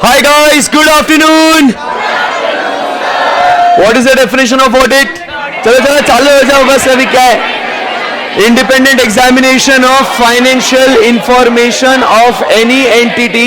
Hi guys, good afternoon. What is the definition of audit? चलो चलो चालू हो जाओ बस. अभी क्या है? Independent examination of financial information of any entity,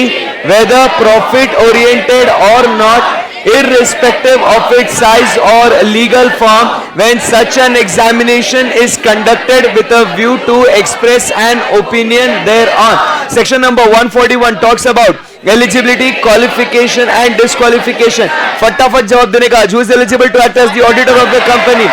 whether profit oriented or not, irrespective of its size or legal form, when such an examination is conducted with a view to express an opinion thereon. Section number 141 talks about eligibility, qualification and disqualification. फटाफट जवाब देने का. Who is eligible to act as the auditor of the company?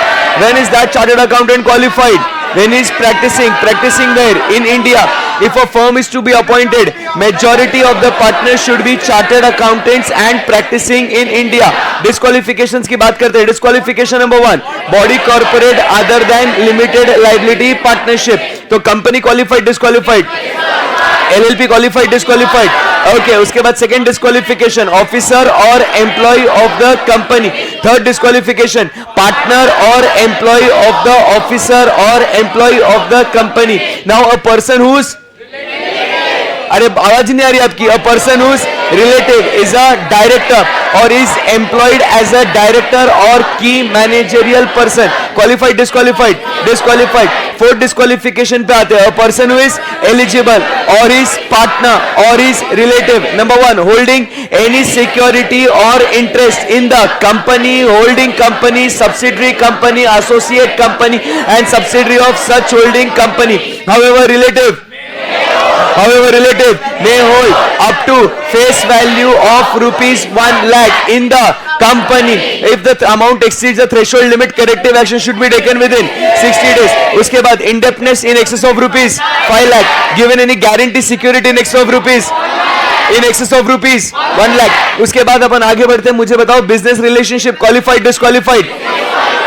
When is that chartered accountant qualified? When he is practicing where? In India. If a firm is to be appointed, majority of the partners should be chartered accountants and practicing in India. Disqualifications की बात करते हैं. Disqualification number 1, body corporate other than limited liability partnership. तो company qualified, disqualified. LLP qualified, disqualified. Okay, उसके बाद second disqualification, officer or employee of the company. Third disqualification, partner or employee of the officer or employee of the company. Now a person who's अरे आवाज नहीं आ रही आपकी. A person whose relative is a director or is employed as a director or key managerial person. Qualified, disqualified, disqualified. Fourth disqualification पे आते हैं. A person who is eligible or is partner or is relative. Number 1, holding any security or interest in the company, holding company, subsidiary company, associate company and subsidiary of such holding company. However, relative may hold up to face value of rupees 1 lakh in the company. If the amount exceeds the threshold limit, corrective action should be taken within 60 days. उसके बाद indebtedness in excess of rupees 5 lakh, given any guarantee security in excess of rupees 1 lakh. उसके बाद अपन आगे बढ़ते हैं. मुझे बताओ business relationship qualified, disqualified.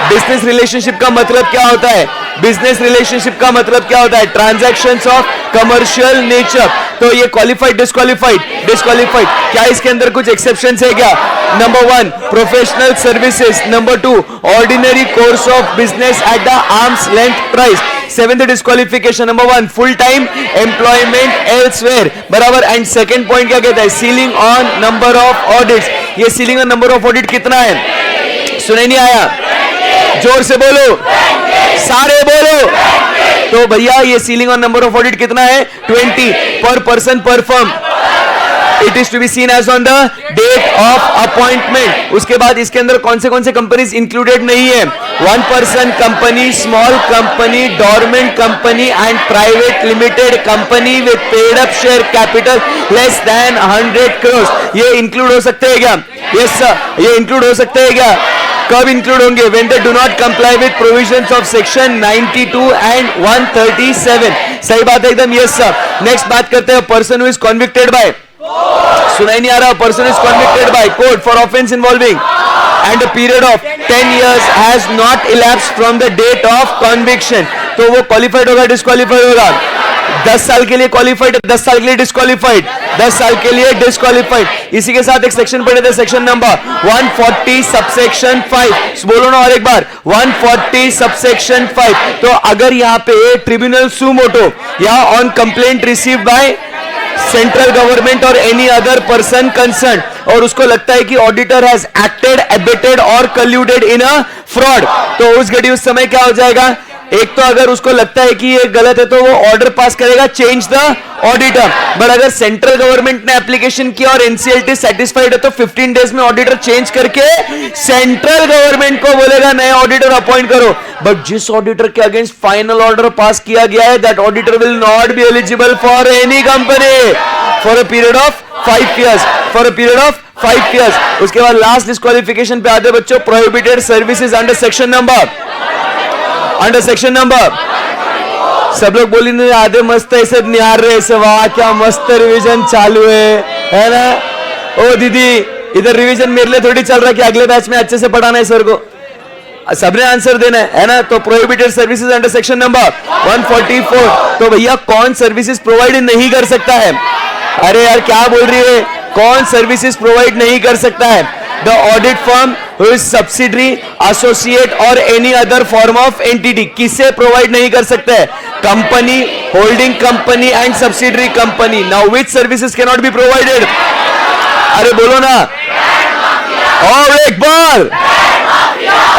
Business relationship का मतलब क्या होता है? बिजनेस रिलेशनशिप का मतलब क्या होता है? Transactions of commercial nature. तो ये क्वालिफाइड, डिस्क्वालिफाइड, डिस्क्वालिफाइड. क्या इसके अंदर कुछ एक्सेप्शंस है क्या? Number 1, professional services. Number 2, ordinary course of business at the arm's length price. Seventh disqualification, number 1, full time employment elsewhere. बराबर. एंड सेकंड पॉइंट क्या कहता है? Ceiling on number of audits. ये ceiling on number of audit कितना है? सुनाई नहीं आया? जोर से बोलो, सारे बोलो. तो भैया ये ceiling on number of audit कितना है? 20 पर पर्सन पर firm. It is to be seen as on the date of appointment. उसके बाद इसके अंदर कौन से कंपनीज इंक्लूडेड नहीं है? 1 person company, small company, dormant company and private limited company with paid up share capital less than 100 crore. ये include हो सकते हैं क्या? यस सर, ये इंक्लूड हो सकते हैं क्या? कब इंक्लूड होंगे? When they do not comply with provisions of section 92 and 137. सही बात है एकदम. Yes sir. नेक्स्ट बात करते हैं person who is convicted by. सुनाई नहीं आ रहा? Person is convicted by court for offence involving and a period of 10 years has not elapsed from the date of conviction. तो वो क्वालिफाइड होगा, डिस्क्वालिफाइड होगा? 10 साल के लिए क्वालिफाइड, 10 साल के लिए डिस्क्वालिफाइड, 10 साल के लिए डिस्क्वालिफाइड. इसी के साथ एक सेक्शन पढ़े थे, सेक्शन नंबर 140 सबसेक्शन 5. बोलो ना और एक बार, 140 सबसेक्शन 5. तो अगर यहाँ पे ट्रिब्यूनल सुमोटो या on complaint receive by central government और एनी अदर पर्सन कंसर्न, और उसको लगता है कि ऑडिटर हैज एक्टेड, एबेटेड और कल्यूडेड इन अ फ्रॉड, तो उस घड़ी उस समय क्या हो जाएगा? एक तो अगर उसको लगता है कि ये गलत है तो वो ऑर्डर पास करेगा, चेंज द ऑडिटर. बट अगर सेंट्रल गवर्नमेंट ने एप्लीकेशन किया और एनसीएलटी सेटिस्फाइड है तो 15 डेज में ऑडिटर चेंज करके सेंट्रल गवर्नमेंट को बोलेगा नया ऑडिटर अपॉइंट करो. बट जिस ऑडिटर के अगेंस्ट फाइनल ऑर्डर पास किया गया है, that auditor will not be eligible for any company for a period of 5 years. For a period of 5 years. उसके बाद लास्ट डिस्क्वालिफिकेशन पे आते बच्चों, prohibited services under section number, under section number. सब लोग बोली आधे मस्त ऐसे निहार रहे ऐसे, वाह क्या मस्त रिवीजन चालू है ना? ओ दीदी इधर रिवीजन मेरे लिए थोड़ी चल रहा है कि अगले बैच में अच्छे से पढ़ाना है सर को, सबने आंसर देना है ना? तो prohibited services under section number 144. तो भैया कौन सर्विसेज प्रोवाइड नहीं कर सकता है? अरे यार क्या बोल रही है? कौन सर्विसेज प्रोवाइड नहीं कर सकता है? The audit firm who is subsidiary, associate और any other form of entity. किसे प्रोवाइड नहीं कर सकते हैं? Company, holding company and subsidiary company. Now which services cannot be provided? अरे बोलो ना, और एक बार।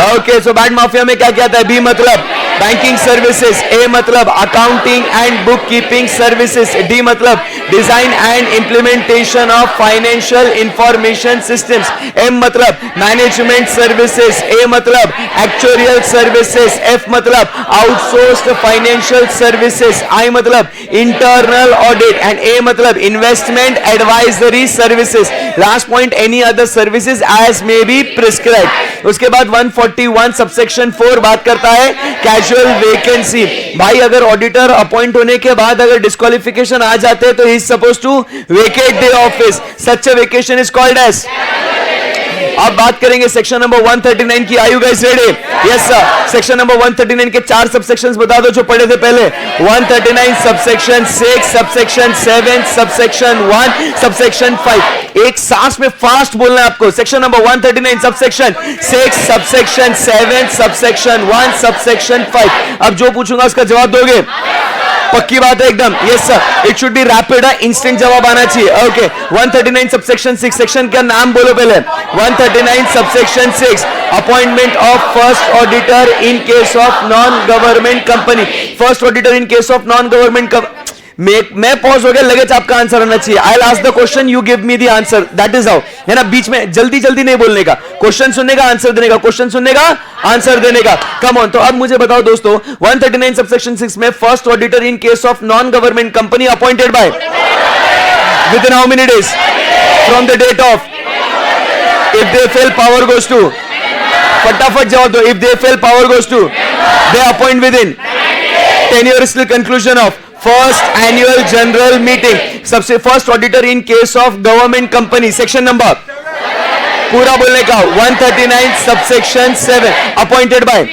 ओके, सो बैड माफिया में क्या क्या आता है? बी मतलब बैंकिंग सर्विसेज, ए मतलब accounting and book keeping services, D मतलब design and implementation of financial information systems, M मतलब मैनेजमेंट सर्विसेज, ए मतलब एक्चुअरियल सर्विसेज, एफ मतलब आउटसोर्स्ड फाइनेंशियल सर्विसेज, आई मतलब इंटरनल ऑडिट एंड ए मतलब investment advisory services. Last point, any other services as may be prescribed. उसके बाद 141 subsection 4 बात करता है कैजुअल वैकेंसी। भाई अगर ऑडिटर अपॉइंट होने के बाद अगर डिस्क्वालिफिकेशन आ जाते हैं तो he is suppose to vacate the office, such a vacation is called as. अब बात करेंगे सेक्शन नंबर 139 की। Are you guys ready? Yes sir. Section number 139 के 4 सबसेक्शंस बता दो जो पढ़े थे पहले। 139 सबसेक्शन 6, सबसेक्शन 7, सबसेक्शन 1, सबसेक्शन 5। एक सांस में फास्ट बोलना है आपको। Section number 139 subsection 6, subsection 7, subsection 1, subsection 5। अब जो पूछूंगा उसका जवाब दोगे? पक्की बात है एकदम? Yes sir. It should be rapid, instant जवाब आना चाहिए। ओके, 139 सबसेक्शन 6, सेक्शन का नाम बोलो पहले। 139 subsection 6, appointment of first auditor in case of non government company. First auditor in case of non government company. मैं पॉज हो गया, लगेच आपका आंसर आना चाहिए। I will ask the question, you give me the answer, that is how. है ना, बीच में जल्दी जल्दी नहीं बोलने का, क्वेश्चन सुनने का, आंसर देने का, क्वेश्चन सुनने का, आंसर देने का। Come on. तो अब मुझे बताओ दोस्तों, 139 सबसेक्शन 6 में first auditor in case of non government company appointed by within how many days from the date of? If they fail power goes to, फटाफट जवाब दो। If they fail power goes to, they appoint within tenure is the conclusion of first annual general meeting. सबसे first auditor in case of government company, section number पूरा बोलने का 139 subsection 7, appointed by,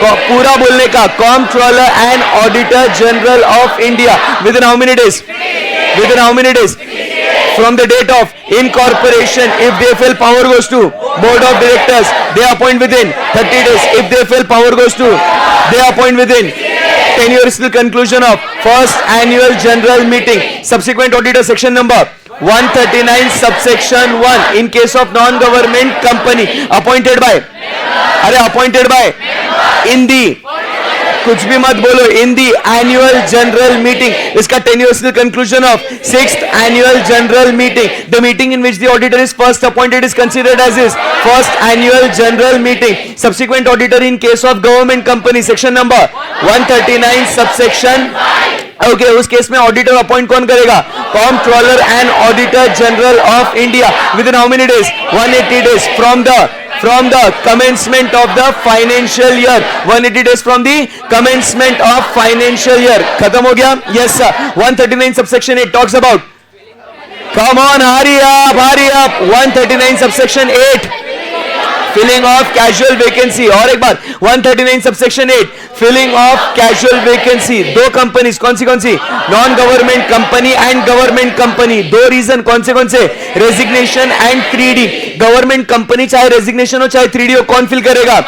पूरा बोलने का, controller and auditor general of India within how many days? With in how many days from the date of incorporation? If they fail, power goes to board of directors, they appoint within 30 days. If they fail, power goes to, they appoint within tenure is the conclusion of first annual general meeting. Subsequent auditor, section number 139 subsection 1, in case of non government company, appointed by, अरे appointed by in the, कुछ भी मत बोलो, in the annual general meeting. इसका tenure conclusion of 6th annual general meeting. The meeting in which the auditor is first appointed is considered as is first annual general meeting. Subsequent auditor in case of government company, section number 139 subsection. Okay, उस case में auditor appoint कौन करेगा? Controller and auditor general of India within how many days? 180 days from the commencement of the financial year। 180 days from the commencement of financial year। खत्म हो गया? Yes sir। 139 subsection 8 talks about, come on, hurry up। 139 subsection 8, filling of casual vacancy। और एक बार 139 subsection 8, filling of casual vacancy। दो companies, कौन सी? Non government company and government company. दो रीजन, कौन से? Resignation and 3D। Government company चाहे रेजिग्नेशन हो चाहे 3D हो, कौन फिल करेगा?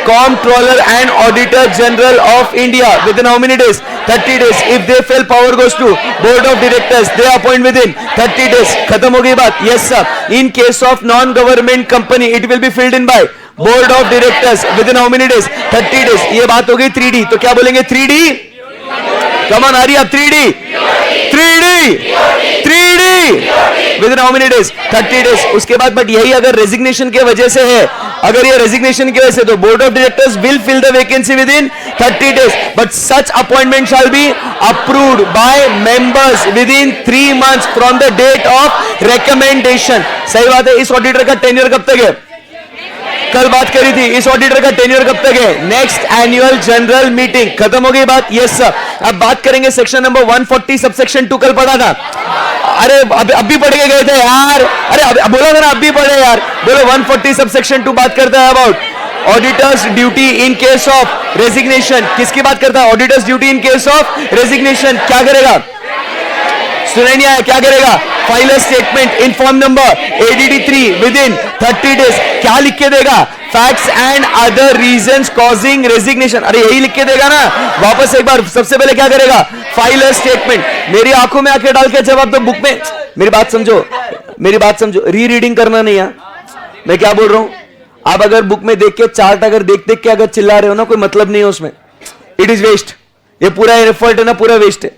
Controller and auditor general of India within how many days? 30 days। If they fail, power goes to board of directors, they appoint within 30 days। खत्म हो गई बात? Yes sir. In case of non government company, it will be filled in by board of directors with in how many days? 30 days। ये बात हो गई 3D। तो क्या बोलेंगे? 3D। Come on, hurry up. 3D with in how many days? 30 days। उसके बाद but यही अगर रेजिग्नेशन के वजह से है, अगर ये रेजिग्नेशन की वजह से, तो board of directors will fill the vacancy within 30 days, but such appointment shall be approved by members within 3 months from the date of recommendation. सही बात है। इस ऑडिटर का टेन्योर कब तक है? कल बात करी थी। इस ऑडिटर का टेन्योर कब तक है? Next annual general meeting. खत्म हो गई बात? Yes sir. अब बात करेंगे सेक्शन नंबर 140 सबसेक्शन 2, कल पढ़ा था। अरे अब भी पढ़ के गए थे यार। अरे बोलो ना, अब भी पढ़े यार। बोलो 140 सबसेक्शन 2 बात करता है about auditors duty in case of resignation. किसकी बात करता है? Auditors duty in case of resignation. क्या करेगा? सुनाई नहीं आया? क्या करेगा? File a statement in form number ADD3 with in 30 days। क्या लिख के देगा? Facts and other reasons causing resignation. अरे यही लिख के देगा ना। वापस एक बार, सबसे पहले क्या करेगा? File a statement. मेरी आंखों में आंखें डाल के जवाब दो। बुक में मेरी बात समझो, मेरी बात समझो, री रीडिंग करना नहीं है। मैं क्या बोल रहा हूं, आप अगर बुक में देख के चार्ट अगर देख देख के अगर चिल्ला रहे हो ना, कोई मतलब नहीं है उसमें, इट इज वेस्ट। ये पूरा एफर्ट है ना, पूरा वेस्ट है।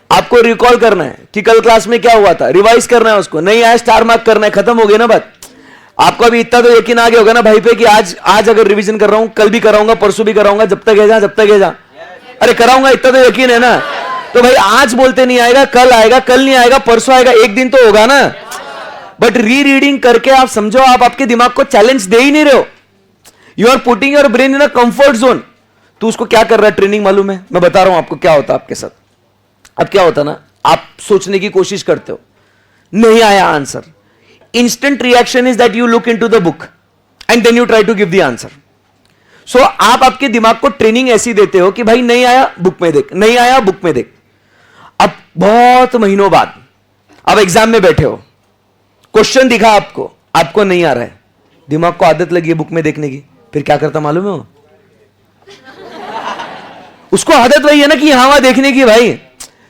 आपको रिकॉल करना है कि कल क्लास में क्या हुआ था, रिवाइज करना है उसको, नहीं आया स्टार मार्क करना है, खत्म हो गया ना बात। आपको अभी इतना तो यकीन आ गया होगा ना भाई पे कि आज अगर रिवीजन कर रहा हूं, कल भी कराऊंगा, परसों भी कराऊंगा, जब तक है जा, अरे कराऊंगा, इतना तो यकीन है ना। तो भाई आज बोलते नहीं आएगा, कल आएगा, कल नहीं आएगा, परसों आएगा, एक दिन तो होगा ना। बट री रीडिंग करके आप समझो, आप आपके दिमाग को चैलेंज दे ही नहीं रहे हो। You are putting your brain in a comfort zone. तो उसको क्या कर रहा है, ट्रेनिंग मालूम है, मैं बता रहा हूं आपको क्या होता है आपके साथ। अब क्या होता ना, आप सोचने की कोशिश करते हो, नहीं आया answer, instant reaction is that you look into the book and then you try to give the answer. So आप आपके दिमाग को ट्रेनिंग ऐसी देते हो कि भाई नहीं आया बुक में देख, नहीं आया बुक में देख। अब बहुत महीनों बाद अब एग्जाम में बैठे हो, क्वेश्चन दिखा आपको नहीं आ रहा है, दिमाग को आदत लगी है बुक में देखने की, फिर क्या करता मालूम है वो, उसको आदत वही है ना कि यहां वहां देखने की भाई।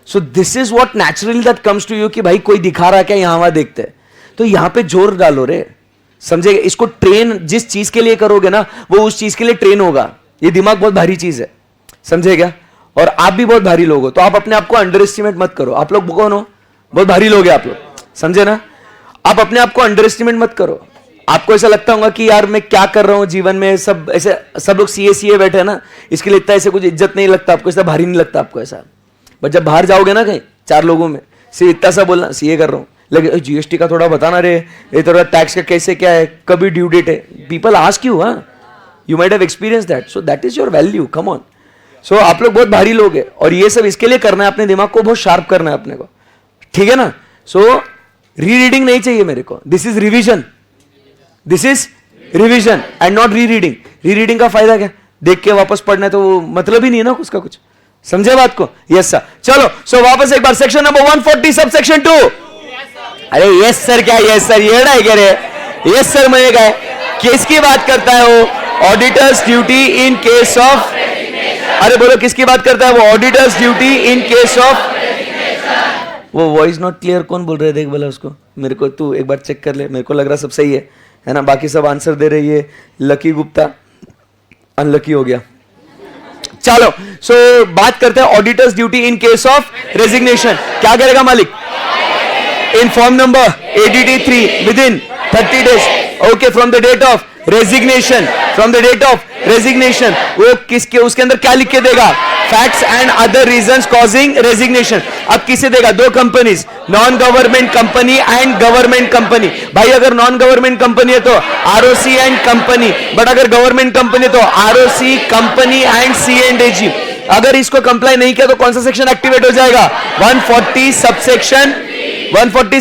So this is what naturally that comes to you कि भाई कोई दिखा रहा है क्या, यहां वहां देखते हैं, तो यहां पे जोर डालो रे, समझेगा। इसको ट्रेन जिस चीज के लिए करोगे ना, वो उस चीज के लिए ट्रेन होगा। ये दिमाग बहुत भारी चीज है, समझेगा। और आप भी बहुत भारी लोग हो, तो आप अपने आप को अंडर एस्टिमेट मत करो। आप लोग कौन हो, बहुत भारी लोग हैं आप लोग, समझे ना। आप अपने आप को अंडर एस्टिमेट मत करो। आपको ऐसा लगता होगा कि यार मैं क्या कर रहा हूं जीवन में, सब ऐसे सब लोग सीए बैठे हैं ना, इसके लिए इतना ऐसे कुछ इज्जत नहीं लगता आपको, ऐसा भारी नहीं लगता आपको ऐसा। बट जब बाहर जाओगे ना कहीं 4 लोगों में, सिर्फ इतना सा बोलना सीए कर रहा हूं, लगे जीएसटी का थोड़ा बताना रे, ये थोड़ा टैक्स का कैसे क्या है, कभी ड्यू डेट है, people ask you, you might have experience that, so that is your value, come on. So आप लोग बहुत भारी लोग हैं, और ये सब इसके लिए करना है, अपने दिमाग को बहुत शार्प करना है अपने को, ठीक है ना। सो री रीडिंग नहीं चाहिए मेरे को, this is revision, this is revision and not री रीडिंग। री रीडिंग का फायदा क्या, देख के वापस पढ़ना है तो वो मतलब ही नहीं है ना उसका कुछ, समझे बात को। यस सर, चलो सो वापस एक बार सेक्शन नंबर 140 सब सेक्शन 2। अरे यस सर क्या, यस सर ये है क्या रे, यस सर मैं क्या किसकी बात करता है वो, auditors duty in case of, अरे बोलो किसकी बात करता है वो, auditors duty in case of. वो वॉइस नॉट क्लियर कौन बोल रहे, देख बोला उसको, मेरे को तू एक बार चेक कर ले, मेरे को लग रहा सब सही है ना, बाकी सब आंसर दे रही है। लकी गुप्ता अनलकी हो गया। चलो सो बात करते हैं auditors duty in case of resignation. क्या करेगा मालिक, in form number ADD 3 within 30 days, okay, from the date of resignation, from the date of resignation वो किसके, उसके अंदर क्या लिख के देगा, facts and other reasons causing resignation. अब किसे देगा, 2 companies, non government company and government company. भाई अगर नॉन गवर्नमेंट कंपनी है तो ROC एंड कंपनी, बट अगर गवर्नमेंट कंपनी तो ROC कंपनी एंड C&AG। अगर इसको कंप्लाई नहीं किया तो कौन सा सेक्शन एक्टिवेट हो जाएगा, 140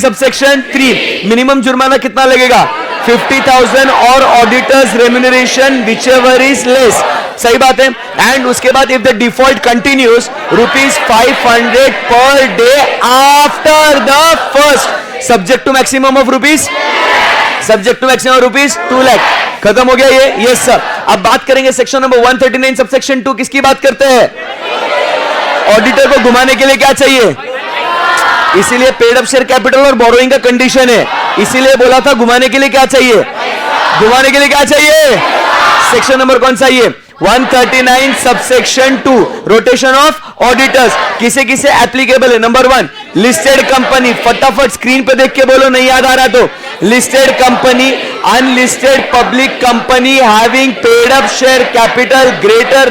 सबसेक्शन 3। मिनिमम जुर्माना कितना लगेगा, 50,000 और auditors remuneration whichever is less, सही बात है। एंड उसके बाद if the default continues ₹500 per day after the first, subject to maximum of ₹2 lakh. खत्म हो गया ये, यस सर। अब बात करेंगे सेक्शन नंबर 139 सबसेक्शन 2, किसकी बात करते हैं, ऑडिटर को घुमाने के लिए क्या चाहिए, इसीलिए पेड अप शेयर कैपिटल और बोरोइंग का कंडीशन है, इसीलिए बोला था घुमाने के लिए क्या चाहिए, घुमाने के लिए क्या चाहिए, सेक्शन नंबर कौन सा ये, 139 सबसेक्शन 2, रोटेशन ऑफ ऑडिटर्स किसे किसे एप्लीकेबल है। नंबर 1 लिस्टेड कंपनी, फटाफट स्क्रीन पे देख के बोलो, नहीं याद आ रहा तो, listed company, unlisted public company having paid up share capital greater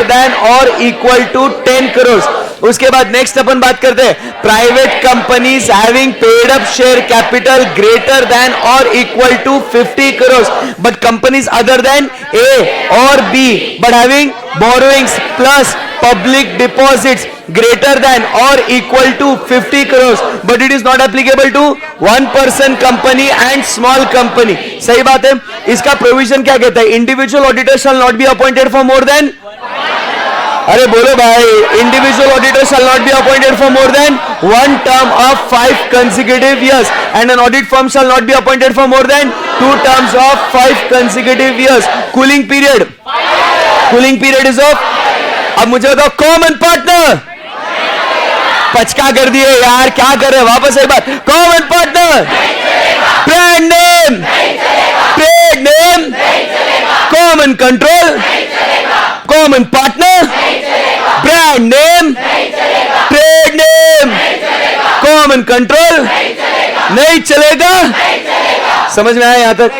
than और इक्वल टू 10 करोड़। उसके बाद नेक्स्ट अपन बात करते हैं private companies having paid up share capital greater than और equal to 50 crore, but companies other than A और B but having borrowings plus public deposits greater than or equal to 50 crores, but it is not applicable to one person company and small company। सही बात है। इसका provision क्या कहता है, individual auditor shall not be appointed for more than, अरे बोलो भाई, individual auditor shall not be appointed for more than 1 term of 5 consecutive years and an audit firm shall not be appointed for more than 2 terms of 5 consecutive years। Cooling period is of, अब मुझे बताओ common partner, पचका कर दिए यार, क्या कर रहे हैं? वापस एक बार, common partner, brand name, trade name, common control, common partner, brand name, trade name, common control, नहीं चलेगा। समझ में आया यहां तक?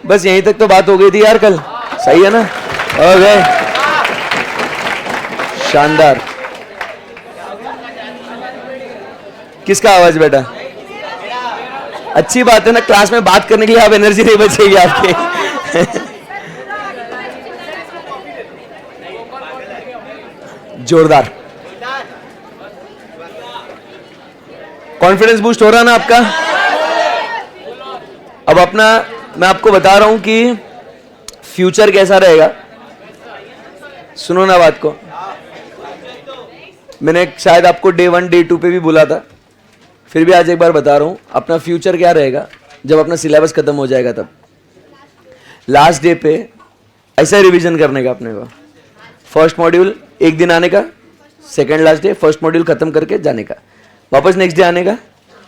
बस यहीं तक तो बात हो गई थी यार कल, सही है ना? ओके, शानदार। किसका आवाज बेटा? अच्छी बात है ना, क्लास में बात करने के लिए आप एनर्जी नहीं बचेगी आपकी। जोरदार। कॉन्फिडेंस बूस्ट हो रहा ना आपका? अब अपना मैं आपको बता रहा हूं कि फ्यूचर कैसा रहेगा। सुनो ना बात को, मैंने शायद आपको डे 1 डे 2 पे भी बोला था, फिर भी आज एक बार बता रहा हूं, अपना फ्यूचर क्या रहेगा जब अपना सिलेबस खत्म हो जाएगा। तब लास्ट डे पे ऐसा रिवीजन करने का अपने को, फर्स्ट मॉड्यूल एक दिन आने का, second last day first module खत्म करके जाने का, वापस नेक्स्ट डे आने का,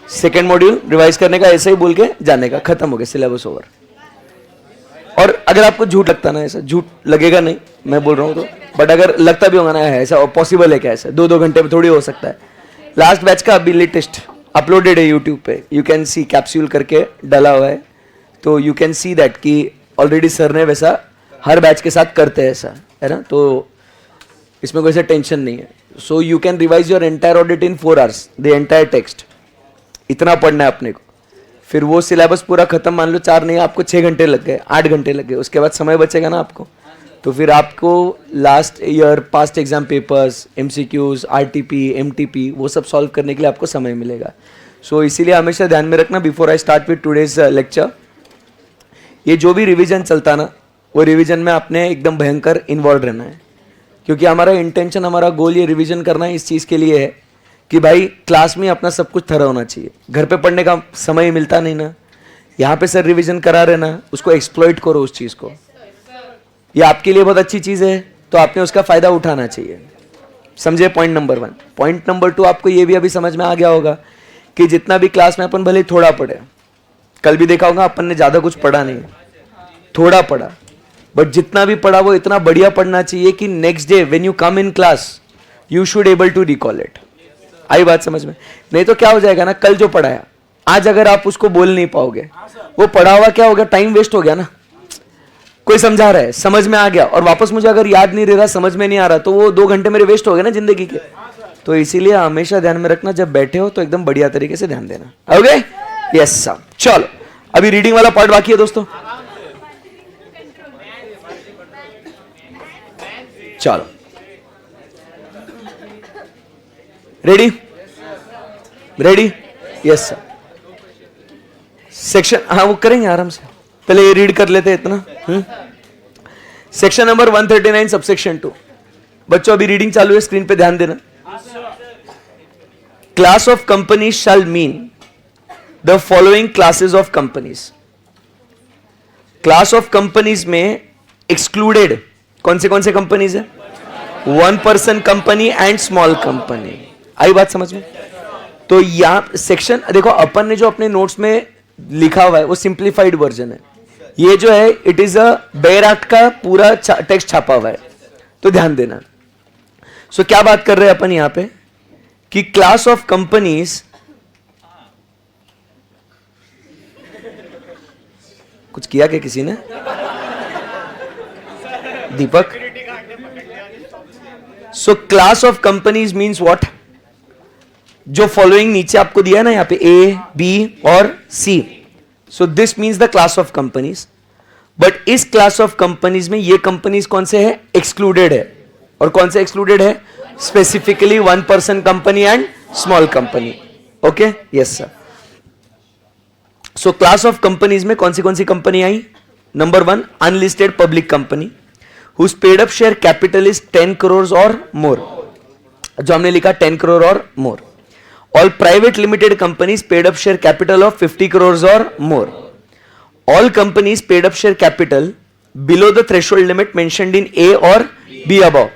सेकेंड मॉड्यूल रिवाइज करने का, ऐसे ही बोल के जाने का, खत्म हो गया सिलेबस ओवर। और अगर आपको झूठ लगता ना, ऐसा झूठ लगेगा नहीं मैं बोल रहा हूँ तो, बट अगर लगता भी होगा ना ऐसा पॉसिबल है क्या, ऐसा 2-2 घंटे में थोड़ी हो सकता है। लास्ट बैच का अभी लेटेस्ट अपलोडेड है यूट्यूब पे, यू कैन सी, कैप्सूल करके डाला हुआ है, तो यू कैन सी दैट कि ऑलरेडी सर ने वैसा हर बैच के साथ करते हैं, ऐसा है ना, तो इसमें कोई ऐसा टेंशन नहीं है। So you can revise your entire audit in 4 hours, the entire text, इतना पढ़ना है अपने को। फिर वो सिलेबस पूरा खत्म, मान लो 4 नहीं आपको 6 घंटे लग गए, 8 घंटे लग गए, उसके बाद समय बचेगा ना आपको, तो फिर आपको last year past exam papers, MCQs, RTP, MTP वो सब सॉल्व करने के लिए आपको समय मिलेगा। सो इसीलिए हमेशा ध्यान में रखना, before I start with today's lecture, ये जो भी रिवीजन चलता ना, वो रिवीजन में आपने एकदम भयंकर इन्वॉल्व रहना है, क्योंकि हमारा इंटेंशन, हमारा गोल ये रिवीजन करना है इस चीज़ के लिए है कि भाई क्लास में अपना सब कुछ थरा होना चाहिए। घर पे पढ़ने का समय मिलता नहीं ना, यहाँ पे सर रिवीजन करा रहे ना, उसको एक्सप्लॉइट करो उस चीज़ को, ये आपके लिए बहुत अच्छी चीज़ है, तो आपने उसका फ़ायदा उठाना चाहिए। समझे? Point number 1। पॉइंट नंबर 2, आपको ये भी अभी समझ में आ गया होगा कि जितना भी क्लास में अपन भले थोड़ा पढ़े, कल भी देखा होगा अपन ने ज़्यादा कुछ पढ़ा नहीं, थोड़ा पढ़ा, बट जितना भी पढ़ा वो इतना बढ़िया पढ़ना चाहिए कि next day when you come in class you should able to recall it. आई बात समझ में? नहीं तो क्या हो जाएगा ना, कल जो पढ़ाया आज अगर आप उसको बोल नहीं पाओगे, वो पढ़ा हुआ क्या हो गया, टाइम वेस्ट हो गया ना। कोई समझा रहा है, समझ में आ गया, और वापस मुझे अगर याद नहीं रह रहा, समझ में नहीं आ रहा, तो वो 2 घंटे मेरे वेस्ट हो गए ना जिंदगी के। तो इसीलिए हमेशा ध्यान में रखना, जब बैठे हो तो एकदम बढ़िया तरीके से ध्यान देना। Okay, yes sir. चलो अभी रीडिंग वाला पार्ट बाकी है दोस्तों, चलो ready? Ready? Yes sir. Section, हाँ वो करेंगे आराम से, पहले ये रीड कर लेते हैं इतना। Section number 139 subsection 2। बच्चों अभी रीडिंग चालू है, स्क्रीन पे ध्यान देना। Class of companies shall mean the following classes of companies. Class of companies में एक्सक्लूडेड कौन से कंपनीज है? 1 person company and small company. आई बात समझ में? तो यहां सेक्शन देखो, अपन ने जो अपने नोट्स में लिखा हुआ है वो सिंप्लीफाइड वर्जन है, ये जो है it is a bare act का पूरा टेक्स्ट छापा हुआ है, तो ध्यान देना। सो क्या बात कर रहे हैं अपन यहां पे कि क्लास ऑफ कंपनीज, कुछ किया क्या किसी ने? Deepak? So class of companies means what? जो फॉलोइंग नीचे आपको दिया ना यहाँ पे A, B और C, so this means the class of companies. But इस क्लास ऑफ कंपनीज में ये कंपनीज कौन से है? एक्सक्लूडेड है। और कौन से एक्सक्लूडेड है? Specifically 1 person company and small company. Okay, yes sir. So class of companies में कौन सी कंपनी आई? Number 1, unlisted public company whose paid up share capital is 10 crores और more, जो हमने लिखा 10 crore और more. All private limited companies paid up share capital of 50 crores or more. All companies paid up share capital below the threshold limit mentioned in A or B above.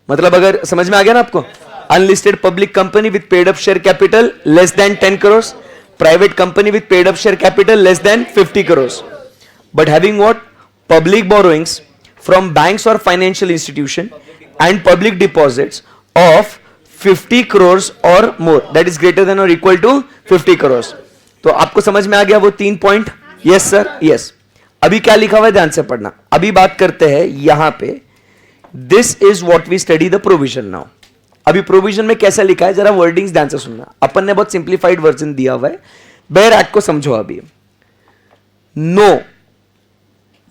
मतलब अगर समझ में आ गया ना आपको, Unlisted public company with paid up share capital less than 10 crores. Private company with paid up share capital less than 50 crores. But having what? Public borrowings from banks or financial institution and public deposits of 50 crores or more, that is greater than or equal to 50 crores. तो आपको समझ में आ गया वो 3 point? Yes sir, yes. अभी क्या लिखा हुआ है ध्यान से पढ़ना. अभी बात करते हैं यहां पे, this is what we study the provision now. अभी प्रोविजन में कैसा लिखा है जरा वर्डिंग्स ध्यान से सुनना. अपन ने बहुत सिंप्लीफाइड वर्जन दिया हुआ है. बेयर एक्ट को समझो. अभी no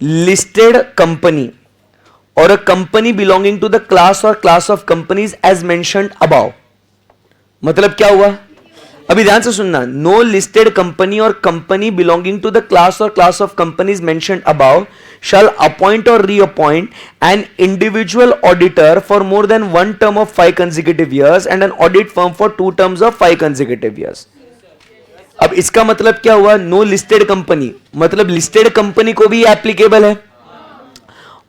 listed company or a company belonging to the class or class of companies as mentioned above. मतलब क्या हुआ? अभी ध्यान से सुनना. No listed company or company belonging to the class or class of companies mentioned above shall appoint or reappoint an individual auditor for more than one term of 5 consecutive years and an audit firm for 2 terms of 5 consecutive years. अब इसका मतलब क्या हुआ? No listed company मतलब listed company को भी applicable है.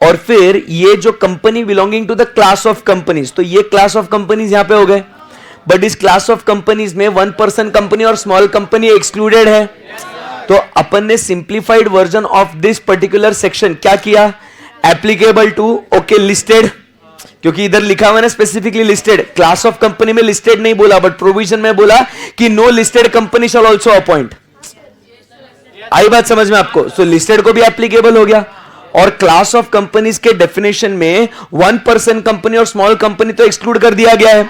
और फिर ये जो company belonging to the class of companies, तो ये क्लास ऑफ कंपनीज यहां पे हो गए. बट इस क्लास ऑफ कंपनीज में 1 पर्सन कंपनी और स्मॉल कंपनी एक्सक्लूडेड है. तो अपन ने simplified version of this particular section क्या किया? एप्लीकेबल टू ओके लिस्टेड, क्योंकि इधर लिखा हुआ है ना specifically listed. Class of company में लिस्टेड नहीं बोला, बट प्रोविजन में बोला कि no listed company shall also appoint. आई बात समझ में आपको? सो लिस्टेड को भी एप्लीकेबल हो गया. और क्लास ऑफ कंपनीज के डेफिनेशन में 1 पर्सन कंपनी और स्मॉल कंपनी तो एक्सक्लूड कर दिया गया है.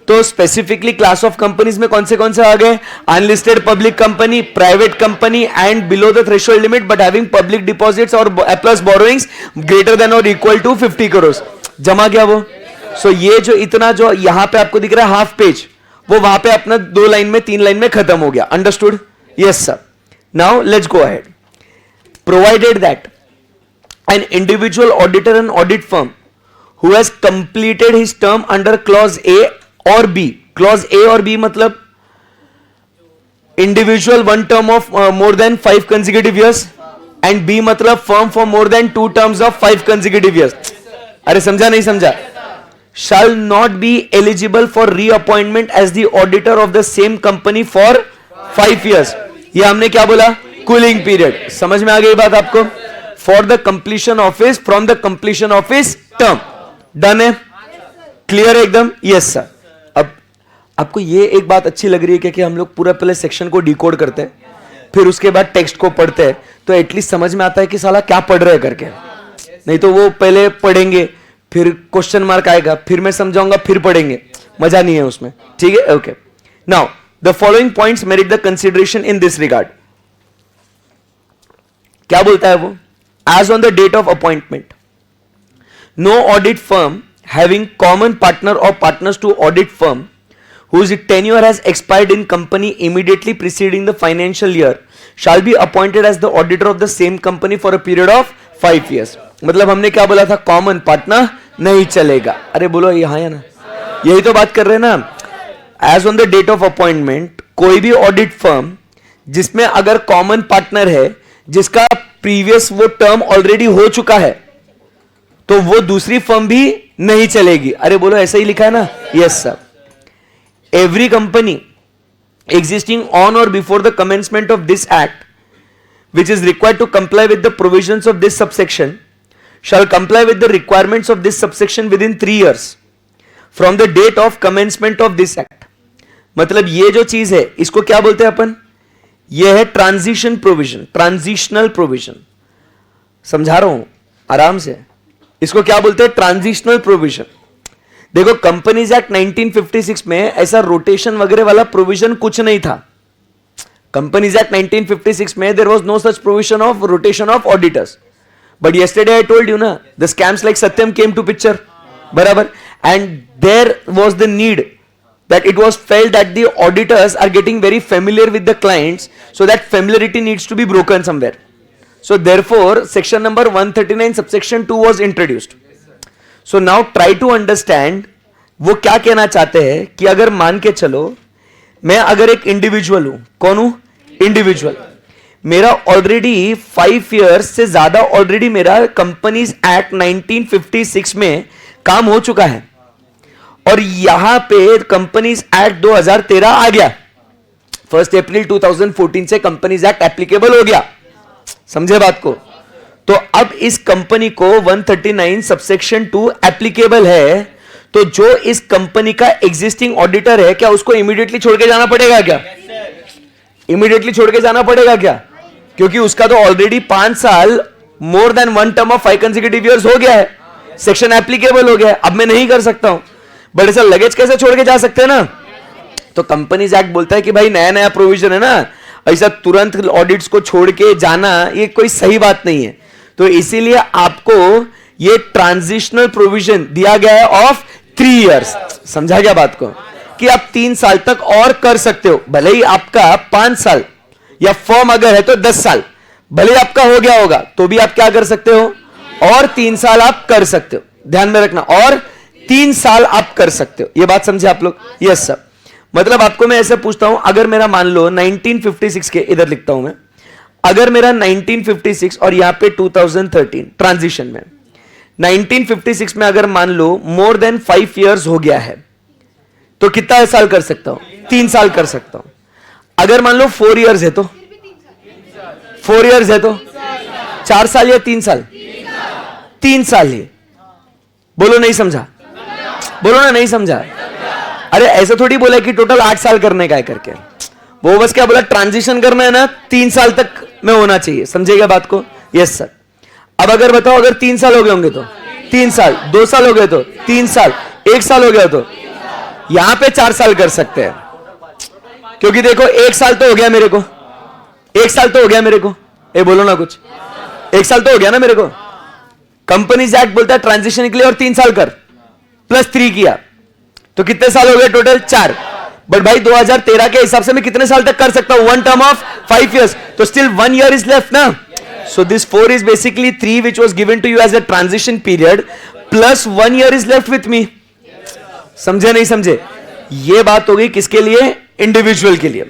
तो स्पेसिफिकली क्लास ऑफ कंपनीज में कौन से आ गए? Unlisted public company, private company and below the threshold limit but having public deposits और प्लस बोरोइंग्स ग्रेटर देन और इक्वल टू 50 करोड़. जमा गया वो. सो ये जो इतना जो यहां पे आपको दिख रहा है हाफ पेज, वो वहां पे अपना 2 लाइन में 3 लाइन में खत्म हो गया. Understood? Yes sir. Now let's go ahead. Provided that an individual auditor and audit firm who has completed his term under clause A और बी. क्लॉज ए और बी मतलब individual 1 term of more than 5 consecutive years and B मतलब firm for more than 2 terms of 5 consecutive years. अरे समझा नहीं समझा? shall not be eligible for reappointment as the auditor of the same company for 5 years. ये हमने क्या बोला? Cooling period. समझ में आ गई बात आपको? For the completion of his, from the completion of his term. Done है? क्लियर है एकदम? Yes sir. अब आपको ये एक बात अच्छी लग रही है कि हम लोग पूरा पहले सेक्शन को डिकोड करते हैं, फिर उसके बाद टेक्स्ट को पढ़ते हैं, तो एटलीस्ट समझ में आता है कि साला क्या पढ़ रहे हैं करके. नहीं तो वो पहले पढ़ेंगे, फिर क्वेश्चन मार्क आएगा, फिर मैं समझाऊंगा, फिर पढ़ेंगे, मजा नहीं है उसमें. ठीक है? Okay. Now the following points merit the consideration in this regard. क्या बोलता है वो? As on the date of appointment, no audit firm having common partner और partners to audit firm whose tenure has expired in company immediately preceding the financial year shall be appointed as the auditor of the same company for a period of 5 years. मतलब हमने क्या बोला था? Common partner नहीं चलेगा. अरे बोलो यहां है ना, यही तो बात कर रहे हैं ना. As on the date of appointment, कोई भी ऑडिट फर्म जिसमें अगर कॉमन पार्टनर है जिसका प्रीवियस वो टर्म ऑलरेडी हो चुका है, तो वो दूसरी फर्म भी नहीं चलेगी. अरे बोलो ऐसा ही लिखा है ना? Yes sir. Every company existing on or before the commencement of this act, which is required to comply with the provisions of this subsection, shall comply with the requirements of this subsection within 3 years from the date of commencement of this act. मतलब ये जो चीज है इसको क्या बोलते हैं अपन? ये है ट्रांजिशन प्रोविजन, ट्रांजिशनल प्रोविजन. समझा रहा हूं आराम से. इसको क्या बोलते हैं? Transitional provision. देखो कंपनीज एक्ट 1956 में ऐसा रोटेशन वगैरह वाला प्रोविजन कुछ नहीं था. कंपनीज एक्ट 1956 में there was no such provision of rotation of auditors. But yesterday I told you ना, the scams like Satyam came to picture. बराबर. And there was the need that it was felt that the auditors are getting very familiar with the clients, so that familiarity needs to be broken somewhere. So therefore section number 139 subsection 2 was introduced. So now try to understand वो क्या कहना चाहते हैं कि अगर मान के चलो मैं अगर एक इंडिविजुअल हूं. कौन हूं? इंडिविजुअल. मेरा ऑलरेडी 5 इयर्स से ज्यादा ऑलरेडी मेरा कंपनीज एक्ट 1956 में काम हो चुका है, और यहां पे कंपनीज एक्ट 2013 आ गया, 1 अप्रैल 2014 से कंपनीज एक्ट एप्लीकेबल हो गया। समझे बात को? तो अब इस कंपनी को 139 सबसेक्शन 2 एप्लीकेबल है, तो जो इस कंपनी का एग्जिस्टिंग ऑडिटर है, क्या उसको इमीडिएटली छोड़ के जाना पड़ेगा? क्या इमीडिएटली छोड़ के जाना पड़ेगा क्या? क्योंकि उसका तो ऑलरेडी 5 साल मोर than 1 term of 5 consecutive years हो गया है, सेक्शन एप्लीकेबल हो गया है, अब मैं नहीं कर सकता हूं। बट ऐसा लगेज कैसे छोड़ के जा सकते हैं ना? तो कंपनीज एक्ट बोलता है कि भाई नया नया प्रोविजन है ना, ऐसा तुरंत ऑडिट्स को छोड़ के जाना ये कोई सही बात नहीं है। तो इसीलिए आपको ये ट्रांजिशनल प्रोविजन दिया गया है ऑफ 3 इयर्स। समझा गया बात को? कि आप 3 साल तक और कर सकते हो, भले ही आपका 5 साल या फर्म अगर है तो 10 साल, भले ही आपका हो गया होगा तो भी आप क्या कर सकते हो, और 3 साल आप कर सकते हो। ध्यान में रखना, और 3 साल आप कर सकते हो। ये बात समझे आप लोग? Yes sir. मतलब आपको मैं ऐसे पूछता हूं, अगर मेरा मान लो 1956 के, इधर लिखता हूं मैं, अगर मेरा 1956 और यहां पे 2013 ट्रांजिशन में 1956 में अगर मान लो मोर देन 5 इयर्स हो गया है, तो कितना साल कर सकता हूं? 3 साल कर सकता हूं। अगर मान लो 4 इयर्स है तो 4 इयर्स है तो 4 साल या 3 साल? 3 साल ही। बोलो नहीं समझा? बोलो ना नहीं समझा? अरे ऐसा थोड़ी बोला कि टोटल 8 साल करने का है करके, वो बस क्या बोला, ट्रांजिशन करना है ना 3 साल तक में होना चाहिए। समझेगा बात को? Yes sir. अब अगर बताओ, अगर 3 साल हो गए होंगे तो 3 साल, 2 साल हो गए तो 3 साल, 1 साल हो गया तो यहां पे 4 साल कर सकते हैं। क्योंकि देखो 1 साल तो हो गया मेरे को, 1 साल तो हो गया मेरे को, ए बोलो ना कुछ, 1 साल तो हो गया ना मेरे को। कंपनीज एक्ट बोलता है ट्रांजिशन के लिए और 3 साल कर, प्लस 3 किया तो कितने साल हो गए टोटल? 4। बट भाई 2013 के हिसाब से मैं कितने साल तक कर सकता हूं? 1 टर्म ऑफ 5 इयर्स, तो स्टिल 1 ईयर इज लेफ्ट ना। So this 4 is basically 3 which was given to you as a transition period, plus 1 year is left with me. समझे नहीं समझे? ये बात हो गई किसके लिए? इंडिविजुअल के लिए।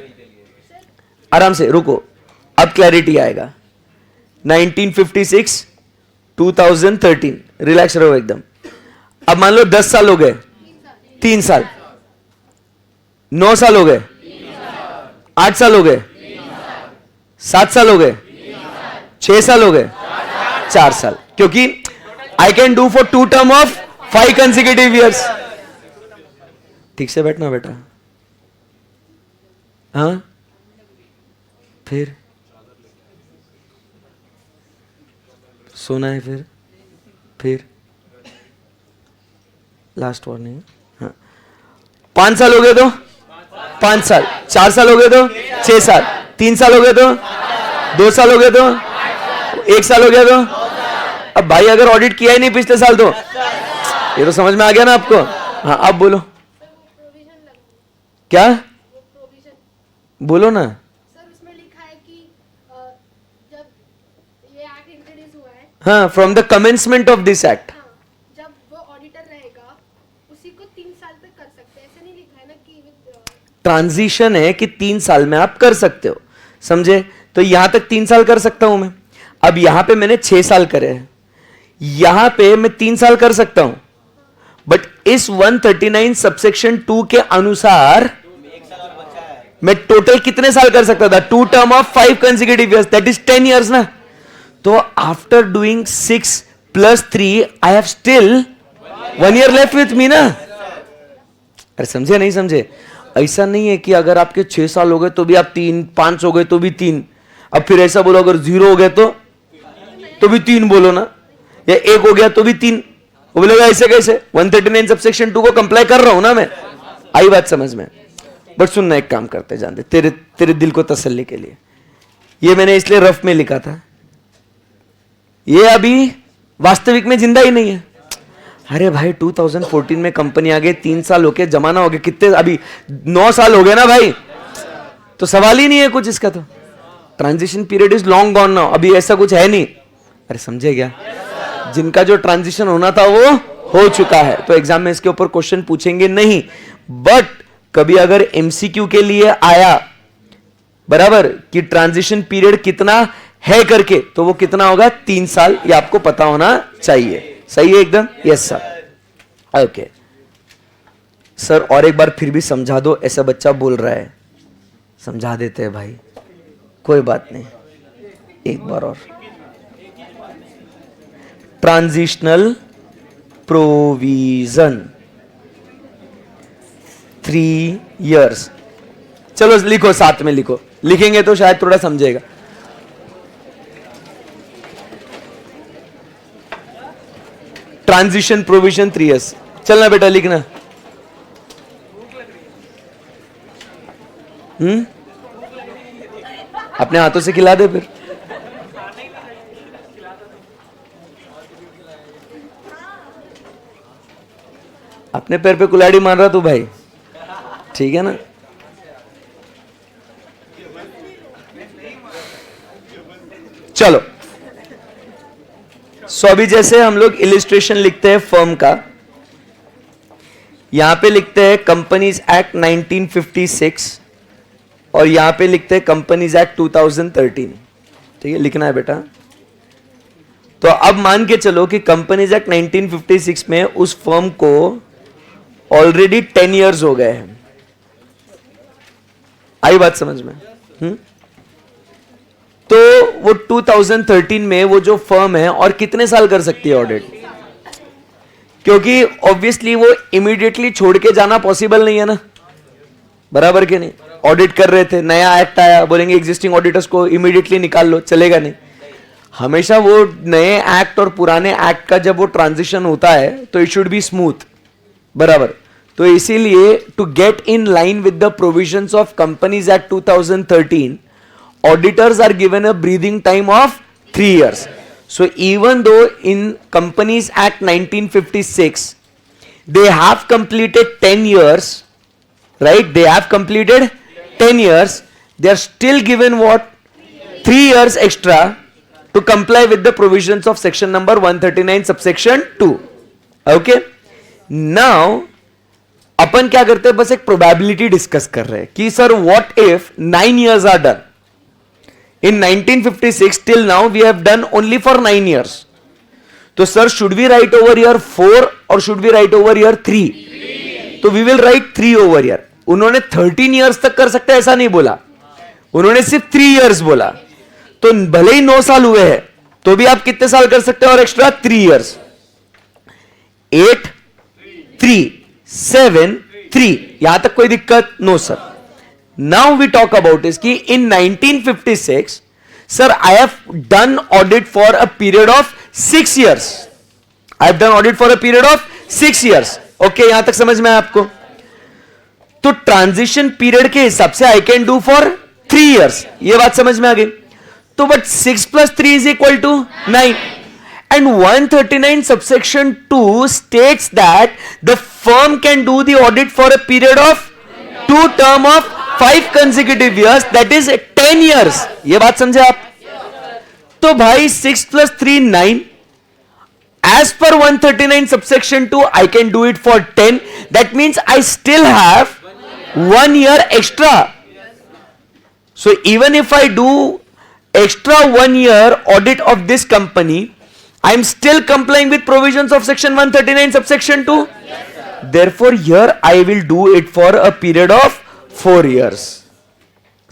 आराम से रुको, अब क्लैरिटी आएगा। 1956 2013, रिलैक्स रहो एकदम। अब मान लो 10 साल हो गए, 3 साल, 9 साल हो गए, 8 साल हो गए, 7 साल हो गए, 6 साल हो गए, 4 साल। क्योंकि I can do for 2 term of 5 consecutive years. ठीक से बैठना बेटा। हाँ फिर सोना है, फिर लास्ट वार्निंग। हाँ 5 साल हो गए तो 5 साल, 4 साल हो गए तो 6 साल, 3 साल हो गए तो 2 साल हो गए तो 1 साल हो गया तो। अब भाई अगर ऑडिट किया ही नहीं पिछले साल तो ये तो समझ में आ गया ना आपको? हाँ अब बोलो क्या बोलो ना। सर उसमें लिखा है कि जब ये एक्ट इंट्रोड्यूस हुआ है, हाँ from the commencement of this act, हाँ, जब वो ऑडिटर रहेगा उसी को 3 साल तक कर सकते हैं, ऐसे नहीं लिखा है ना कि ट्रांजिशन है कि 3 साल में आप कर सकते हो। समझे? तो यहां तक 3 साल कर सकता हूं मैं। अब यहां पे मैंने 6 साल करे हैं, यहां पे मैं 3 साल कर सकता हूं, बट इस 139 सबसेक्शन 2 के अनुसार मैं टोटल कितने साल कर सकता था? 2 term of 5 consecutive years, that is 10 years ना। तो after doing 6 + 3 I have still 1 year left with मी ना। अरे समझे नहीं समझे? ऐसा नहीं है कि अगर आपके 6 साल हो गए तो भी आप 3, 5 हो गए तो भी 3, अब फिर ऐसा बोलो अगर 0 हो गए तो भी 3 बोलो ना, या 1 हो गया तो भी 3। वो बोलेगा ऐसे कैसे? 139 सबसेक्शन 2 को कंप्लाई कर रहा हूं ना मैं। आई बात समझ में? बट सुनना, एक काम करते जान दे, तेरे दिल को तसल्ली के लिए ये मैंने इसलिए रफ में लिखा था, ये अभी वास्तविक में जिंदा ही नहीं है। अरे भाई 2014 में कंपनी आ गई, 3 साल हो गए, जमाना हो गया, कितने अभी 9 साल हो गए ना भाई, तो सवाल ही नहीं है कुछ इसका। तो transition period is long gone now, अभी ऐसा कुछ है नहीं। अरे समझे क्या? जिनका जो ट्रांजिशन होना था वो हो चुका है, तो एग्जाम में इसके ऊपर क्वेश्चन पूछेंगे नहीं। बट कभी अगर एमसीक्यू के लिए आया बराबर कि ट्रांजिशन पीरियड कितना है करके, तो वो कितना होगा? 3 साल, ये आपको पता होना चाहिए। सही है एकदम? Yes sir. ओके सर और एक बार फिर भी समझा दो, ऐसा बच्चा बोल रहा है। समझा देते हैं भाई, कोई बात नहीं, एक बार और। Transitional provision 3 years। चलो लिखो, साथ में लिखो, लिखेंगे तो शायद थोड़ा समझेगा। Transition provision 3 years। चलना बेटा लिखना। अपने हाथों से खिला दे फिर। अपने पैर पे कुल्हाड़ी मार रहा तू भाई, ठीक है ना। चलो, सो अभी जैसे हम लोग इलिस्ट्रेशन लिखते हैं फर्म का, यहां पे लिखते हैं कंपनीज एक्ट 1956 और यहां पे लिखते हैं कंपनीज एक्ट 2013। ठीक है, लिखना है बेटा। तो अब मान के चलो कि कंपनीज एक्ट 1956 में उस फर्म को ऑलरेडी 10 years हो गए हैं। आई बात समझ में? तो वो 2013 में वो जो फर्म है और कितने साल कर सकती है ऑडिट? क्योंकि ऑब्वियसली वो इमीडिएटली छोड़ के जाना पॉसिबल नहीं है ना, बराबर के नहीं। ऑडिट कर रहे थे, नया एक्ट आया, बोलेंगे एग्जिस्टिंग ऑडिटर्स को इमीडिएटली निकाल लो, चलेगा नहीं। हमेशा वो नए एक्ट और पुराने एक्ट का जब वो ट्रांजिशन होता है तो इट शुड बी स्मूथ, बराबर। तो इसीलिए to get in line with the provisions of companies act 2013, auditors are given a breathing time of 3 years. So even though in Companies Act 1956 they have completed 10 years, right? They have completed 10 years. They are still given what? 3 years extra to comply with the provisions of section number 139 subsection 2. Okay? Now अपन क्या करते हैं, बस एक probability discuss कर रहे हैं कि sir what if 9 years are done. In 1956 till now we have done only for 9 years. तो sir should we write over here 4 or should we write over here 3? तो we will write 3 over here. उन्होंने 13 years तक कर सकते हैं ऐसा नहीं बोला, उन्होंने सिर्फ 3 years बोला। तो भले ही 9 साल हुए हैं तो भी आप कितने साल कर सकते हैं और एक्स्ट्रा 3 years? 8 3 7 3, यहां तक कोई दिक्कत? No sir. Now we talk about is कि in 1956, sir, I have done audit for a period of 6 years. I have done audit for a period of 6 years. Okay, यहां तक समझ में आया आपको? तो ट्रांजिशन पीरियड के हिसाब से I can do for 3 years. ये बात समझ में आ गई? तो but 6 plus 3 is equal to 9. And 139 subsection 2 states that the firm can do the audit for a period of 2 term of 5 consecutive years, that is 10 years. ये बात समझे आप? तो भाई 6 plus 3 9. As per 139 subsection 2, I can do it for 10. That means I still have 1 year extra. So even if I do extra 1 year audit of this company, I am still complying with provisions of section 139 subsection 2. Therefore here I will do it for a period of 4 years.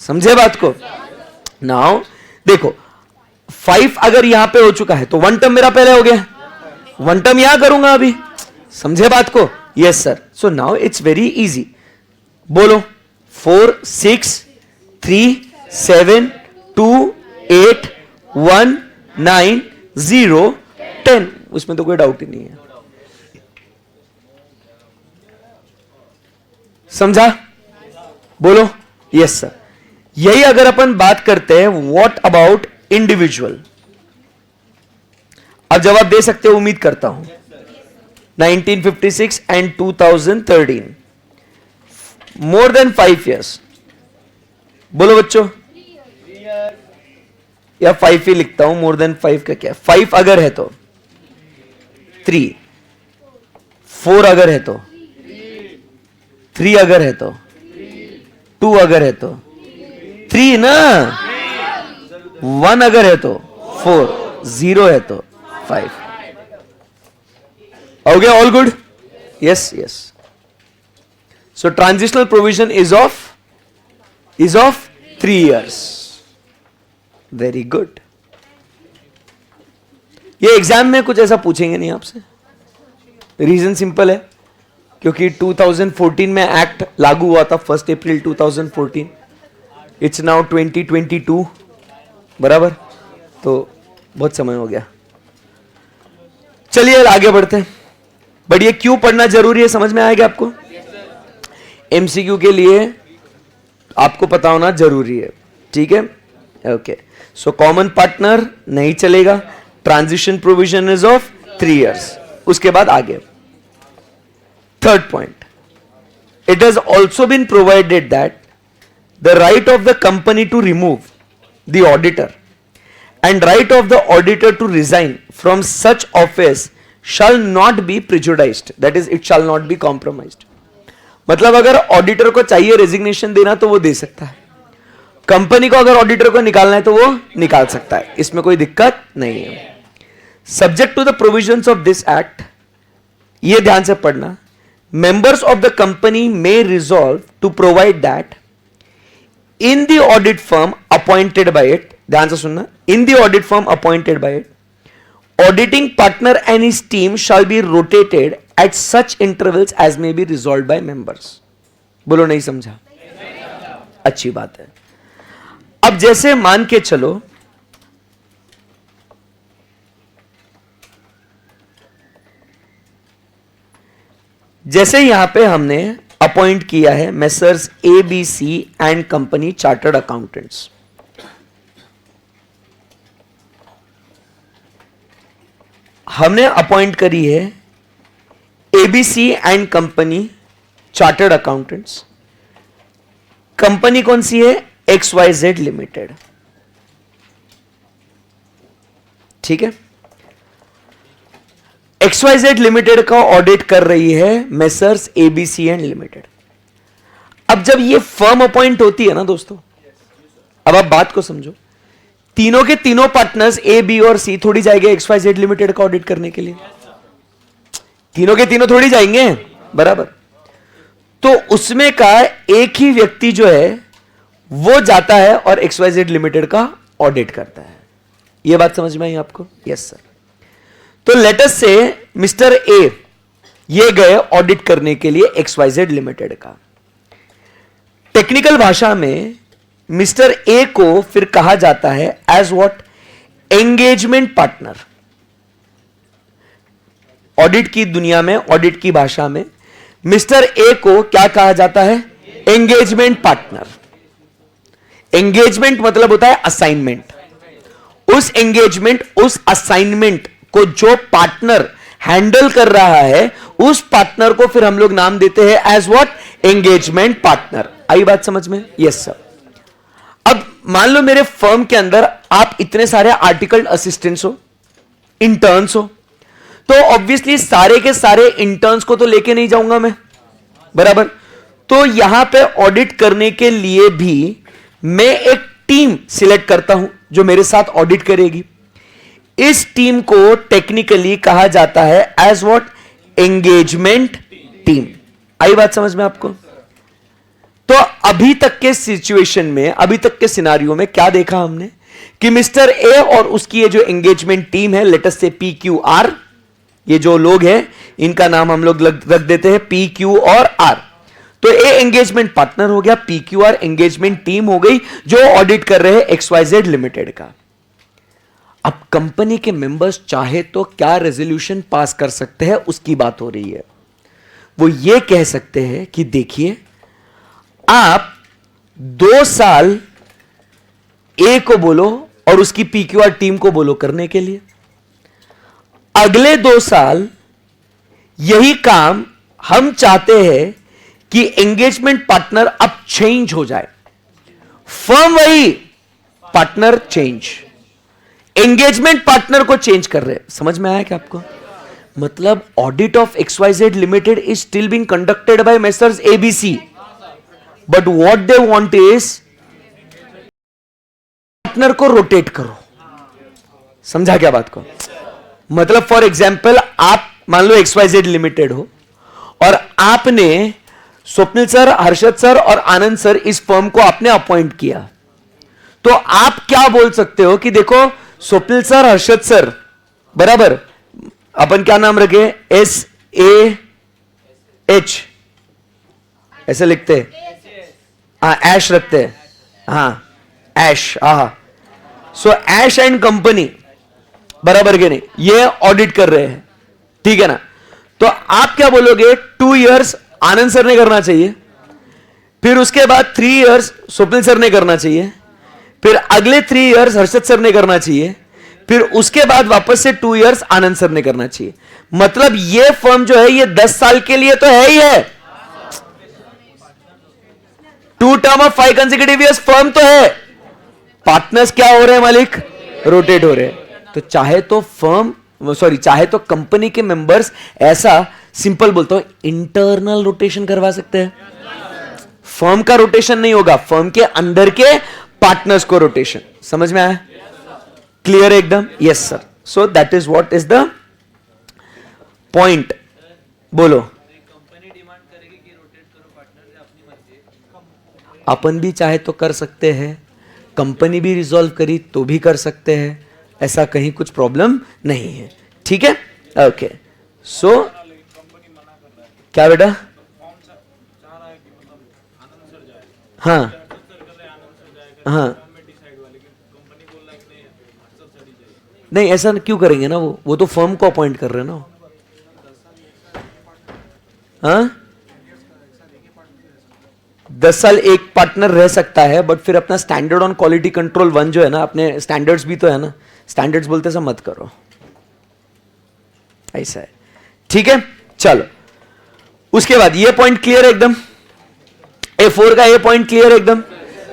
समझे बात को? Now देखो 5 अगर यहां पे हो चुका है तो 1 टर्म मेरा पहले हो गया, 1 टर्म यहां करूंगा अभी। समझे बात को? Yes sir. So now it's very easy. बोलो 4 6 3 7 2 8 1 9 0 10, उसमें तो कोई डाउट ही नहीं है। समझा? बोलो यस सर। यही अगर अपन बात करते हैं व्हाट अबाउट इंडिविजुअल, अब जवाब दे सकते हो उम्मीद करता हूं। 1956 एंड 2013, मोर देन 5 years। बोलो बच्चों, या 5 ही लिखता हूं, मोर देन 5 का क्या? 5 अगर है तो 3, 4 अगर है तो 3, अगर है तो 2, अगर है तो 3 ना, 1 अगर है तो 4, 0 है तो 5। हो गया? All good? Yes yes. So transitional provision is of 3 years. Very good. ये एग्जाम में कुछ ऐसा पूछेंगे नहीं आपसे. रीजन सिंपल है, क्योंकि 2014 में एक्ट लागू हुआ था 1 अप्रैल 2014. It's now 2022. बराबर. तो बहुत समय हो गया. चलिए आगे बढ़ते हैं. बट ये क्यों पढ़ना जरूरी है समझ में आएगा आपको. एमसीक्यू के लिए आपको पता होना जरूरी है. ठीक है. ओके. सो कॉमन पार्टनर नहीं चलेगा. Transition provision is of 3 years. उसके बाद आगे third point. It has also been provided that the right of the company to remove the auditor and right of the auditor to resign from such office shall not be prejudiced. That is, it shall not be compromised. मतलब अगर auditor को चाहिए resignation देना तो वो दे सकता है. Company को अगर ऑडिटर को निकालना है तो वो निकाल सकता है. इसमें कोई दिक्कत नहीं है. Subject to the provisions of this act, ये ध्यान से पढ़ना, members of the company may resolve to provide that in the audit firm appointed by it. ध्यान से सुनना. In the audit firm appointed by it, auditing partner and his team shall be rotated at such intervals as may be resolved by members. बोलो नहीं समझा. अच्छी बात है. अब जैसे मान के चलो जैसे यहां पे हमने अपॉइंट किया है messrs ABC and company chartered accountants. हमने अपॉइंट करी है ABC and company chartered accountants. Company कौन सी है? XYZ limited. ठीक है. XYZ लिमिटेड का ऑडिट कर रही है मेसर्स एबीसी एंड लिमिटेड. अब जब ये फर्म अपॉइंट होती है ना दोस्तों, अब आप बात को समझो. तीनों के तीनों पार्टनर्स ए बी और सी थोड़ी जाएंगे XYZ लिमिटेड का ऑडिट करने के लिए. तीनों के तीनों थोड़ी जाएंगे. बराबर. तो उसमें का एक ही व्यक्ति जो है वो जाता है और XYZ लिमिटेड का ऑडिट करता है. यह बात समझ में आई आपको? Yes sir. तो लेट अस से मिस्टर ए ये गए ऑडिट करने के लिए XYZ लिमिटेड का. टेक्निकल भाषा में मिस्टर ए को फिर कहा जाता है as what? Engagement partner. Audit की दुनिया में, ऑडिट की भाषा में मिस्टर ए को क्या कहा जाता है? Engagement partner. एंगेजमेंट मतलब होता है असाइनमेंट. उस एंगेजमेंट, उस असाइनमेंट को जो पार्टनर हैंडल कर रहा है उस पार्टनर को फिर हम लोग नाम देते हैं एज व्हाट? Engagement partner. आई बात समझ में? Yes sir. अब मान लो मेरे फर्म के अंदर आप इतने सारे आर्टिकल असिस्टेंट्स हो, इंटर्न्स हो, तो ऑब्वियसली सारे के सारे इंटर्न्स को तो लेके नहीं जाऊंगा मैं. बराबर. तो यहां पे ऑडिट करने के लिए भी मैं एक टीम सिलेक्ट करता हूं जो मेरे साथ ऑडिट करेगी. इस टीम को टेक्निकली कहा जाता है एज व्हाट? Engagement team. आई बात समझ में आपको? तो अभी तक के सिचुएशन में, अभी तक के सिनारियो में क्या देखा हमने कि मिस्टर ए और उसकी ये जो एंगेजमेंट टीम है, लेट अस से PQR, ये जो लोग हैं इनका नाम हम लोग रख देते हैं PQ और R. तो ए एंगेजमेंट पार्टनर हो गया, PQR एंगेजमेंट टीम हो गई जो ऑडिट कर रहे हैं XYZ लिमिटेड का. अब कंपनी के मेंबर्स चाहे तो क्या रेजोल्यूशन पास कर सकते हैं उसकी बात हो रही है. वो ये कह सकते हैं कि देखिए आप 2 साल ए को बोलो और उसकी PQR टीम को बोलो करने के लिए. अगले 2 साल यही काम हम चाहते हैं कि एंगेजमेंट पार्टनर अब चेंज हो जाए. फर्म वही, पार्टनर चेंज. एंगेजमेंट पार्टनर को चेंज कर रहे. समझ में आया क्या आपको? मतलब audit of XYZ limited is still being conducted by messrs ABC, but what they want is partner को रोटेट करो. समझा क्या बात को? मतलब फॉर एग्जाम्पल आप मान लो XYZ लिमिटेड हो और आपने स्वप्निल सर, हर्षद सर और आनंद सर इस फर्म को आपने अपॉइंट किया, तो आप क्या बोल सकते हो कि देखो स्वप्निल सर, हर्षद सर, बराबर, अपन क्या नाम रखे, SAH ऐसे लिखते हैं, हाँ ऐश रखते हैं, हाँ ऐश, हाँ। सो ऐश एंड कंपनी, बराबर के नहीं, ये ऑडिट कर रहे हैं, ठीक है ना। तो आप क्या बोलोगे, 2 इयर्स आनंद सर ने करना चाहिए, फिर उसके बाद 3 इयर्स स्वप्निल सर ने करना चाहिए, फिर अगले 3 इयर्स हर्षद सर ने करना चाहिए, फिर उसके बाद वापस से 2 इयर्स आनंद सर ने करना चाहिए। मतलब ये फर्म जो है ये 10 साल के लिए तो है ही है, 2 term of 5 consecutive years firm तो है। पार्टनर्स क्या हो रहे हैं मालिक, रोटेट हो रहे हैं। तो चाहे तो चाहे तो कंपनी के मेंबर्स, ऐसा सिंपल बोलता हूं, इंटरनल रोटेशन करवा सकते हैं। फर्म का रोटेशन नहीं होगा, फर्म के अंदर के पार्टनर्स को रोटेशन। समझ में आया, क्लियर एकदम? Yes sir. So that is what is the point. बोलो। अपन भी चाहे तो कर सकते हैं, कंपनी भी रिजॉल्व करी तो भी कर सकते हैं, ऐसा कहीं कुछ प्रॉब्लम नहीं है, ठीक है। ओके, सो क्या बेटा? हाँ हाँ, नहीं ऐसा क्यों करेंगे ना, वो तो फर्म को अपॉइंट कर रहे हैं ना। हाँ, 10 साल एक पार्टनर रह सकता है, बट फिर अपना स्टैंडर्ड ऑन क्वालिटी कंट्रोल 1 जो है ना, अपने स्टैंडर्ड्स भी तो है ना, स्टैंडर्ड्स बोलते सब मत करो, ऐसा है, ठीक है। चलो, उसके बाद ये पॉइंट क्लियर है एकदम, A4 का ये पॉइंट क्लियर है एकदम।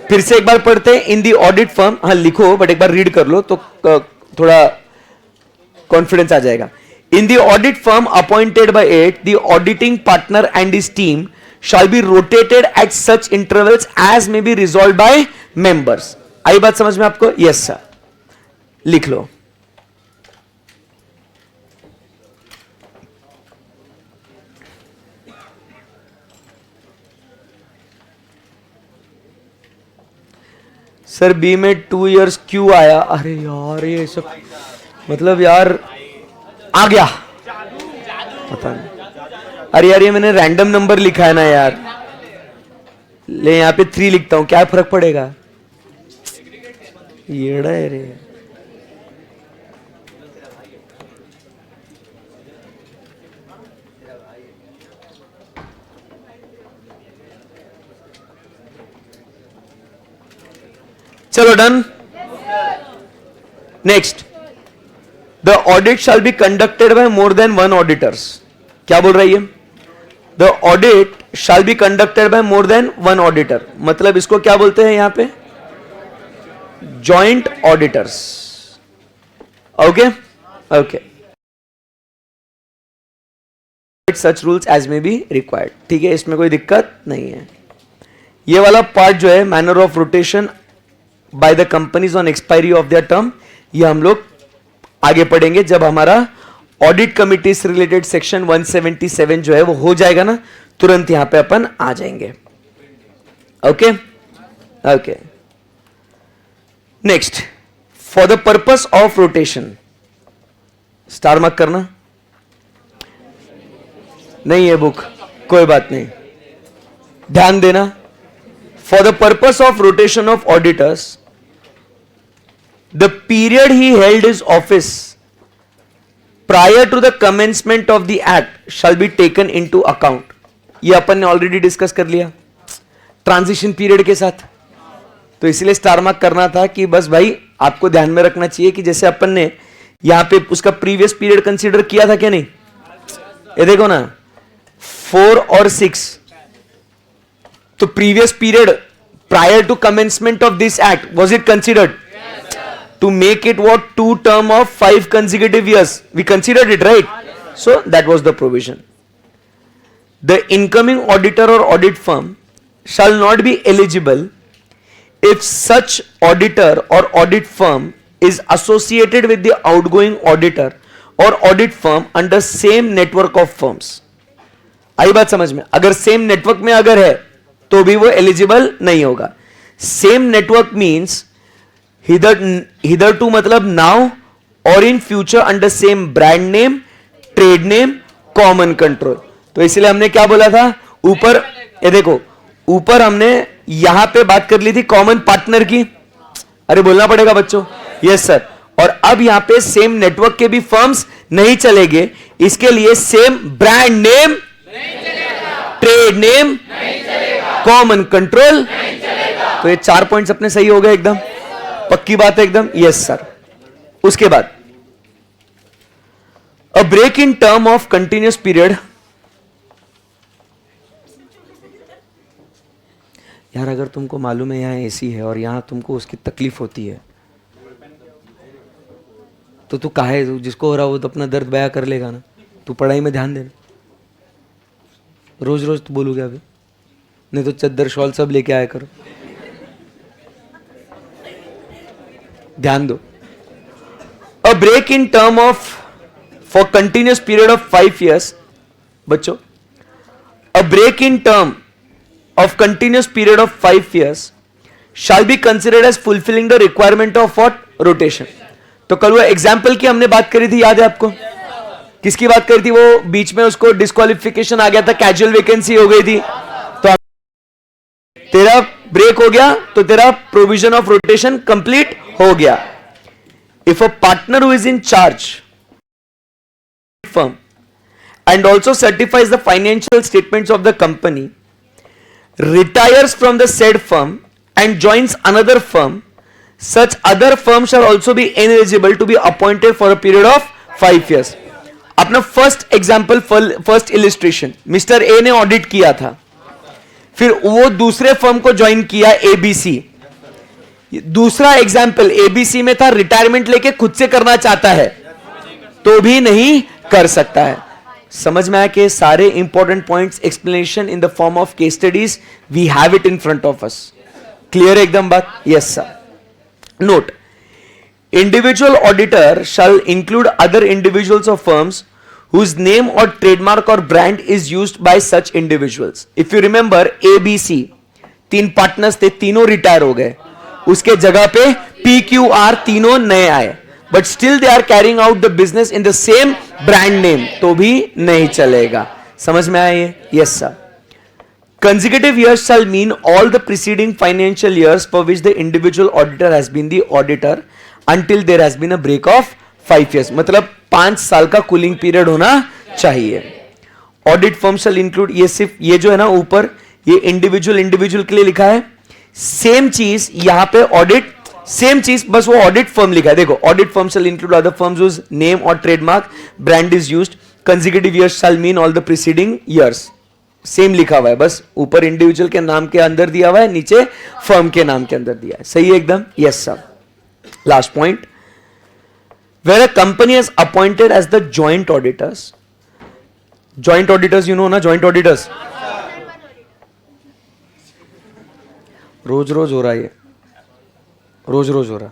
फिर से एक बार पढ़ते हैं, इन दी ऑडिट फर्म, हाँ लिखो बट एक बार रीड कर लो तो थोड़ा कॉन्फिडेंस आ जाएगा। In the audit firm appointed by it, the auditing partner and his team shall be rotated at such intervals as may be resolved by members। आई बात समझ में आपको? यस सर, लिख लो। सर बी में 2 इयर्स क्यों आया? अरे यार ये सब मतलब यार आ गया, पता नहीं। अरे यार ये मैंने रैंडम नंबर लिखा है ना यार, ले यहाँ पे 3 लिखता हूं, क्या फर्क पड़ेगा? येड़ा है रे। चलो done. Next, the audit shall be conducted by more than 1 auditors. क्या बोल रही है? The audit shall be conducted by more than 1 auditor. मतलब इसको क्या बोलते हैं यहां पे? Joint auditors. Okay okay, such rules as may be required, ठीक है, इसमें कोई दिक्कत नहीं है। ये वाला पार्ट जो है manner of rotation by the companies on expiry of their term, ये हम लोग आगे पढ़ेंगे जब हमारा ऑडिट कमिटी से रिलेटेड सेक्शन 177 जो है वो हो जाएगा ना, तुरंत यहां पे अपन आ जाएंगे। Okay okay, next, for the purpose of rotation, star mark करना नहीं है बुक, कोई बात नहीं, ध्यान देना। For the purpose of rotation of auditors, the period he held his office prior to the commencement of the act shall be taken into account। ये अपन ने ऑलरेडी डिस्कस कर लिया ट्रांजिशन पीरियड के साथ, तो इसलिए स्टार मार्क करना था कि बस भाई आपको ध्यान में रखना चाहिए कि जैसे अपन ने यहां पे उसका प्रीवियस पीरियड कंसीडर किया था क्या नहीं। ये देखो ना 4 और 6, तो previous period prior to commencement of this act was it considered to make it what 2 term of 5 consecutive years? We considered it, right? So that was the provision. The incoming auditor or audit firm shall not be eligible if such auditor or audit firm is associated with the outgoing auditor or audit firm under same network of firms। आई बात समझ में? अगर same network में अगर है तो भी वो एलिजिबल नहीं होगा. Same network means hitherto मतलब नाउ और in future under same brand name, trade name, common control. तो इसलिए हमने क्या बोला था ऊपर, ये देखो ऊपर हमने यहां पे बात कर ली थी कॉमन पार्टनर की. अरे बोलना पड़ेगा बच्चों. Yes sir. और अब यहां पे सेम नेटवर्क के भी फर्म्स नहीं चलेंगे. इसके लिए same brand name, trade name, common control. तो ये 4 पॉइंट्स अपने सही हो गए एकदम. पक्की बात है एकदम. Yes sir. उसके बाद a break in term of continuous period. यार अगर तुमको मालूम है यहां एसी है और यहां तुमको उसकी तकलीफ होती है तो तू काहे, जिसको हो रहा वो तो अपना दर्द बयां कर लेगा ना. तू पढ़ाई में ध्यान देना. रोज रोज तो बोलूगे अभी, नहीं तो चद्दर शॉल सब लेके आया करो. ध्यान दो. A break in term of for continuous period of 5 years. बच्चों, a break in term of continuous period of 5 years shall be considered as fulfilling the requirement of what? Rotation. तो कल वो एग्जाम्पल की हमने बात करी थी, याद है आपको? किसकी बात करी थी? वो बीच में उसको डिस्क्वालिफिकेशन आ गया था, कैजुअल वैकेंसी हो गई थी, तो तेरा ब्रेक हो गया तो तेरा प्रोविजन ऑफ रोटेशन कंप्लीट हो गया. If a partner who is in charge firm and also certifies the financial statements of the company retires from the said firm and joins another firm, such other firm shall also be ineligible to be appointed for a period of 5 years. अपना first example, first illustration, mister A ने audit किया था, फिर वो दूसरे firm को join किया ABC. दूसरा एग्जाम्पल एबीसी में था, रिटायरमेंट लेके खुद से करना चाहता है तो भी नहीं कर सकता है. समझ में आया कि सारे important points explanation in the form of case studies we have it in front of us. Clear एकदम बात? Yes sir. Note, individual auditor shall include other individuals of firms whose name or trademark or brand is used by such individuals. If you remember ABC, 3 partners थे, तीनों retire हो गए, उसके जगह पे PQR तीनों नए आए, but still they are carrying out the business in the same brand name, तो भी नहीं चलेगा. समझ में आया ये? Yes sir. Consecutive years shall mean all the preceding financial years for which the individual auditor has been the auditor until there has been a break of 5 years. मतलब 5 साल का कूलिंग पीरियड होना चाहिए. ऑडिट फर्म शैल इंक्लूड, ये सिर्फ ये जो है ना ऊपर ये इंडिविजुअल के लिए लिखा है. सेम चीज यहां पे ऑडिट, सेम चीज, बस वो ऑडिट फर्म लिखा है. देखो, audit firm shall include other firms whose name और trademark brand is used. Consecutive years shall mean all the preceding years. Same लिखा हुआ है, बस ऊपर इंडिविजुअल के नाम के अंदर दिया हुआ है, नीचे फर्म के नाम के अंदर दिया है. सही है एकदम? Yes sir. Last point, where a company is appointed as the joint auditors. Joint auditors, you know ना, joint auditors. रोज रोज हो रहा है ये, रोज रोज हो रहा.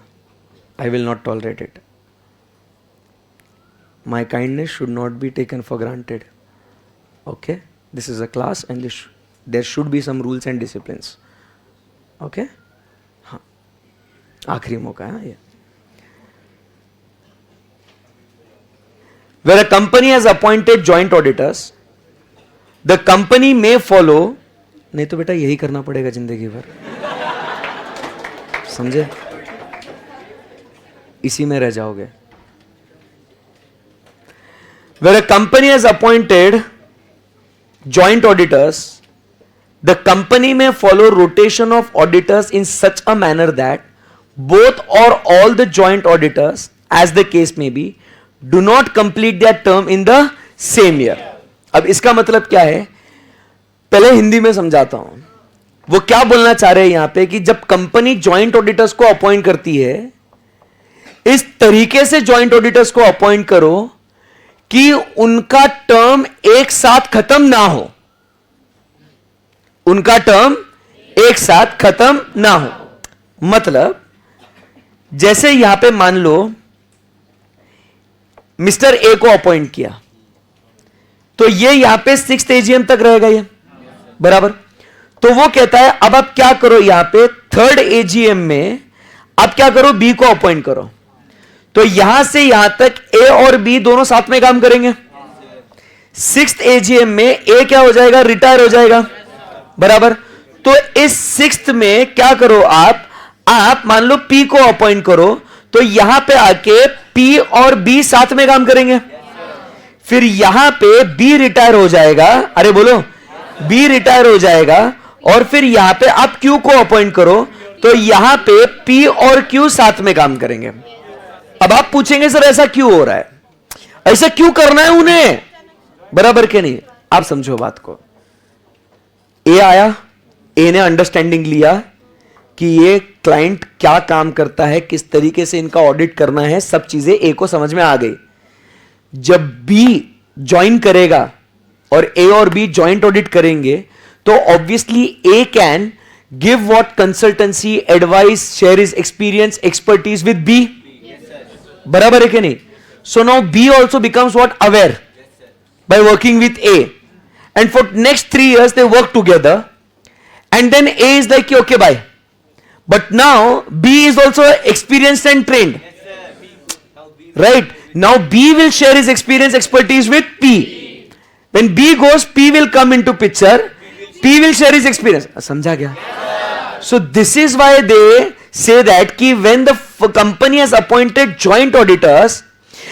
I will not tolerate it. My kindness should not be taken for granted. Okay? This is a class and there should be some rules and disciplines. Okay? हाँ, आखिरी मौका है ये. Where a company has appointed joint auditors, the company may follow. नहीं तो बेटा यही करना पड़ेगा जिंदगी भर, समझे? इसी में रह जाओगे. Where a company has appointed joint auditors, the company may follow rotation of auditors in such a manner that both or all the joint auditors, as the case may be, do not complete their term in the same year. अब इसका मतलब क्या है, पहले हिंदी में समझाता हूं. वो क्या बोलना चाह रहे हैं यहां पे कि जब कंपनी जॉइंट ऑडिटर्स को अपॉइंट करती है, इस तरीके से जॉइंट ऑडिटर्स को अपॉइंट करो कि उनका टर्म एक साथ खत्म ना हो. उनका टर्म एक साथ खत्म ना हो. मतलब जैसे यहां पे मान लो मिस्टर ए को अपॉइंट किया, तो ये यहां पे 6th एजीएम तक रहेगा ये, बराबर। तो वो कहता है अब आप क्या करो, यहां पे 3rd एजीएम में आप क्या करो, बी को अपॉइंट करो। तो यहां से यहां तक ए और बी दोनों साथ में काम करेंगे। 6th एजीएम में ए क्या हो जाएगा, रिटायर हो जाएगा, बराबर। तो इस 6th में क्या करो आप मान लो पी को अपॉइंट करो, तो यहां पे आके पी और बी साथ में काम करेंगे। फिर यहां पे बी रिटायर हो जाएगा, अरे बोलो, बी रिटायर हो जाएगा। और फिर यहां पे आप क्यू को अपॉइंट करो, तो यहां पे पी और क्यू साथ में काम करेंगे। अब आप पूछेंगे सर ऐसा क्यों हो रहा है, ऐसा क्यों करना है उन्हें, बराबर के नहीं। आप समझो बात को, ए आया, ए ने अंडरस्टैंडिंग लिया कि ये क्लाइंट क्या काम करता है, किस तरीके से इनका ऑडिट करना है, सब चीजें ए को समझ में आ गई। जब बी ज्वाइन करेगा और ए और बी ज्वाइंट ऑडिट करेंगे, तो obviously A can give what consultancy, advice, share his experience, expertise with B, बराबर है कि नहीं। So now B also becomes what, aware by working with A, and for next 3 years they work together, and then A is like okay bye, but now B is also experienced and trained, right? Now B will share his experience, expertise with P. When B goes, P will come into picture, P will share his experience. समझा गया? So this is why they say that कि when the company has appointed joint auditors,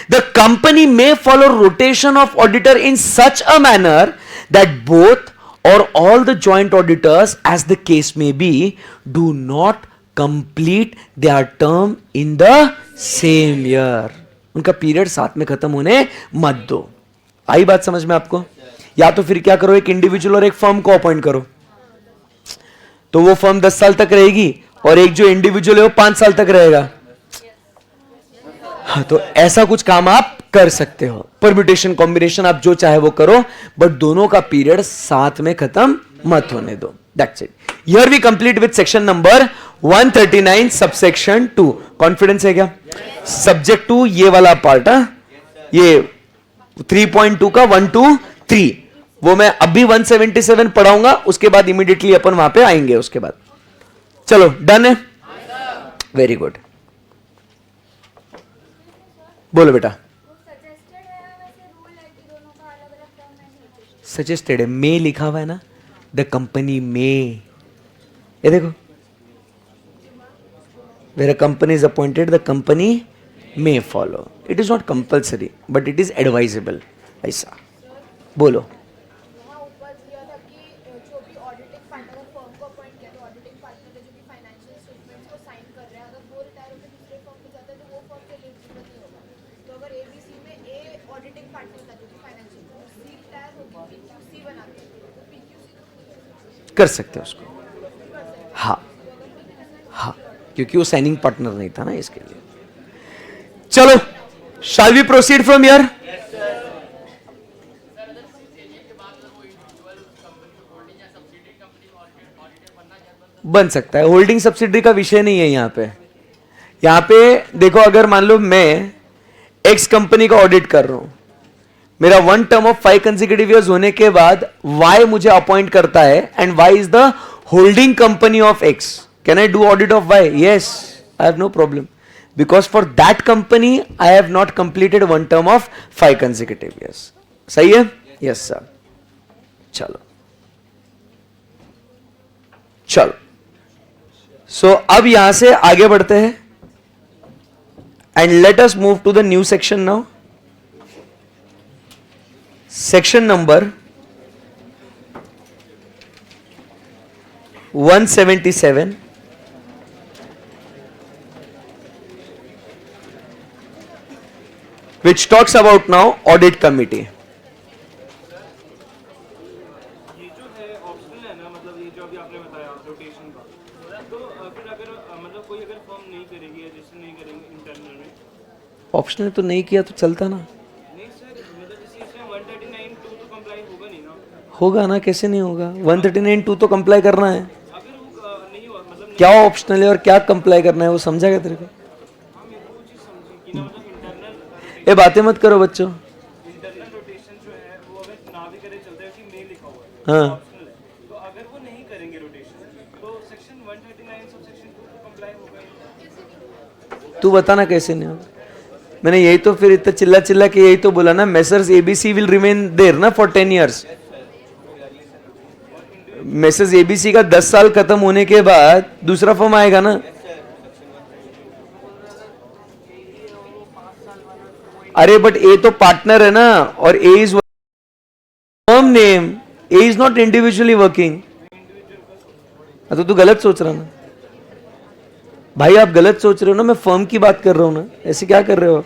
the company may follow rotation of auditor in such a manner that both or all the joint auditors, as the case may be, do not complete their term in the same year. उनका period साथ में खत्म होने मत दो। आई बात समझ में आपको? या तो फिर क्या करो, एक इंडिविजुअल और एक फर्म को अपॉइंट करो, तो वो फर्म 10 साल तक रहेगी और एक जो इंडिविजुअल है वो 5 साल तक रहेगा। हाँ, तो ऐसा कुछ काम आप कर सकते हो, परम्यूटेशन कॉम्बिनेशन आप जो चाहे वो करो, बट दोनों का पीरियड साथ में खत्म मत होने दो। That's it. Here we complete with section number 139 subsection 2। Confidence है क्या? सब्जेक्ट 2 ये वाला पार्ट है, ये 3.2 का 1 2 3, वो मैं अभी 177 पढ़ाऊंगा, उसके बाद इमीडिएटली अपन वहां पे आएंगे। उसके बाद चलो, डन है? वेरी गुड, बोलो बेटा। सजेस्टेड है, मे लिखा हुआ है ना, द कंपनी मे, ये देखो, where a company is appointed the company may follow. It is not compulsory but it is advisable. ऐसा बोलो। वहाँ ऊपर दिया था कि जो भी ऑडिटिंग पार्टनर फर्म को अपॉइंट किया, तो ऑडिटिंग पार्टनर जो भी फाइनेंशियल स्टेटमेंट्स को साइन कर रहे हैं, अगर वो रिटायर होकर दूसरे फर्म में जाता है तो वो फर्म के लिए जरूरत नहीं होगा। तो अगर एबीसी में ए ऑडिटिंग पार्टनर था जो कि फाइनेंशियल, तो सी रिटायर होकर पीक्यूसी बनाते हैं, तो पीक्यूसी कर सकते हो उसको, हाँ हाँ, क्योंकि वो साइनिंग पार्टनर नहीं था ना इसके लिए। चलो, shall we proceed from here? बन सकता है, होल्डिंग सब्सिडरी का विषय नहीं है यहां पे। यहां पे देखो, अगर मान लो मैं एक्स कंपनी का ऑडिट कर रहा हूं, मेरा 1 टर्म ऑफ 5 कंसेक्यूटिव ईयर्स होने के बाद वाई मुझे अपॉइंट करता है, and Y is the holding company of X. Can I do audit of Y? Yes, I have no problem, because for that company I have not completed 1 term of 5 consecutive years. सही है? Yes sir. चलो चलो, सो अब यहां से आगे बढ़ते हैं, and let us move to the new section now. Section number 177, which talks about now audit committee. ये जो है ऑप्शनल है ना, मतलब ये जो अभी आपने बताया रोटेशन का, तो फिर अगर मतलब कोई अगर फर्म नहीं करेगी या जैसे नहीं करेंगे इंटरनल में, ऑप्शनल तो नहीं किया तो चलता ना, नहीं सर, मतलब जैसे इसमें 139(2) तो कंप्लाई होगा नहीं ना, होगा ना, कैसे नहीं होगा? 139(2) तो कंप्लाई करना है। अगर वो नहीं हुआ मतलब क्या ऑप्शनल है और क्या कंप्लाई करना है वो समझा क्या तेरे को? हाँ, मेरे को वो चीज़ समझी कि ना, मतलब इंटरनल ये बातें मत करो बच्चों। रोटेशन जो है वो अगर ना भी करे चलता है कि मेल लिखा हुआ है, हाँ ऑप्शनल है, तो अगर वो नहीं करेंगे रोटेशन तो सेक्शन 139 सब सेक्शन 2 को कंप्लाई होगा। तू बता ना कैसे नहीं होगा। मैंने यही तो फिर इतना चिल्ला चिल्ला के यही तो बोला ना, messrs ABC will remain there ना फॉर 10 years। मेसर्स एबीसी का 10 साल खत्म होने के बाद दूसरा फॉर्म आएगा ना। अरे बट ए तो पार्टनर है ना, और A is firm name, A is not individually working. तो तू गलत सोच रहा ना भाई, आप गलत सोच रहे हो ना, मैं फर्म की बात कर रहा हूं ना, ऐसे क्या कर रहे हो।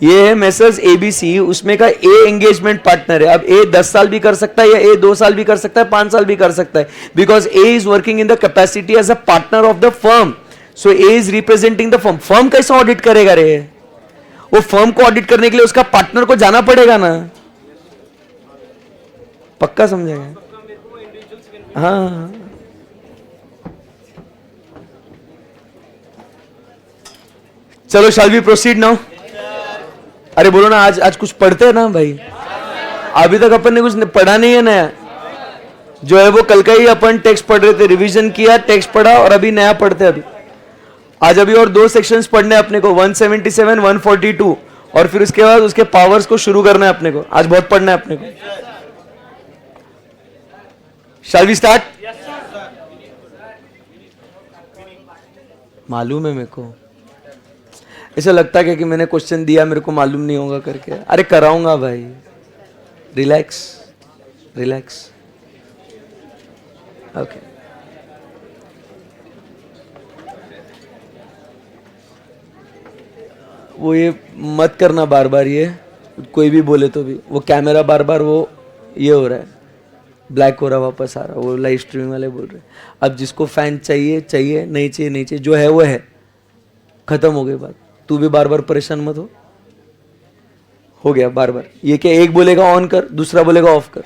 ये है मेसर्स एबीसी, उसमें का ए एंगेजमेंट पार्टनर है। अब ए 10 साल भी कर सकता है, या ए 2 साल भी कर सकता है, 5 साल भी कर सकता है, because A is working in the capacity as a partner of the firm. So A is representing the firm. Firm कैसे ऑडिट करेगा रे? वो फर्म को ऑडिट करने के लिए उसका पार्टनर को जाना पड़ेगा ना। पक्का समझेगा? हाँ चलो, शैल वी प्रोसीड नाउ? अरे बोलो ना, आज कुछ पढ़ते हैं ना भाई। अभी तक अपन ने कुछ पढ़ा नहीं है नया, जो है वो कल का ही अपन टेक्स्ट पढ़ रहे थे, रिवीजन किया, टेक्स्ट पढ़ा, और अभी नया पढ़ते हैं। अभी आज अभी और 2 सेक्शंस पढ़ने अपने को, 177, 142, और फिर उसके बाद उसके पावर्स को शुरू करना है अपने को। आज बहुत पढ़ना है अपने को। Shall we start? मालूम है मेरे को, ऐसा लगता है कि मैंने क्वेश्चन दिया मेरे को मालूम नहीं होगा करके। अरे कराऊंगा भाई, रिलैक्स रिलैक्स। ओके, वो ये मत करना बार बार, ये कोई भी बोले तो भी वो कैमरा बार बार वो ये हो रहा है, ब्लैक हो रहा, वापस आ रहा, वो लाइव स्ट्रीमिंग वाले बोल रहे। अब जिसको फैन चाहिए चाहिए, नहीं चाहिए नहीं चाहिए, जो है वो है, खत्म हो गई बात। तू भी बार बार परेशान मत हो गया बार बार। ये क्या, एक बोलेगा ऑन कर, दूसरा बोलेगा ऑफ कर।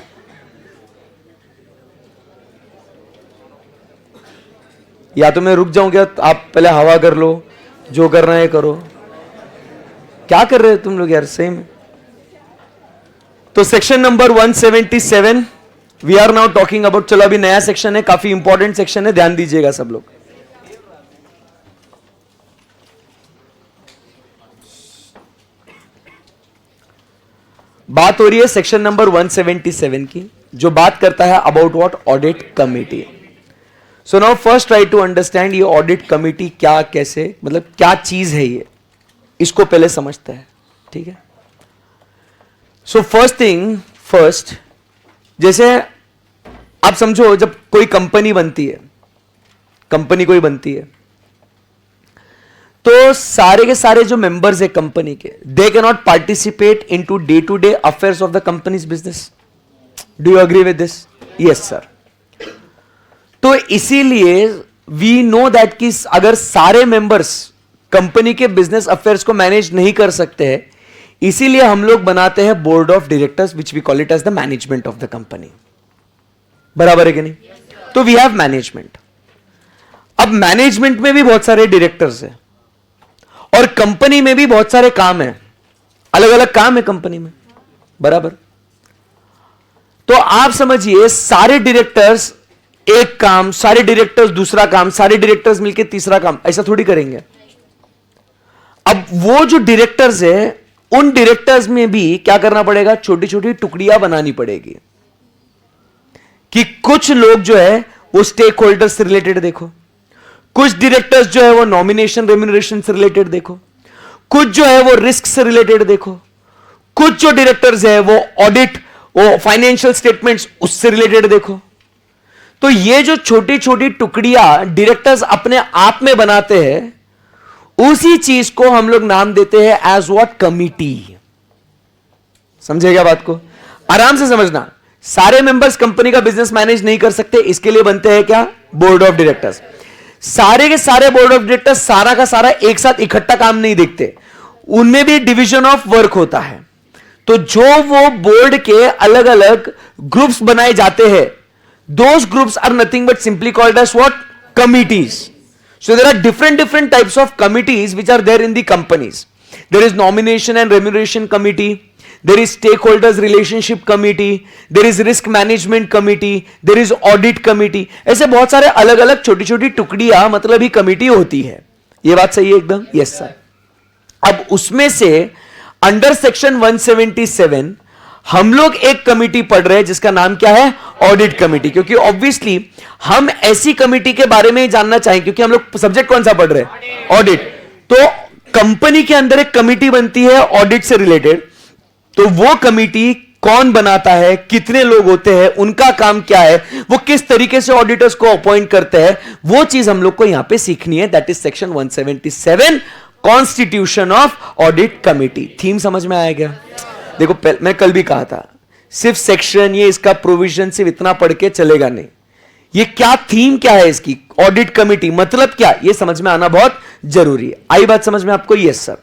या तो मैं रुक जाऊं क्या, आप पहले हवा कर लो, जो करना है करो। क्या कर रहे हो तुम लोग यार, सेम। तो section number 177 we are now talking about. चलो अभी नया सेक्शन है, काफी इंपॉर्टेंट सेक्शन है, ध्यान दीजिएगा सब लोग। बात हो रही है सेक्शन नंबर 177 की, जो बात करता है about what, audit committee. So now first try to understand ये ऑडिट कमिटी क्या, कैसे, मतलब क्या चीज है ये, इसको पहले समझते हैं, ठीक है। सो फर्स्ट थिंग फर्स्ट, जैसे आप समझो जब कोई कंपनी बनती है, कंपनी कोई बनती है, तो सारे के सारे जो मेंबर्स है कंपनी के, they can not participate in to day affairs of the company's business. Do you agree with this? Yes sir. तो इसीलिए वी नो दैट कि अगर सारे मेंबर्स कंपनी के बिजनेस अफेयर्स को मैनेज नहीं कर सकते हैं, इसीलिए हम लोग बनाते हैं board of directors, which we call it as the management of the company. बराबर है कि नहीं? तो वी हैव मैनेजमेंट। अब मैनेजमेंट में भी बहुत सारे डायरेक्टर्स हैं, और कंपनी में भी बहुत सारे काम हैं, अलग अलग काम है कंपनी में, बराबर। तो आप समझिए, सारे डायरेक्टर्स एक काम, सारे डायरेक्टर्स दूसरा काम, सारे डायरेक्टर्स मिलकर तीसरा काम, ऐसा थोड़ी करेंगे। अब वो जो डायरेक्टर्स है, उन डायरेक्टर्स में भी क्या करना पड़ेगा, छोटी छोटी टुकड़ियां बनानी पड़ेगी, कि कुछ लोग जो है वो स्टेक होल्डर्स से रिलेटेड देखो, कुछ डायरेक्टर्स जो है वो नॉमिनेशन रेम्यूनरेशन से रिलेटेड देखो, कुछ जो है वो रिस्क से रिलेटेड देखो, कुछ जो डायरेक्टर्स है वो ऑडिट, वो फाइनेंशियल स्टेटमेंट्स उससे रिलेटेड देखो। तो ये जो छोटी छोटी टुकड़ियां डायरेक्टर्स अपने आप में बनाते हैं, उसी चीज को हम लोग नाम देते हैं एज व्हाट, कमिटी। समझेगा बात को? आराम से समझना। सारे मेंबर्स कंपनी का बिजनेस मैनेज नहीं कर सकते, इसके लिए बनते हैं क्या, बोर्ड ऑफ डायरेक्टर्स। सारे के सारे बोर्ड ऑफ डायरेक्टर्स सारा का सारा एक साथ इकट्ठा काम नहीं देखते, उनमें भी डिवीजन ऑफ वर्क होता है। तो जो वो बोर्ड के अलग अलग ग्रुप्स बनाए जाते हैं, those groups are nothing but simply called as what, committees. So there are different types of committees which are there in the companies. There is nomination and remuneration committee. there is stakeholders relationship committee, there is risk management committee, there is audit committee. ऐसे बहुत सारे अलग अलग छोटी छोटी टुकड़ियां मतलब ही committee होती है. ये बात सही है एकदम? Yes sir. अब उसमें से अंडर सेक्शन 177 हम लोग एक कमिटी पढ़ रहे हैं जिसका नाम क्या है? Audit committee. क्योंकि ऑब्वियसली हम ऐसी कमिटी के बारे में जानना चाहेंगे, क्योंकि हम लोग सब्जेक्ट कौन सा पढ़ रहे हैं? ऑडिट. तो कंपनी के अंदर एक कमिटी बनती है ऑडिट से रिलेटेड. तो वो कमिटी कौन बनाता है, कितने लोग होते हैं, उनका काम क्या है, वो किस तरीके से ऑडिटर्स को अपॉइंट करते हैं, वो चीज हम लोग को यहां पे सीखनी है. That is section 177, constitution of audit committee. Theme समझ में आया क्या? देखो मैं कल भी कहा था, सिर्फ सेक्शन ये इसका प्रोविजन सिर्फ इतना पढ़ के चलेगा नहीं. ये क्या थीम क्या है इसकी, ऑडिट कमिटी मतलब क्या, ये समझ में आना बहुत जरूरी है. आई बात समझ में आपको? Yes sir.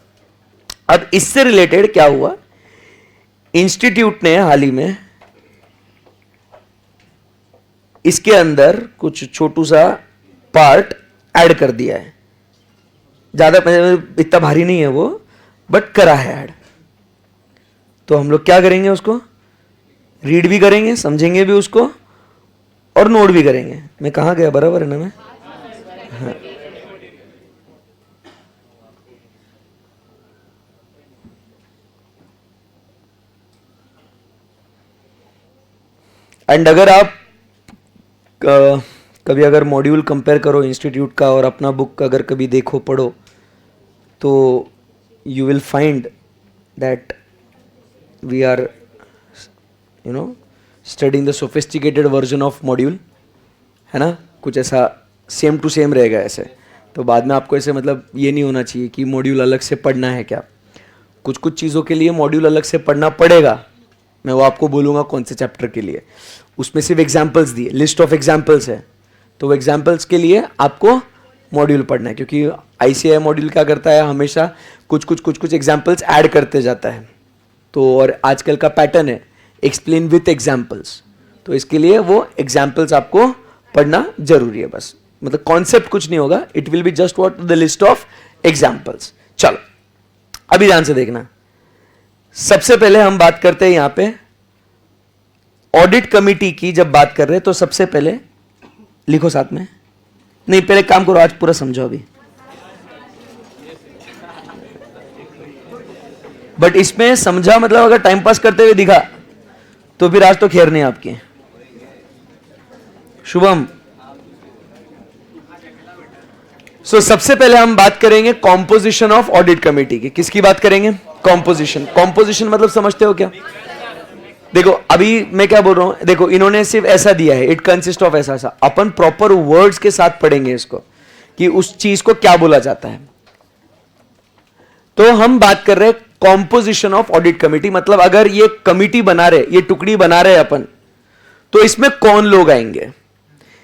अब इससे रिलेटेड क्या हुआ, इंस्टीट्यूट ने हाल ही में इसके अंदर कुछ छोटू सा पार्ट ऐड कर दिया है. ज्यादा इतना भारी नहीं है वो, बट करा है ऐड. तो हम लोग क्या करेंगे, उसको रीड भी करेंगे, समझेंगे भी उसको, और नोट भी करेंगे. मैं कहां गया, बराबर है ना मैं? हाँ. एंड अगर आप कभी अगर मॉड्यूल कंपेयर करो इंस्टीट्यूट का और अपना बुक अगर कभी देखो पढ़ो, तो you will find that we are studying the sophisticated version of module, है ना? कुछ ऐसा सेम टू सेम रहेगा ऐसे. तो बाद में आपको ऐसे मतलब ये नहीं होना चाहिए कि मॉड्यूल अलग से पढ़ना है क्या. कुछ कुछ चीज़ों के लिए मॉड्यूल अलग से पढ़ना पड़ेगा. मैं वो आपको बोलूँगा कौन से चैप्टर के लिए. उसमें सिर्फ एग्जाम्पल्स दिए, लिस्ट ऑफ एग्जाम्पल्स है, तो वो एग्जाम्पल्स के लिए आपको मॉड्यूल पढ़ना है. क्योंकि ICAI मॉड्यूल क्या करता है, हमेशा कुछ एग्जाम्पल्स ऐड करते जाता है. तो और आजकल का पैटर्न है एक्सप्लेन विथ एग्जाम्पल्स. तो इसके लिए वो एग्जाम्पल्स आपको पढ़ना जरूरी है. बस मतलब कॉन्सेप्ट कुछ नहीं होगा, it will be just what the list of examples. चलो अभी ध्यान से देखना. सबसे पहले हम बात करते हैं यहां पे ऑडिट कमिटी की. जब बात कर रहे हैं तो सबसे पहले लिखो साथ में, नहीं पहले काम करो, आज पूरा समझो अभी. बट इसमें समझा मतलब अगर टाइम पास करते हुए दिखा तो फिर आज तो खैर नहीं आपकी. शुभम, सबसे पहले हम बात करेंगे कॉम्पोजिशन ऑफ ऑडिट कमिटी की. किसकी बात करेंगे? कॉम्पोजिशन. कॉम्पोजिशन मतलब समझते हो क्या? देखो अभी मैं क्या बोल रहा हूं, देखो इन्होंने सिर्फ ऐसा दिया है, इट कंसिस्ट ऑफ ऐसा. अपन प्रॉपर वर्ड्स के साथ पढ़ेंगे इसको कि उस चीज को क्या बोला जाता है. तो हम बात कर रहे हैं कॉम्पोजिशन ऑफ ऑडिट कमिटी. मतलब अगर ये कमिटी बना रहे, ये टुकड़ी बना रहे अपन, तो इसमें कौन लोग आएंगे.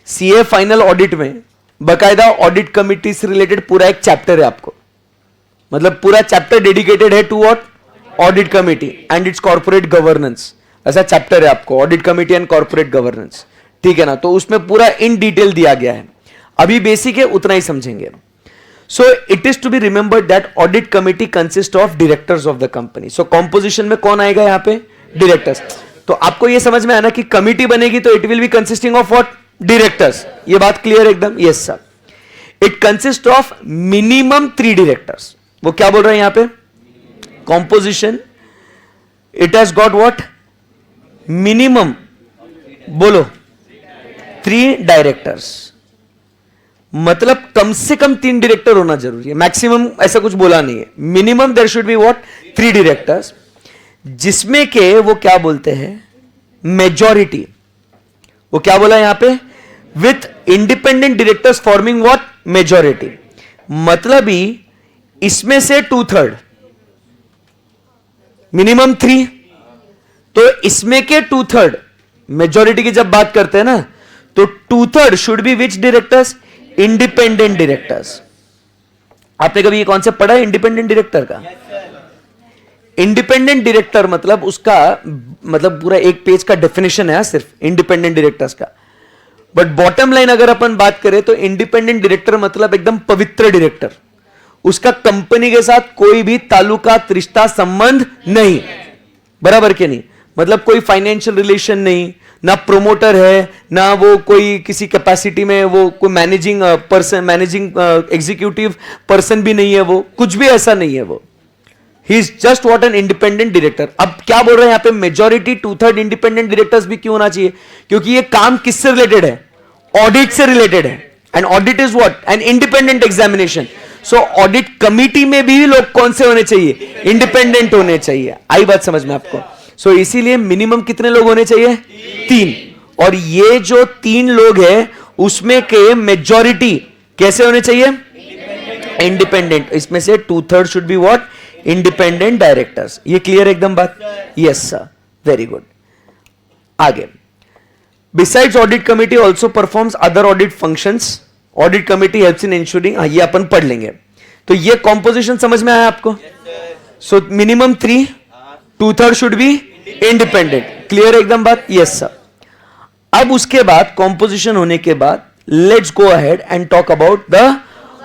CA फाइनल ऑडिट में बकायदा ऑडिट कमिटी से रिलेटेड पूरा एक चैप्टर है आपको. मतलब पूरा चैप्टर डेडिकेटेड है to what? Audit committee and its corporate governance. ऐसा चैप्टर है आपको, audit committee and corporate governance. ठीक है ना? तो उसमें पूरा इन डिटेल दिया गया है. अभी बेसिक है, उतना ही समझेंगे. So it is to be remembered that audit committee consist of directors of the company. So composition में कौन आएगा यहां पे? डायरेक्टर्स. तो आपको यह समझ में आना कि कमिटी बनेगी तो it will be consisting of what? Directors. ये बात क्लियर एकदम? Yes sir. It consist of minimum 3 directors. वो क्या बोल रहे हैं यहां पे? Composition, it has got what? Minimum, बोलो, 3 डायरेक्टर्स. मतलब कम से कम 3 डायरेक्टर होना जरूरी है. मैक्सिमम ऐसा कुछ बोला नहीं है. Minimum there should be what? 3 directors. जिसमें के वो क्या बोलते हैं? मेजॉरिटी. वो क्या बोला यहां पे? With independent directors forming what? Majority. मतलब ही इसमें से 2/3, मिनिमम 3, तो इसमें के 2/3 मेजॉरिटी की जब बात करते हैं ना, तो 2/3 should B which directors? Independent directors. आपने कभी ये कॉन्सेप्ट पढ़ा है इंडिपेंडेंट डायरेक्टर का? इंडिपेंडेंट डायरेक्टर मतलब उसका मतलब पूरा एक पेज का डेफिनेशन है सिर्फ इंडिपेंडेंट डायरेक्टर्स का. बट बॉटम लाइन अगर अपन बात करें तो इंडिपेंडेंट डायरेक्टर मतलब एकदम पवित्र डायरेक्टर. उसका कंपनी के साथ कोई भी ताल्लुकात, रिश्ता, संबंध नहीं. बराबर के नहीं? मतलब कोई फाइनेंशियल रिलेशन नहीं, ना प्रोमोटर है, ना वो कोई किसी कैपेसिटी में वो कोई managing person, managing executive person भी नहीं है, वो कुछ भी ऐसा नहीं है वो. He is just what an independent director. अब क्या बोल रहे हैं यहां पे, मेजॉरिटी 2/3 इंडिपेंडेंट डायरेक्टर्स भी क्यों होना चाहिए? क्योंकि ये काम किससे रिलेटेड है? ऑडिट से रिलेटेड है. And audit is what? An independent examination. So audit committee में भी लोग कौन से होने चाहिए? इंडिपेंडेंट होने चाहिए. आई बात समझ में आपको? सो इसीलिए मिनिमम कितने लोग होने चाहिए? 3. और ये जो 3 लोग हैं उसमें के मेजॉरिटी कैसे होने चाहिए? इंडिपेंडेंट. इसमें से 2/3 should be what? Independent directors. ये क्लियर एकदम बात? Yes sir, very good. आगे, besides audit committee also performs other audit functions. Audit committee helps in ensuring, ये अपन पढ़ लेंगे. तो ये कॉम्पोजिशन समझ में आया आपको? So minimum 3, 2/3 should be independent. Clear एकदम बात? Yes sir. अब उसके बाद कॉम्पोजिशन होने के बाद let's go ahead and talk about the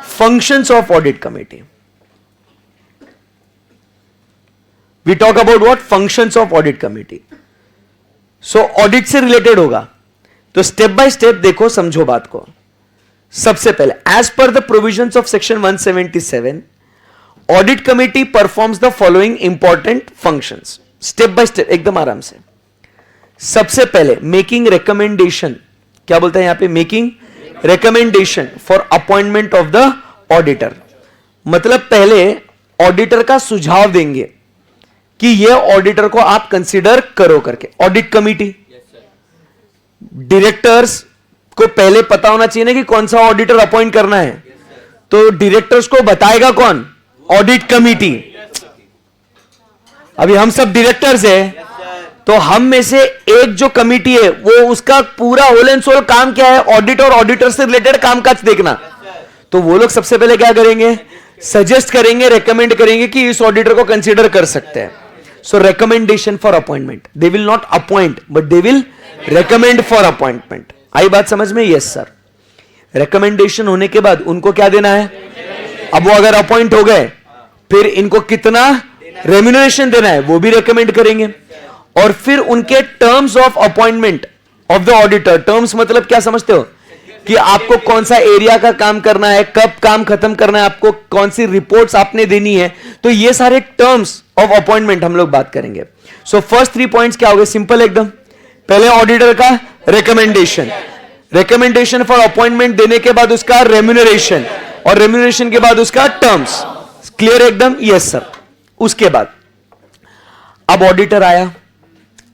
functions of audit committee. We talk about what? Functions of audit committee. So audit से रिलेटेड होगा, तो स्टेप बाय स्टेप देखो, समझो बात को. सबसे पहले, as per the provisions of section 177, audit committee performs the following important functions. Step by step, एकदम आराम से. सबसे पहले, मेकिंग रिकमेंडेशन. क्या बोलता है यहां पे? Making recommendation for appointment of the auditor. मतलब पहले ऑडिटर का सुझाव देंगे कि ये ऑडिटर को आप कंसीडर करो करके. ऑडिट कमिटी, डायरेक्टर्स को पहले पता होना चाहिए ना कि कौन सा ऑडिटर अपॉइंट करना है. तो डायरेक्टर्स को बताएगा कौन? Audit committee. अभी हम सब डायरेक्टर्स हैं, तो हम में से एक जो कमिटी है वो उसका पूरा होल एंड सोल काम क्या है? ऑडिट और ऑडिटर से रिलेटेड कामकाज देखना. तो वो लोग सबसे पहले क्या करेंगे? सजेस्ट करेंगे, रेकमेंड करेंगे कि इस ऑडिटर को कंसीडर कर सकते हैं. सो recommendation for appointment. They will not appoint, but they will recommend for appointment. आई बात समझ में? Yes sir. recommendation होने के बाद उनको क्या देना है? अब वो अगर अपॉइंट हो गए, फिर इनको कितना रेम्यूनरेशन देना है वो भी रेकमेंड करेंगे. और फिर उनके terms of appointment of the auditor. Terms मतलब क्या समझते हो? कि आपको कौन सा एरिया का काम करना है, कब काम खत्म करना है, आपको कौन सी रिपोर्ट्स आपने देनी है. तो ये सारे टर्म्स ऑफ अपॉइंटमेंट हम लोग बात करेंगे. सो फर्स्ट 3 पॉइंट्स क्या हो गए? सिंपल एकदम. पहले ऑडिटर का रिकमेंडेशन, रिकमेंडेशन फॉर अपॉइंटमेंट देने के बाद उसका रेम्यूनरेशन, और रेम्यूनरेशन के बाद उसका टर्म्स. क्लियर एकदम? Yes sir. उसके बाद अब ऑडिटर आया.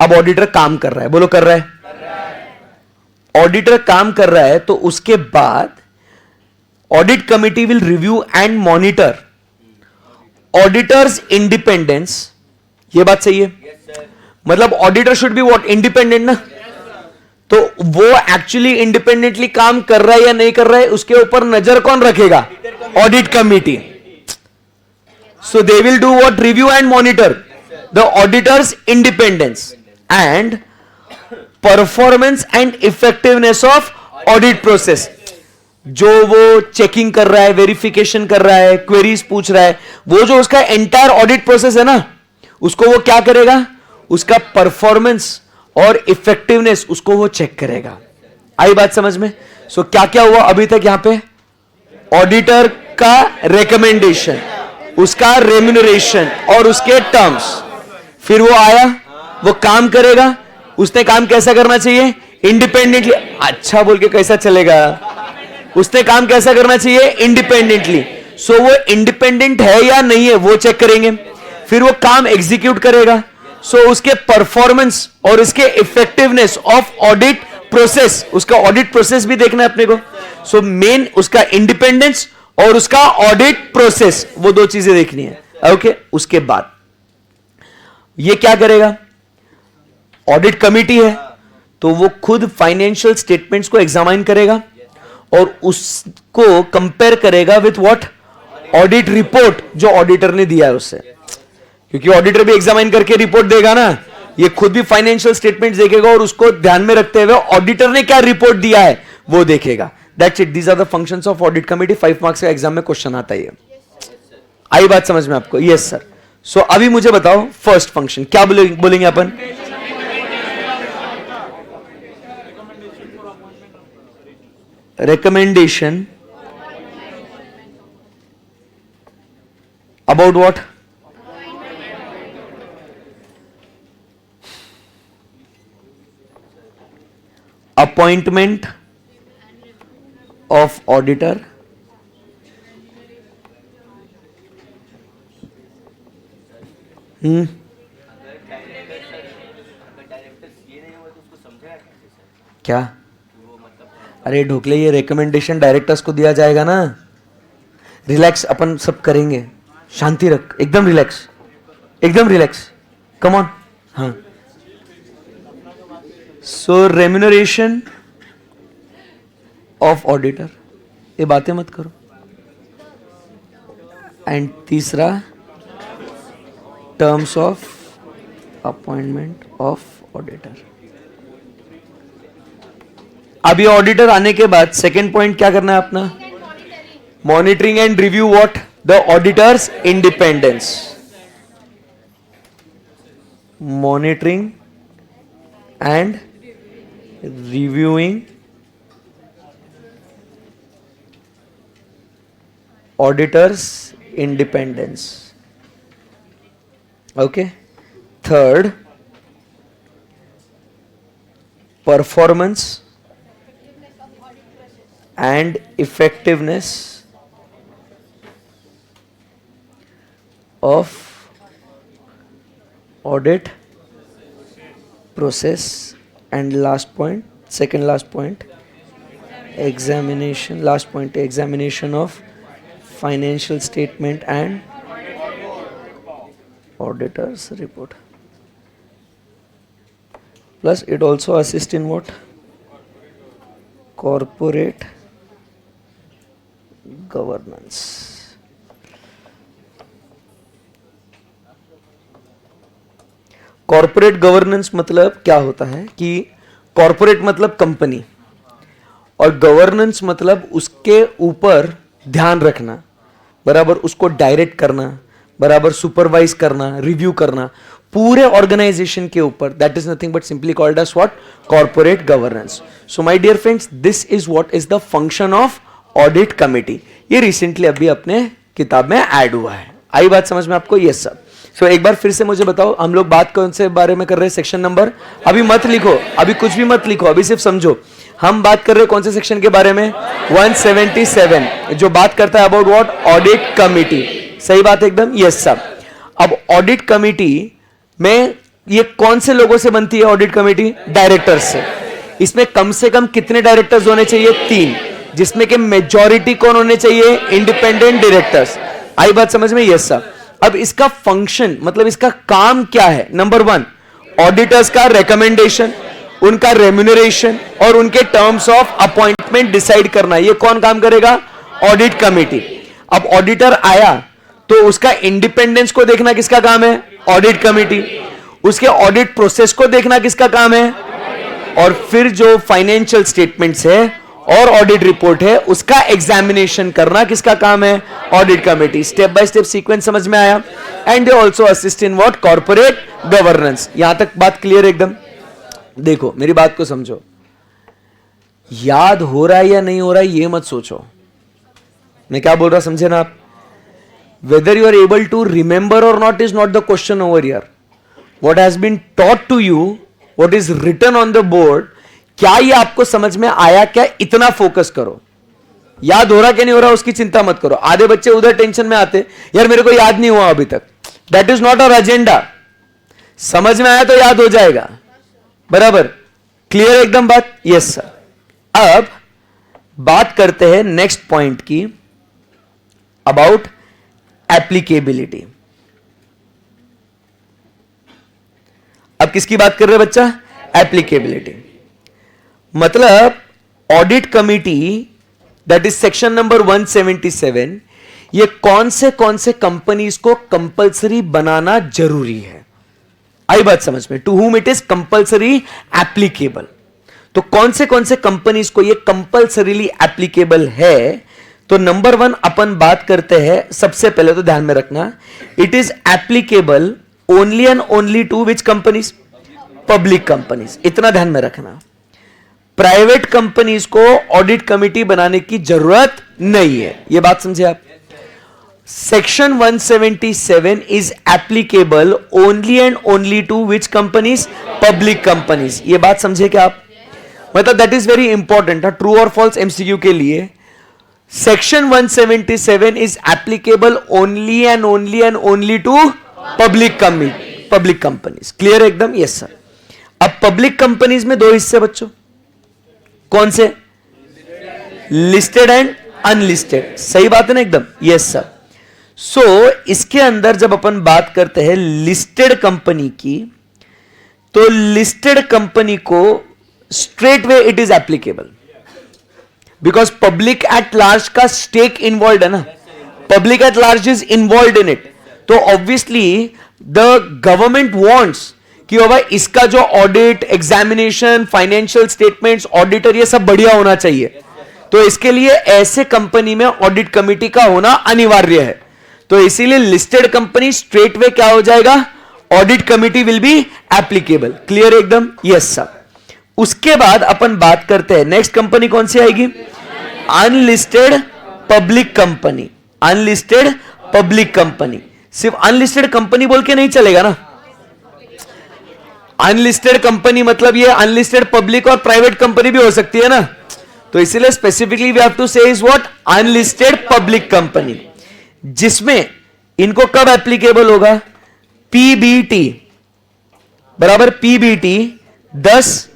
अब ऑडिटर काम कर रहा है. बोलो, कर रहा है. ऑडिटर काम कर रहा है, तो उसके बाद audit committee will review and monitor auditors independence. ये बात सही है? मतलब auditor should be what? Independent ना. तो वो एक्चुअली इंडिपेंडेंटली काम कर रहा है या नहीं कर रहा है, उसके ऊपर नजर कौन रखेगा? Audit committee. So they will do what? Review and monitor the auditors independence and performance and effectiveness of audit process. जो वो चेकिंग कर रहा है, वेरिफिकेशन कर रहा है, क्वेरीज पूछ रहा है, वो जो उसका एंटायर ऑडिट प्रोसेस है ना, उसको वो क्या करेगा? उसका परफॉर्मेंस और इफेक्टिवनेस उसको वो चेक करेगा. आई बात समझ में? सो क्या क्या हुआ अभी तक यहां पे? ऑडिटर का रिकमेंडेशन, उसका रेम्यूनरेशन और उसके टर्म्स. फिर वो आया, वो काम करेगा. उसने काम कैसा करना चाहिए? इंडिपेंडेंटली. अच्छा बोल के कैसा चलेगा? उसने काम कैसा करना चाहिए? इंडिपेंडेंटली. सो वो इंडिपेंडेंट है या नहीं है वो चेक करेंगे. फिर वो काम एग्जीक्यूट करेगा. सो उसके परफॉर्मेंस और उसके इफेक्टिवनेस ऑफ ऑडिट प्रोसेस, उसका ऑडिट प्रोसेस भी देखना है अपने को. सो मेन उसका इंडिपेंडेंस और उसका ऑडिट प्रोसेस, वो 2 चीजें देखनी है. ओके. उसके बाद ये क्या करेगा? ऑडिट कमिटी है, तो वो खुद फाइनेंशियल स्टेटमेंट्स को एग्जामाइन करेगा और उसको कंपेयर करेगा विथ व्हाट? ऑडिट रिपोर्ट जो ऑडिटर ने दिया है उससे. क्योंकि ऑडिटर भी एग्जामाइन करके रिपोर्ट देगा ना, ये खुद भी फाइनेंशियल स्टेटमेंट्स देखेगा और उसको ध्यान में रखते हुए ऑडिटर ने क्या रिपोर्ट दिया है वो देखेगा. That's it. These are the functions of audit committee. 5 marks का एग्जाम में क्वेश्चन आता है. आई बात समझ में आपको? Yes sir. सो अभी मुझे बताओ फर्स्ट फंक्शन क्या बोलेंगे अपन? Recommendation about what? Appointment of auditor, क्या? अरे ढोकले, ये रिकमेंडेशन डायरेक्टर्स को दिया जाएगा ना. रिलैक्स, अपन सब करेंगे. शांति रख, एकदम रिलैक्स, एकदम रिलैक्स. Come on. हाँ. सो रेम्यूनरेशन ऑफ ऑडिटर, ये बातें मत करो. एंड तीसरा, terms of appointment of auditor. अब ये ऑडिटर आने के बाद सेकेंड पॉइंट क्या करना है अपना? Monitoring and review what? The auditors independence. Monitoring and reviewing auditors independence. Okay. Third, performance and effectiveness of audit process. And last point, second last point, examination. Last point, examination of financial statement and auditor's report. Plus it also assists in what? Corporate governance. Corporate governance मतलब क्या होता है कि corporate मतलब company, और governance मतलब उसके ऊपर ध्यान रखना, बराबर उसको डायरेक्ट करना, बराबर सुपरवाइज करना, रिव्यू करना पूरे ऑर्गेनाइजेशन के ऊपर. That is nothing but simply called as what? Corporate governance. So my dear friends, this is what is the function of audit committee. ये रिसेंटली अभी अपने किताब में ऐड हुआ है. आई बात समझ में आपको? Yes sir. सो एक बार फिर से मुझे बताओ, हम लोग बात कौन से बारे में कर रहे हैं? सेक्शन नंबर, अभी मत लिखो, अभी कुछ भी मत लिखो, अभी सिर्फ समझो. हम बात कर रहे हैं कौन से सेक्शन के बारे में? 177, जो बात करता है अबाउट व्हाट? Audit committee. सही बात एकदम? Yes sir. अब ऑडिट कमिटी में ये कौन से लोगों से बनती है ऑडिट कमिटी? डायरेक्टर्स से. इसमें कम से कम कितने डायरेक्टर्स होने चाहिए? 3, जिसमें के मेजॉरिटी कौन होने चाहिए? Independent directors. आई बात समझ में? Yes sir. अब इसका फंक्शन मतलब इसका काम क्या है? नंबर 1, ऑडिटर्स का रिकमेंडेशन, उनका रेम्यूनरेशन और उनके टर्म्स ऑफ अपॉइंटमेंट डिसाइड करना. ये कौन काम करेगा? Audit committee. अब ऑडिटर आया तो उसका इंडिपेंडेंस को देखना किसका काम है? Audit committee. उसके ऑडिट प्रोसेस को देखना किसका काम है? और फिर जो फाइनेंशियल स्टेटमेंट्स है और ऑडिट रिपोर्ट है उसका एग्जामिनेशन करना किसका काम है? Audit committee. Step by step sequence समझ में आया? And they also assist in what? Corporate governance. यहां तक बात क्लियर एकदम? देखो मेरी बात को समझो, याद हो रहा है या नहीं हो रहा है ये मत सोचो. मैं क्या बोल रहा समझे ना आप? whether you are able to remember or not is not the question over here. What has been taught to you, what is written on the board, क्या ये आपको समझ में आया क्या? इतना फोकस करो. याद हो रहा क्या नहीं हो रहा उसकी चिंता मत करो. आधे बच्चे उधर टेंशन में आते, यार मेरे को याद नहीं हुआ अभी तक. That is not our agenda. समझ में आया तो याद हो जाएगा. बराबर? क्लियर एकदम बात? Yes sir. अब बात करते हैं नेक्स्ट पॉइंट की, अबाउट एप्लीकेबिलिटी. अब किसकी बात कर रहे हैं बच्चा? एप्लीकेबिलिटी. मतलब audit committee, that is section number 177, ये कौन से कंपनीज को कंपलसरी बनाना जरूरी है. आई बात समझ में? To whom it is compulsory applicable. तो कौन से कंपनीज को ये कंपलसरीली एप्लीकेबल है? तो नंबर 1 अपन बात करते हैं, सबसे पहले तो ध्यान में रखना, it is applicable only and only to which companies? Public companies. इतना ध्यान में रखना, प्राइवेट कंपनीज को ऑडिट कमिटी बनाने की जरूरत नहीं है। यह बात समझे आप? Section 177 is applicable only and only to which companies? Public companies. यह बात समझे क्या आप? मतलब that is very important, true और फॉल्स एमसीक्यू के लिए। Section 177 is applicable only and only to public companies. Clear एकदम? Yes sir. अब पब्लिक कंपनीज में दो हिस्से बच्चों, कौन से? Listed and unlisted. सही बात है ना एकदम? Yes sir. सो इसके अंदर जब अपन बात करते हैं लिस्टेड कंपनी की, तो लिस्टेड कंपनी को straight way it is applicable, because public at large का स्टेक इन्वॉल्व है ना, public at large is involve in it. तो ऑब्वियसली द गवर्नमेंट वांट्स कि बाबा इसका जो audit, examination, financial statements, auditor, ये सब बढ़िया होना चाहिए। तो इसके लिए ऐसे कंपनी में ऑडिट कमिटी का होना अनिवार्य है। तो इसीलिए लिस्टेड कंपनी स्ट्रेट वे क्या हो जाएगा? Audit committee will be applicable. Clear एकदम? Yes sir. उसके बाद अपन बात करते हैं नेक्स्ट कंपनी कौन सी आएगी? Unlisted public company. Unlisted public company. सिर्फ अनलिस्टेड कंपनी बोल के नहीं चलेगा ना, अनलिस्टेड कंपनी मतलब ये अनलिस्टेड पब्लिक और प्राइवेट कंपनी भी हो सकती है ना। तो इसीलिए स्पेसिफिकली वी हैव टू से is what? Unlisted public company, जिसमें इनको कब एप्लीकेबल होगा? पीबीटी बराबर पीबीटी 10,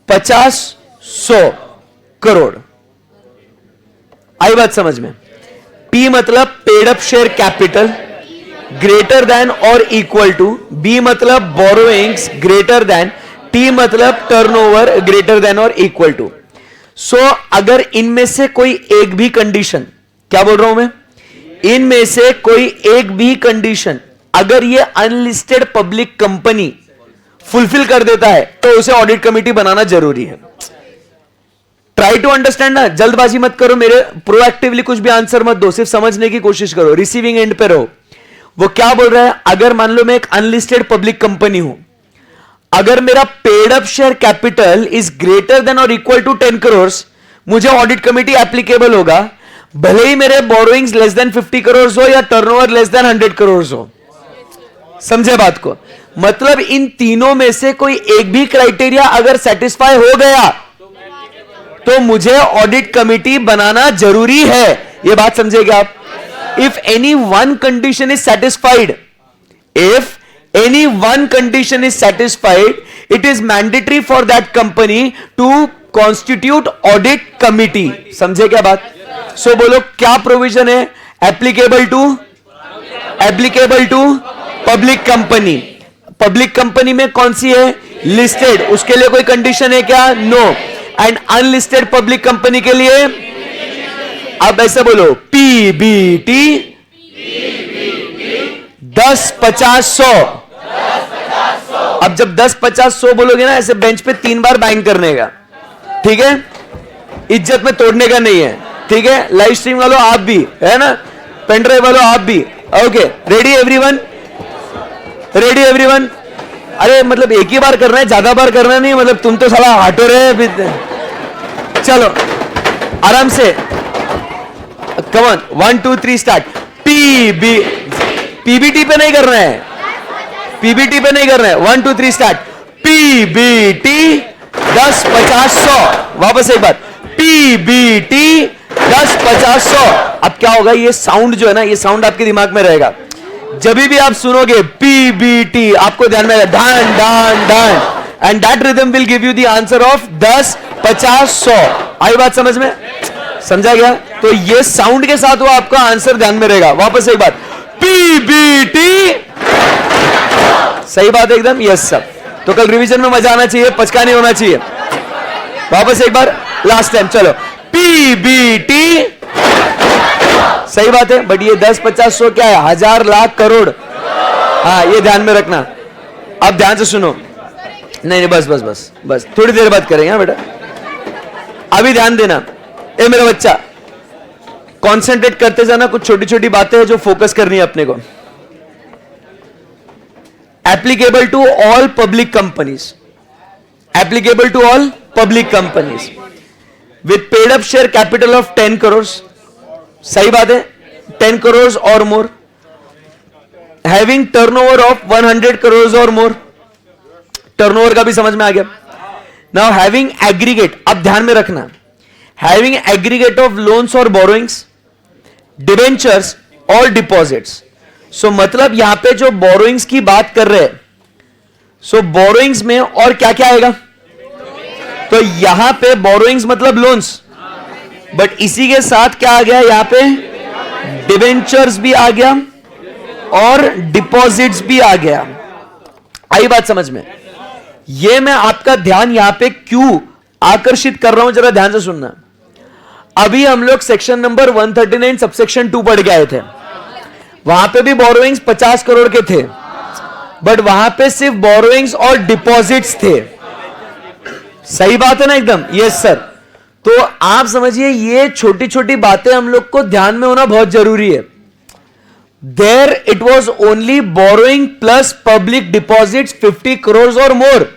50, 100 करोड़। आई बात समझ में? पी मतलब paid up share capital greater than और इक्वल टू, बी मतलब बोरोइंग्स ग्रेटर देन, टी मतलब टर्नओवर ग्रेटर देन और इक्वल टू। सो अगर इनमें से कोई एक भी कंडीशन, क्या बोल रहा हूं मैं? इनमें से कोई एक भी कंडीशन अगर ये अनलिस्टेड पब्लिक कंपनी फुलफिल कर देता है तो उसे ऑडिट कमिटी बनाना जरूरी है। ट्राई टू अंडरस्टैंड ना, जल्दबाजी मत करो, मेरे प्रोएक्टिवली कुछ भी आंसर मत दो, सिर्फ समझने की कोशिश करो, रिसीविंग एंड पे रहो। वो क्या बोल रहा है? अगर मान लो मैं एक अनलिस्टेड पब्लिक कंपनी हूं, अगर मेरा paid up share capital is greater than और इक्वल टू 10 करोड़, मुझे ऑडिट कमिटी एप्लीकेबल होगा, भले ही मेरे बोरोइंग्स लेस देन 50 करोड़ हो या टर्नओवर लेस देन 100 करोड़ हो। समझे बात को? मतलब इन तीनों में से कोई एक भी क्राइटेरिया अगर सेटिस्फाई हो गया तो मुझे ऑडिट कमिटी बनाना जरूरी है। यह बात समझेगा आप? If any one condition is satisfied, it is mandatory for that company to constitute audit committee. समझे क्या बात? सो बोलो क्या प्रोविजन है? Applicable to public company. Public company में कौन सी है? लिस्टेड। उसके लिए कोई कंडीशन है क्या? No. And unlisted public company के लिए अब ऐसे बोलो पीबीटी 10, 50, 100। अब जब 10, 50, 100 बोलोगे ना, ऐसे बेंच पे 3 बार बैंग करने का, ठीक है? इज्जत में तोड़ने का नहीं है, ठीक है? लाइव स्ट्रीम वालों आप भी है ना, पेनड्राइव वालों आप भी। Okay, ready everyone? Ready everyone? अरे मतलब एक ही बार करना है, ज्यादा बार करना नहीं, मतलब तुम तो साला हाटो रहे। चलो आराम से, कम ऑन, 1, 2, 3 स्टार्ट। पीबीटी पे नहीं करना है, पीबीटी पे नहीं करना है। 1, 2, 3 स्टार्ट। पीबीटी 10, 50, 100। वापस एक बार, पीबीटी 10, 50, 100। अब क्या होगा? ये साउंड जो है ना, ये साउंड आपके दिमाग में रहेगा। जब भी आप सुनोगे पीबीटी, आपको ध्यान में डान डान डान, and that rhythm will give you the answer of 10, 50, 100। आई बात समझ में? समझा गया? तो ये साउंड के साथ वो आपका आंसर ध्यान में रहेगा। वापस एक बार, पीबीटी। सही बात है एकदम? Yes sir. तो कल रिवीजन में मजा आना चाहिए, पचका नहीं होना चाहिए। वापस एक बार, लास्ट टाइम, चलो। पीबीटी। सही बात है, बट ये 10, 50, 100 क्या है? 1000, लाख, करोड़। हाँ, ये ध्यान में रखना। अब ध्यान से सुनो। नहीं, बस बस बस बस, थोड़ी देर बाद करेंगे बेटा, अभी ध्यान देना। ए मेरा बच्चा, कॉन्सेंट्रेट करते जाना, कुछ छोटी छोटी बातें हैं जो फोकस करनी है अपने को. Applicable to all public companies, applicable to all public companies with paid up share capital of 10 crore. सही बात है, 10 करोड़ और more, having turnover of 100 crore और मोर. टर्नओवर का भी समझ में आ गया. नाउ हैविंग एग्रीगेट, अब ध्यान में रखना, हैविंग एग्रीगेट ऑफ लोन्स और बोरोइंग्स, डिवेंचर्स और डिपॉजिट्स. सो मतलब यहां पे जो बोरोइंग्स की बात कर रहे हैं, सो बोरोइंग्स में और क्या क्या आएगा? तो यहां पे बोरोइंग्स मतलब लोन्स, बट इसी के साथ क्या आ गया यहां पे? डिवेंचर्स भी आ गया और डिपॉजिट्स भी आ गया. आई बात समझ में? ये मैं आपका ध्यान यहां पे क्यों आकर्षित कर रहा हूं, जरा ध्यान से सुनना. अभी हम लोग सेक्शन नंबर 139 सबसेक्शन 2 पढ़ के आए थे. वहां पे भी बोरोइंग्स 50 करोड़ के थे, बट वहां पे सिर्फ बोरोइंग्स और डिपॉजिट्स थे. सही बात है ना एकदम? Yes sir. तो आप समझिए ये छोटी छोटी बातें हम लोग को ध्यान में होना बहुत जरूरी है. There it was only borrowing plus public deposits 50 crore और more.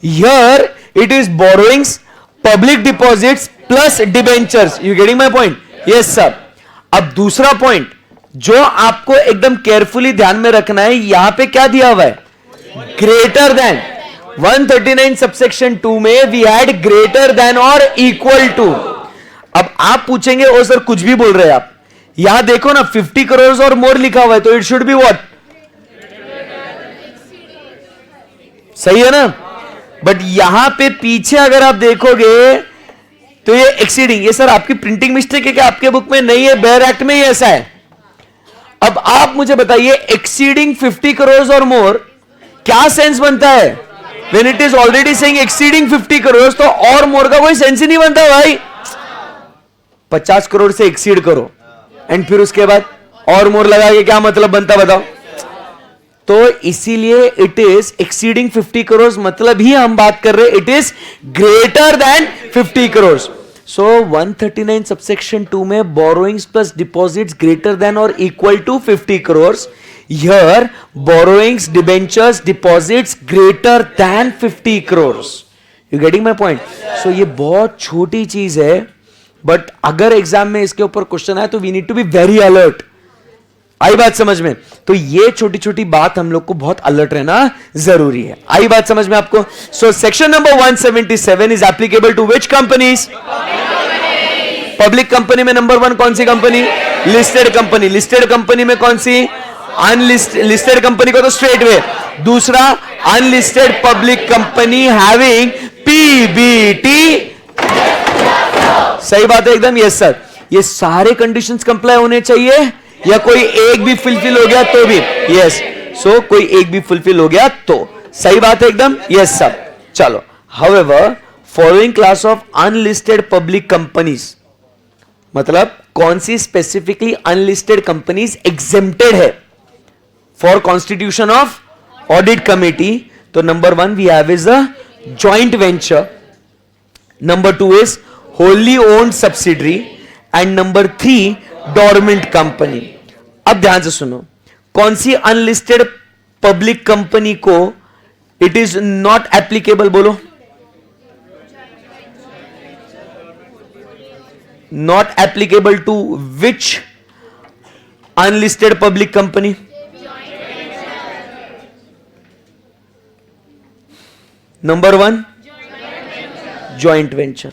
Here it is borrowings, public deposits plus debentures. You getting my point? Yes sir. अब दूसरा पॉइंट जो आपको एकदम केयरफुली ध्यान में रखना है, यहां पे क्या दिया हुआ है? Greater than. 139 सबसेक्शन 2 में वी हैड ग्रेटर देन और इक्वल टू. अब आप पूछेंगे ओ सर कुछ भी बोल रहे हैं आप. यहां देखो ना 50 करोड़ और मोर लिखा हुआ है, तो इट शुड बी व्हाट? सही है ना? बट यहां पे पीछे अगर आप देखोगे तो ये एक्सीडिंग. ये सर आपकी प्रिंटिंग मिस्टेक है कि आपके बुक में नहीं है? बेयर एक्ट में ही ऐसा है. अब आप मुझे बताइए एक्सीडिंग 50 करोड़ और मोर क्या सेंस बनता है? When it is already saying exceeding 50 crore, तो और मोर का कोई सेंस ही नहीं बनता भाई. 50 करोड़ से एक्सीड करो एंड फिर उसके बाद और मोर लगा के क्या मतलब बनता बताओ? तो इसीलिए इट इज एक्सीडिंग 50 करोड़, मतलब ही हम बात कर रहे हैं it is greater than 50 crore. So 139 subsection 2 में borrowings plus deposits greater than और equal to 50 crore. Here borrowings, debentures, deposits greater than 50 crore. You getting my point? So ये बहुत छोटी चीज है, बट अगर एग्जाम में इसके ऊपर क्वेश्चन आए तो we need to be very alert. आई बात समझ में? तो ये छोटी छोटी बात हम लोग को बहुत अलर्ट रहना जरूरी है. आई बात समझ में आपको? So section number 177 is applicable to which companies? Public company में नंबर 1 कौन सी कंपनी? Listed company. लिस्टेड कंपनी में कौन सी? अनलिस्टेड कंपनी को तो स्ट्रेट वे. दूसरा unlisted public company having PBT. सही बात है एकदम? Yes sir. ये सारे कंडीशंस कंप्लाई होने चाहिए या कोई एक भी फुलफिल हो गया तो भी? यस. सो कोई एक भी फुलफिल हो गया तो सही बात है एकदम? Yes sir. चलो. However following class of unlisted public companies, मतलब कौन सी स्पेसिफिकली अनलिस्टेड कंपनीज एग्जेम्प्टेड है for constitution of audit committee? तो number 1 we have is a joint venture, number 2 is wholly owned subsidiary and number 3 dormant company. अब ध्यान से सुनो, कौन सी अनलिस्टेड पब्लिक कंपनी को इट इज नॉट एप्लीकेबल? बोलो. Not applicable to which unlisted public company? Number 1 joint venture.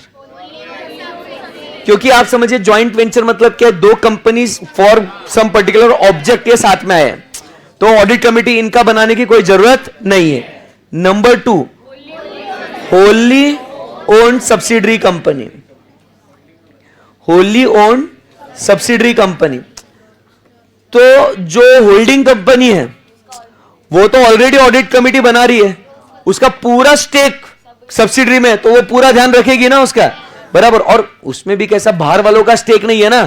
क्योंकि आप समझिए जॉइंट वेंचर मतलब क्या? दो companies for some particular object के साथ में आए, तो ऑडिट कमेटी इनका बनाने की कोई जरूरत नहीं है. Number 2 Holi owned subsidiary company. Holi owned subsidiary company, तो जो होल्डिंग कंपनी है वो तो ऑलरेडी ऑडिट कमेटी बना रही है, उसका पूरा स्टेक सब्सिडरी में, तो वो पूरा ध्यान रखेगी ना उसका, बराबर. और उसमें भी कैसा, बाहर वालों का स्टेक नहीं है ना,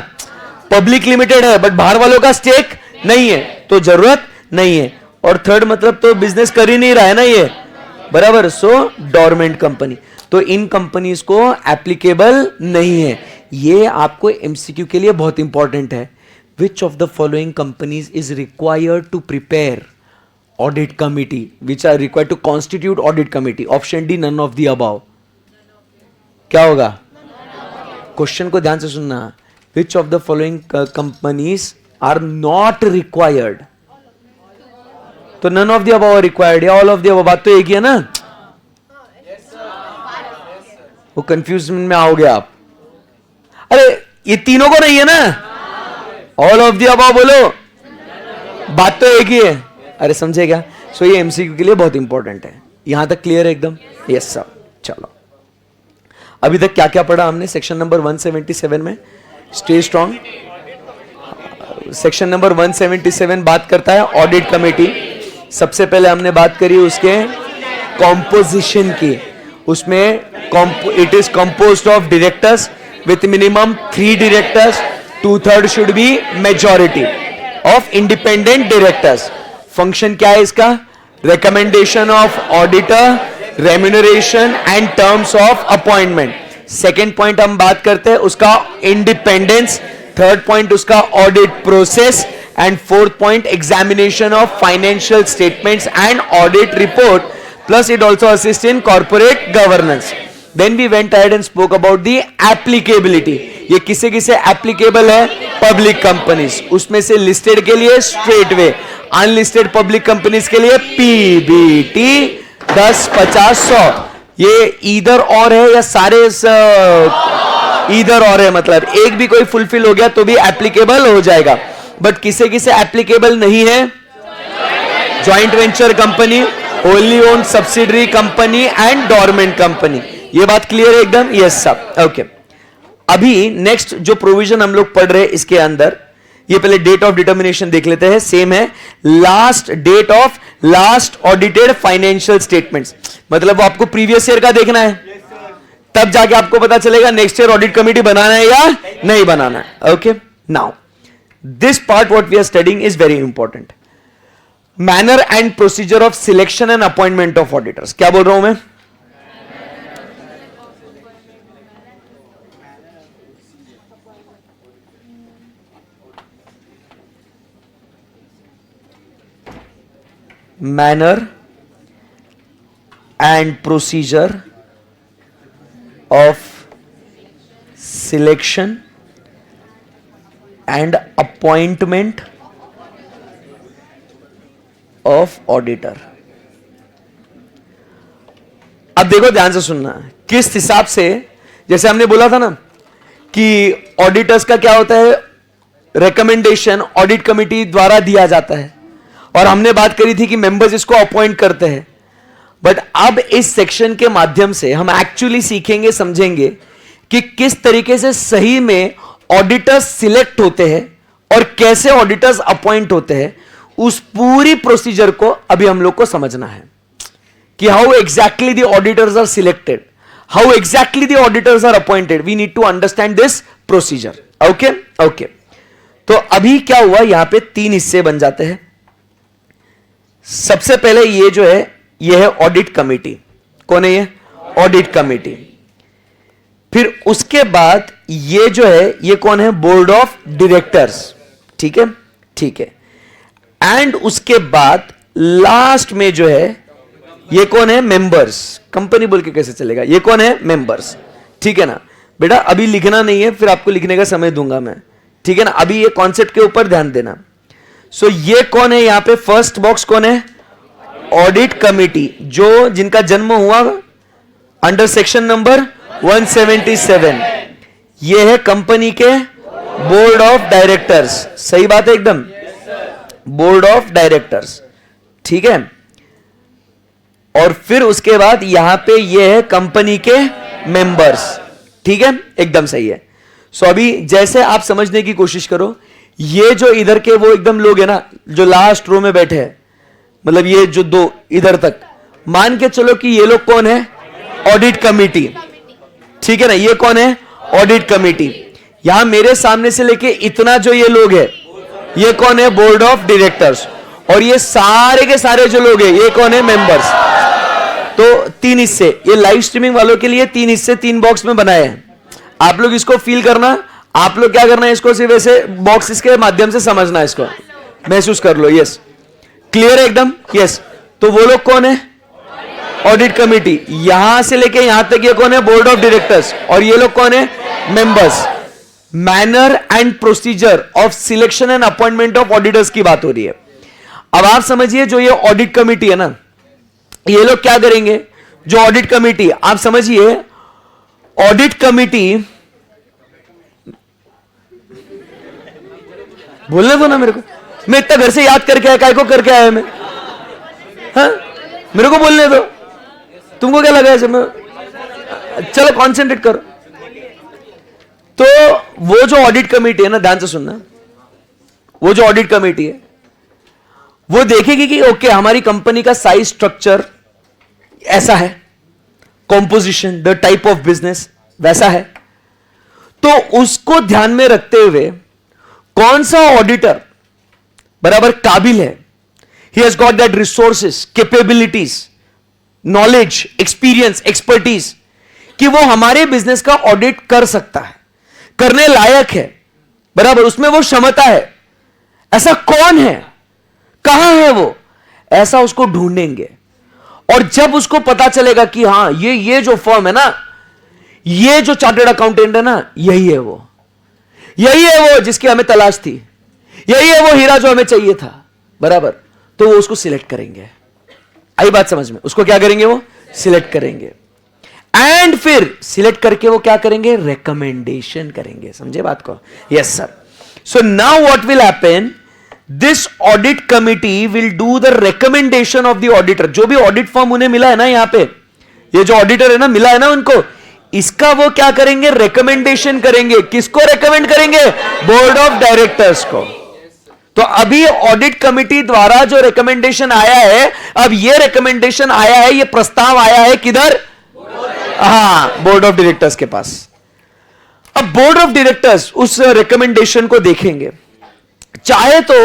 पब्लिक लिमिटेड है बट बाहर वालों का स्टेक नहीं है, तो जरूरत नहीं है. और थर्ड मतलब तो बिजनेस कर ही नहीं रहा है ना ये, बराबर. सो डोरमेंट कंपनी, तो इन कंपनीज को एप्लीकेबल नहीं है. ये आपको एमसीक्यू के लिए बहुत इंपॉर्टेंट है. Which of the following companies is required to prepare audit committee, which are required to constitute audit committee? Option D, none of the above. क्या होगा? क्वेश्चन को ध्यान से सुनना. Which of the following companies are not required? तो none of the above required या all of the above? बात तो एक ही है ना. वो कंफ्यूजन में आओगे आप. अरे ये तीनों को नहीं है ना. ऑल ऑफ द अबाव बोलो, बात तो एक ही है. अरे समझे क्या? सो ये एमसीक्यू के लिए बहुत इंपॉर्टेंट है. यहां तक क्लियर है एकदम? Yes sir. चलो, अभी तक क्या क्या पढ़ा हमने सेक्शन नंबर 177 में? Stay strong. सेक्शन नंबर 177 बात करता है ऑडिट कमेटी. सबसे पहले हमने बात करी उसके कॉम्पोजिशन की. उसमें it is composed of directors with minimum 3 directors. 2/3 should B majority of independent directors. Function क्या है इसका? Recommendation of auditor, remuneration and terms of appointment. Second point हम बात करते हैं उसका इंडिपेंडेंस. थर्ड पॉइंट उसका audit process. And fourth point examination of financial statements and audit report. Plus it also assists in corporate governance. Then we went ahead and spoke about the applicability. ये किसे किसे applicable है? Public companies. उसमें से listed के लिए straight way, unlisted public companies के लिए PBT 10, 50, 100. ये either और है या सारे either और है, मतलब एक भी कोई fulfill हो गया तो भी applicable हो जाएगा. But किसे किसे applicable नहीं है? Joint venture company, only own subsidiary company and dormant company. ये बात क्लियर है एकदम? Yes sir. ओके, अभी नेक्स्ट जो प्रोविजन हम लोग पढ़ रहे हैं इसके अंदर, ये पहले डेट ऑफ डिटर्मिनेशन देख लेते हैं. सेम है, last date of last audited financial statements. मतलब वो आपको प्रीवियस ईयर का देखना है, तब जाके आपको पता चलेगा नेक्स्ट ईयर ऑडिट कमेटी बनाना है या नहीं बनाना है. Okay, now this part what we are studying is very important. Manner and procedure of selection and appointment of auditors. क्या बोल रहा हूं मैं? Manner and procedure of selection and appointment of auditor. अब देखो ध्यान से सुनना, किस हिसाब से, जैसे हमने बोला था ना कि ऑडिटर्स का क्या होता है, रिकमेंडेशन ऑडिट कमेटी द्वारा दिया जाता है, और हमने बात करी थी कि मेंबर्स इसको अपॉइंट करते हैं. बट अब इस सेक्शन के माध्यम से हम एक्चुअली सीखेंगे, समझेंगे कि किस तरीके से सही में ऑडिटर्स सिलेक्ट होते हैं और कैसे ऑडिटर्स अपॉइंट होते हैं. उस पूरी प्रोसीजर को अभी हम लोग को समझना है कि how exactly the auditors are selected, how exactly the auditors are appointed. We need to understand this procedure. Okay okay, तो अभी क्या हुआ, यहां पे 3 हिस्से बन जाते हैं. सबसे पहले ये जो है, ये है ऑडिट कमेटी. कौन है ये? Audit committee. फिर उसके बाद ये जो है, ये कौन है? Board of directors. ठीक है, ठीक है. एंड उसके बाद लास्ट में जो है, ये कौन है? मेंबर्स. कंपनी बोल के कैसे चलेगा, ये कौन है? मेंबर्स. ठीक है ना बेटा, अभी लिखना नहीं है, फिर आपको लिखने का समय दूंगा मैं. ठीक है ना, अभी ये कॉन्सेप्ट के ऊपर ध्यान देना. सो ये कौन है यहां पे? फर्स्ट बॉक्स कौन है? ऑडिट कमेटी, जो जिनका जन्म हुआ अंडर सेक्शन नंबर 177. ये है कंपनी के बोर्ड ऑफ डायरेक्टर्स. सही बात है एकदम, बोर्ड ऑफ डायरेक्टर्स. ठीक है, और फिर उसके बाद यहां पे ये है कंपनी के मेंबर्स. ठीक है, एकदम सही है. सो अभी जैसे आप समझने की कोशिश करो, ये जो इधर के वो एकदम लोग है ना, जो लास्ट रो में बैठे हैं, मतलब ये जो 2 इधर तक, मान के चलो कि ये लोग कौन है? Audit committee. ठीक है ना, ये कौन है? Audit committee. यहां मेरे सामने से लेके इतना जो ये लोग है, ये कौन है? Board of directors. और ये सारे के सारे जो लोग हैं, ये कौन है? मेंबर्स. तो 3 हिस्से, ये लाइव स्ट्रीमिंग वालों के लिए 3 हिस्से 3 बॉक्स में बनाए हैं. आप लोग इसको फील करना, आप लोग क्या करना है, इसको सिर्फ ऐसे बॉक्स इसके माध्यम से समझना है, इसको महसूस कर लो। यस, क्लियर है एकदम? यस। तो वो लोग कौन है? Audit committee. यहां से लेके यहां तक ये कौन है? Board of directors. और ये लोग कौन है? Members. Manner and procedure of selection and appointment of auditors की बात हो रही है। अब आप समझिए, जो ये ऑडिट कमेटी है ना, ये लोग क्या करेंगे? जो ऑडिट कमेटी, आप समझिए, ऑडिट कमेटी, बोलने दो ना मेरे को, मैं इतना घर से याद करके आया, काय को करके आया मैं? हाँ, मेरे को बोलने दो। तुमको क्या लगा ऐसे में? चलो कॉन्सेंट्रेट करो। तो वो जो ऑडिट कमेटी है ना, ध्यान से सुनना, वो जो ऑडिट कमेटी है वो देखेगी कि ओके, हमारी कंपनी का साइज स्ट्रक्चर ऐसा है, composition, the type of business वैसा है, तो उसको ध्यान में रखते हुए कौन सा ऑडिटर बराबर काबिल है, he has got that resources, capabilities, knowledge, experience, expertise, कि वो हमारे बिजनेस का ऑडिट कर सकता है, करने लायक है, बराबर, उसमें वो क्षमता है। ऐसा कौन है, कहां है वो, ऐसा उसको ढूंढेंगे। और जब उसको पता चलेगा कि हां, ये जो फर्म है ना, ये जो चार्टर्ड अकाउंटेंट है ना, यही है वो जिसकी हमें तलाश थी, यही है वो हीरा जो हमें चाहिए था, बराबर, तो वो उसको सिलेक्ट करेंगे। आई बात समझ में? उसको क्या करेंगे? वो सिलेक्ट करेंगे। एंड फिर सिलेक्ट करके वो क्या करेंगे? रिकमेंडेशन करेंगे। समझे बात को? Yes sir. So now what will happen, this audit committee will do the recommendation of the auditor. जो भी ऑडिट फॉर्म उन्हें मिला है ना, यहां पे ये जो ऑडिटर है ना, मिला है ना उनको, इसका वो क्या करेंगे? रिकमेंडेशन करेंगे। किसको रिकमेंड करेंगे? बोर्ड ऑफ डायरेक्टर्स को। तो अभी ऑडिट कमिटी द्वारा जो रिकमेंडेशन आया है, अब ये रिकमेंडेशन आया है, ये प्रस्ताव आया है किधर? हाँ, बोर्ड ऑफ डायरेक्टर्स के पास। अब बोर्ड ऑफ डायरेक्टर्स उस रिकमेंडेशन को देखेंगे, चाहे तो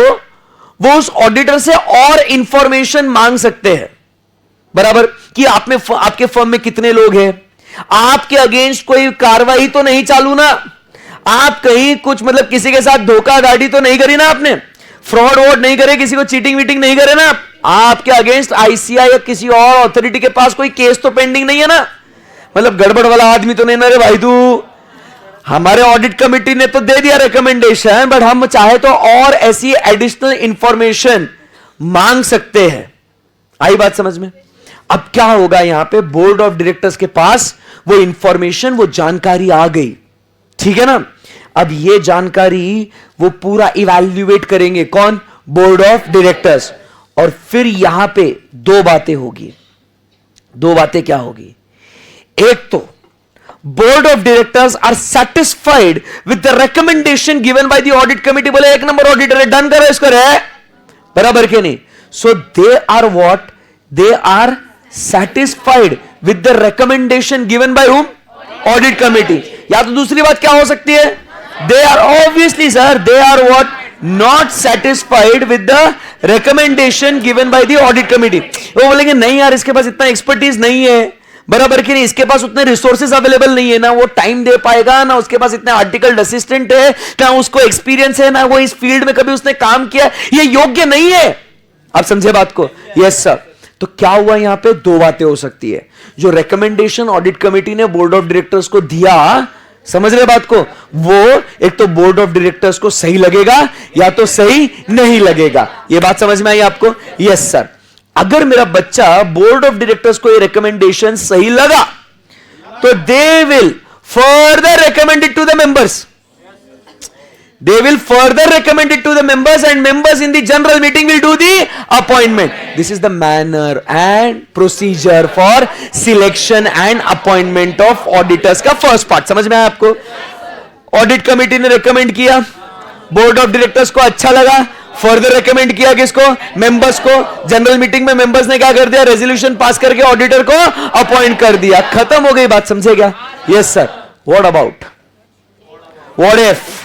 वो उस ऑडिटर से और इंफॉर्मेशन मांग सकते हैं, बराबर, कि आपके फर्म में कितने लोग हैं, आपके अगेंस्ट कोई कार्रवाई तो नहीं चालू ना, आप कहीं कुछ मतलब किसी के साथ धोखाधड़ी तो नहीं करी ना, आपने फ्रॉड वॉड नहीं करे, किसी को चीटिंग वीटिंग नहीं करे ना, आपके अगेंस्ट आईसीआई या किसी और अथॉरिटी के पास कोई केस तो पेंडिंग नहीं है ना, मतलब गड़बड़ वाला आदमी तो नहीं ना रे भाई तू। हमारे ऑडिट कमेटी ने तो दे दिया रिकमेंडेशन, बट हम चाहे तो और ऐसी एडिशनल इंफॉर्मेशन मांग सकते हैं। आई बात समझ में? अब क्या होगा, यहां पे बोर्ड ऑफ डायरेक्टर्स के पास वो इंफॉर्मेशन, वो जानकारी आ गई, ठीक है ना। अब ये जानकारी वो पूरा इवैल्यूएट करेंगे, कौन? Board of directors. और फिर यहां पे दो बातें होगी। दो बातें क्या होगी? एक तो board of directors are satisfied with the recommendation given by the audit committee. बोले एक नंबर ऑडिटर है, डन करो इसको रे, बराबर के नहीं? So they are what? They are satisfied with the recommendation given by whom? Audit committee. या तो दूसरी बात क्या हो सकती है? They are obviously sir, they are what? Not satisfied with the recommendation given by the audit committee. वो बोलेंगे नहीं यार, इसके पास इतना एक्सपर्टीज नहीं है, बराबर कि नहीं, इसके पास उतने रिसोर्सेज अवेलेबल नहीं है, ना वो टाइम दे पाएगा, ना उसके पास इतने आर्टिकल असिस्टेंट है, ना उसको एक्सपीरियंस है, ना वो इस फील्ड में कभी उसने काम किया, ये योग्य नहीं है। आप समझे बात को? Yes sir. तो क्या हुआ, यहां पे दो बातें हो सकती है। जो रिकमेंडेशन ऑडिट कमेटी ने बोर्ड ऑफ डायरेक्टर्स को दिया, समझ रहे बात को, वो एक तो बोर्ड ऑफ डायरेक्टर्स को सही लगेगा या तो सही नहीं लगेगा। ये बात समझ में आई आपको? Yes sir. अगर मेरा बच्चा बोर्ड ऑफ डायरेक्टर्स को ये रिकमेंडेशन सही लगा, तो they will further recommend it to the members. They will further recommend it to the members, and members in the general meeting will do the appointment. This is the manner and procedure for selection and appointment of auditors का first part. समझ में आया आपको? Audit committee ने recommend किया, board of directors को अच्छा लगा, फर्दर recommend किया किसको? मेंबर्स को। जनरल मीटिंग में मेंबर्स ने क्या कर दिया? रेजोल्यूशन पास करके ऑडिटर को अपॉइंट कर दिया। खत्म हो गई बात, समझे क्या? Yes sir. What about, what if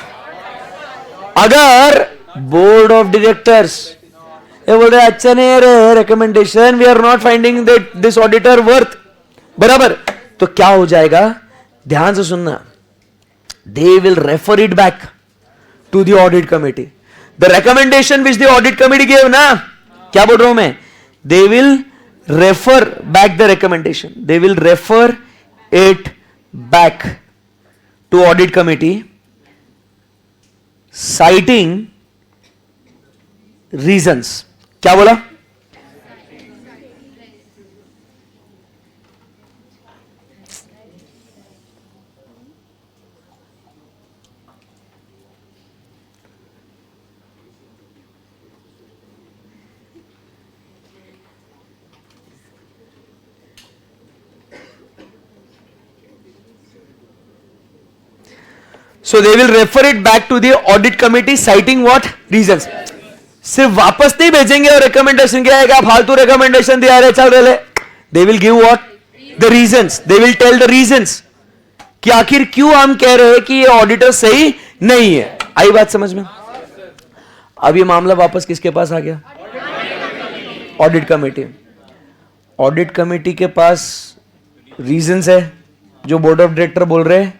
अगर बोर्ड ऑफ डायरेक्टर्स ये बोल रहे अच्छा नहीं है रे recommendation, we are not finding that this auditor worth, बराबर, तो क्या हो जाएगा? ध्यान से सुनना, they will refer it back to the audit committee. The recommendation which the audit committee gave ना, क्या बोल रहा हूं मैं, they will refer back the recommendation, they will refer it back to audit committee citing reasons. क्या बोला? So they will refer it back to the audit committee citing what reasons. सिर्फ वापस नहीं भेजेंगे और रिकमेंडेशन क्या है, क्या फालतू रिकमेंडेशन दिया रहे चल रहे. They will give what the reasons. They will tell the reasons कि आखिर क्यों हम कह रहे हैं कि ये ऑडिटर सही नहीं है. आई बात समझ में? अब ये मामला वापस किसके पास आ गया? Audit committee. ऑडिट कमेटी के पास रीजंस है जो बोर्ड ऑफ डायरेक्टर बोल रहे हैं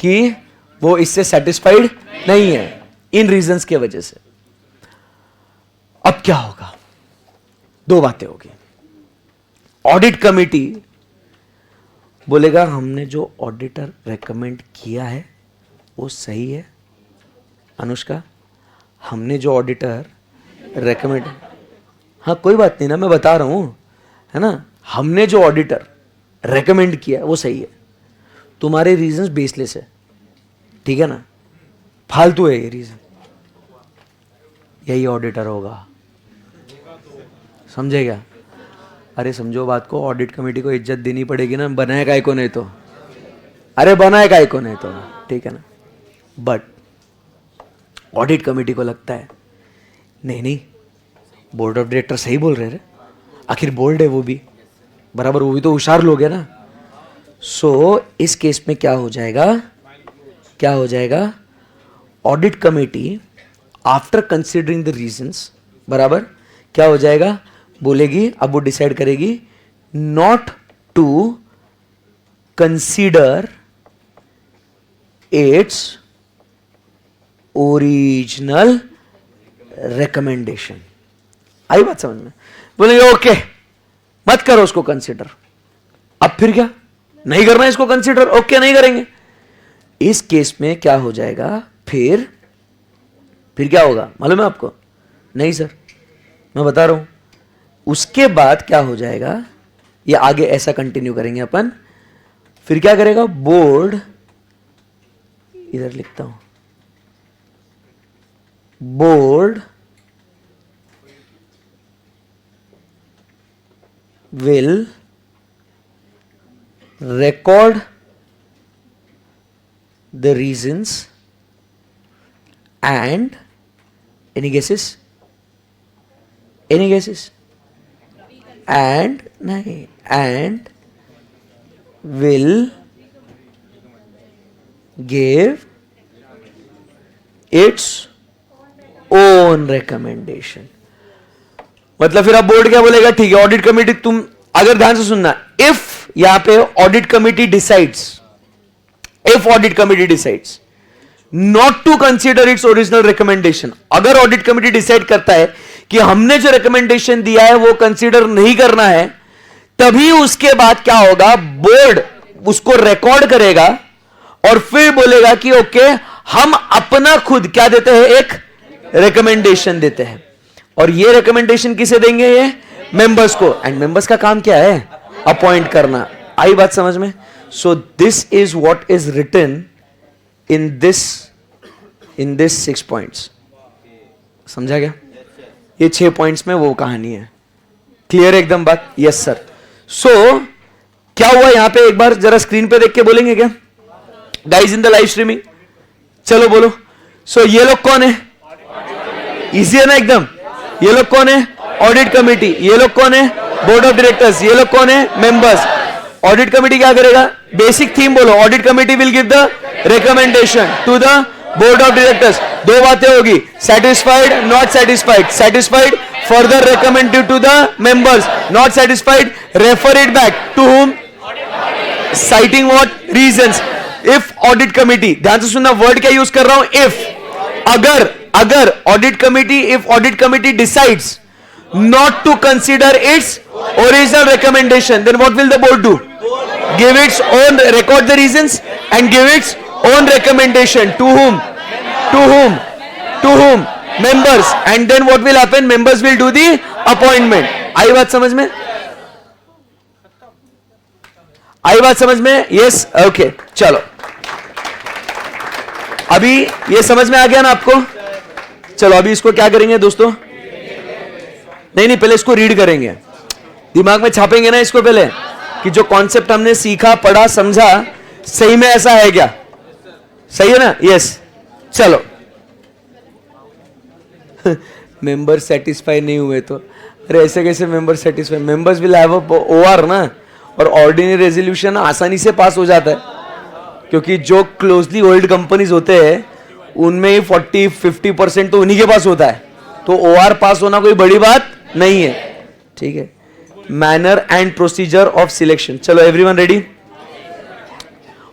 कि वो इससे सेटिस्फाइड नहीं है इन रीजंस के वजह से. अब क्या होगा? दो बातें होगी. ऑडिट कमेटी बोलेगा हमने जो ऑडिटर रेकमेंड किया है वो सही है. अनुष्का, हमने जो ऑडिटर रेकमेंड, हाँ कोई बात नहीं ना, मैं बता रहा हूं है ना, हमने जो ऑडिटर रेकमेंड किया है वो सही है. तुम्हारे रीजंस बेसलेस है, ठीक है ना, फालतू है ये रीजन. यही ऑडिटर होगा, समझे क्या? अरे समझो बात को, ऑडिट कमेटी को इज्जत देनी पड़ेगी ना, बनाए काय को नहीं तो, अरे बनाए काय को नहीं तो, ठीक है ना. बट ऑडिट कमेटी को लगता है नहीं नहीं, बोर्ड ऑफ डायरेक्टर सही बोल रहे हैं, आखिर बोर्ड है वो भी बराबर, वो भी तो होशियार लोग है ना. सो इस केस में क्या हो जाएगा, क्या हो जाएगा, audit committee after considering the reasons, बराबर क्या हो जाएगा, बोलेगी, अब वो डिसाइड करेगी not to consider its original recommendation. आई बात समझ में? बोलेंगे ओके मत करो उसको कंसीडर. अब फिर क्या, नहीं करना इसको कंसीडर, ओके नहीं करेंगे. इस केस में क्या हो जाएगा, फिर क्या होगा मालूम है आपको? नहीं सर, मैं बता रहा हूं. उसके बाद क्या हो जाएगा, ये आगे ऐसा कंटिन्यू करेंगे अपन. फिर क्या करेगा बोर्ड, इधर लिखता हूं, board will record the reasons and any guesses, and will give its own recommendation. मतलब फिर अब बोर्ड क्या बोलेगा, ठीक है ऑडिट कमेटी, तुम अगर ध्यान से सुनना, इफ यहां पे audit committee decides, if audit committee decides not to consider its original recommendation, अगर ऑडिट कमेटी डिसाइड करता है कि हमने जो रिकमेंडेशन दिया है वो कंसीडर नहीं करना है, तभी उसके बाद क्या होगा, बोर्ड उसको रिकॉर्ड करेगा और फिर बोलेगा कि ओके हम अपना खुद क्या देते हैं, एक रिकमेंडेशन देते हैं. और ये रिकमेंडेशन किसे देंगे, ये मेंबर्स को. एंड मेंबर्स का काम क्या है, अपॉइंट करना. आई बात समझ में? So this is what is written in this 6 points. समझा गया? ये 6 पॉइंट्स में वो कहानी है. क्लियर है एकदम बात? Yes sir. सो क्या हुआ यहां पे, एक बार जरा स्क्रीन पे देख के बोलेंगे क्या guys in the live streaming? चलो बोलो. सो ये लोग कौन है? इजी है ना एकदम. ये लोग कौन है? Audit committee. ये लोग कौन है? Board of directors. ये लोग कौन है? मेंबर्स. ऑडिट कमेटी क्या करेगा? बेसिक थीम बोलो. Audit committee will give the recommendation to the board of directors. दो बातें होगी, satisfied, not satisfied. Satisfied, further recommended to the members. Not satisfied, refer it back to whom? Citing what? Reasons. If audit committee, ध्यान से सुनना, word क्या use कर रहा हूं, इफ, अगर audit committee, if audit committee decides not to consider its original recommendation, then what will the board do? Give its own, record the reasons and give its own recommendation to whom? To whom? Members. And then what will happen? Members will do the appointment. आई बात समझ में? आई बात समझ में? Yes, okay. चलो, अभी ये समझ में आ गया ना आपको? चलो अभी इसको क्या करेंगे दोस्तों? नहीं, पहले इसको रीड करेंगे, दिमाग में छापेंगे ना इसको पहले, कि जो कॉन्सेप्ट हमने सीखा, पढ़ा, समझा, सही में ऐसा है क्या? सही है ना? यस। चलो, मेंबर सेटिस्फाई नहीं हुए तो, अरे ऐसे कैसे member satisfy? Members will have a OR ना, और ऑर्डिनरी रेजोल्यूशन आसानी से पास हो जाता है, क्योंकि जो क्लोजली होल्ड कंपनीज होते हैं उनमें 40-50% तो उन्हीं के पास होता है, तो ओआर पास होना कोई बड़ी बात नहीं है, ठीक है। Manner and procedure of selection, चलो everyone ready?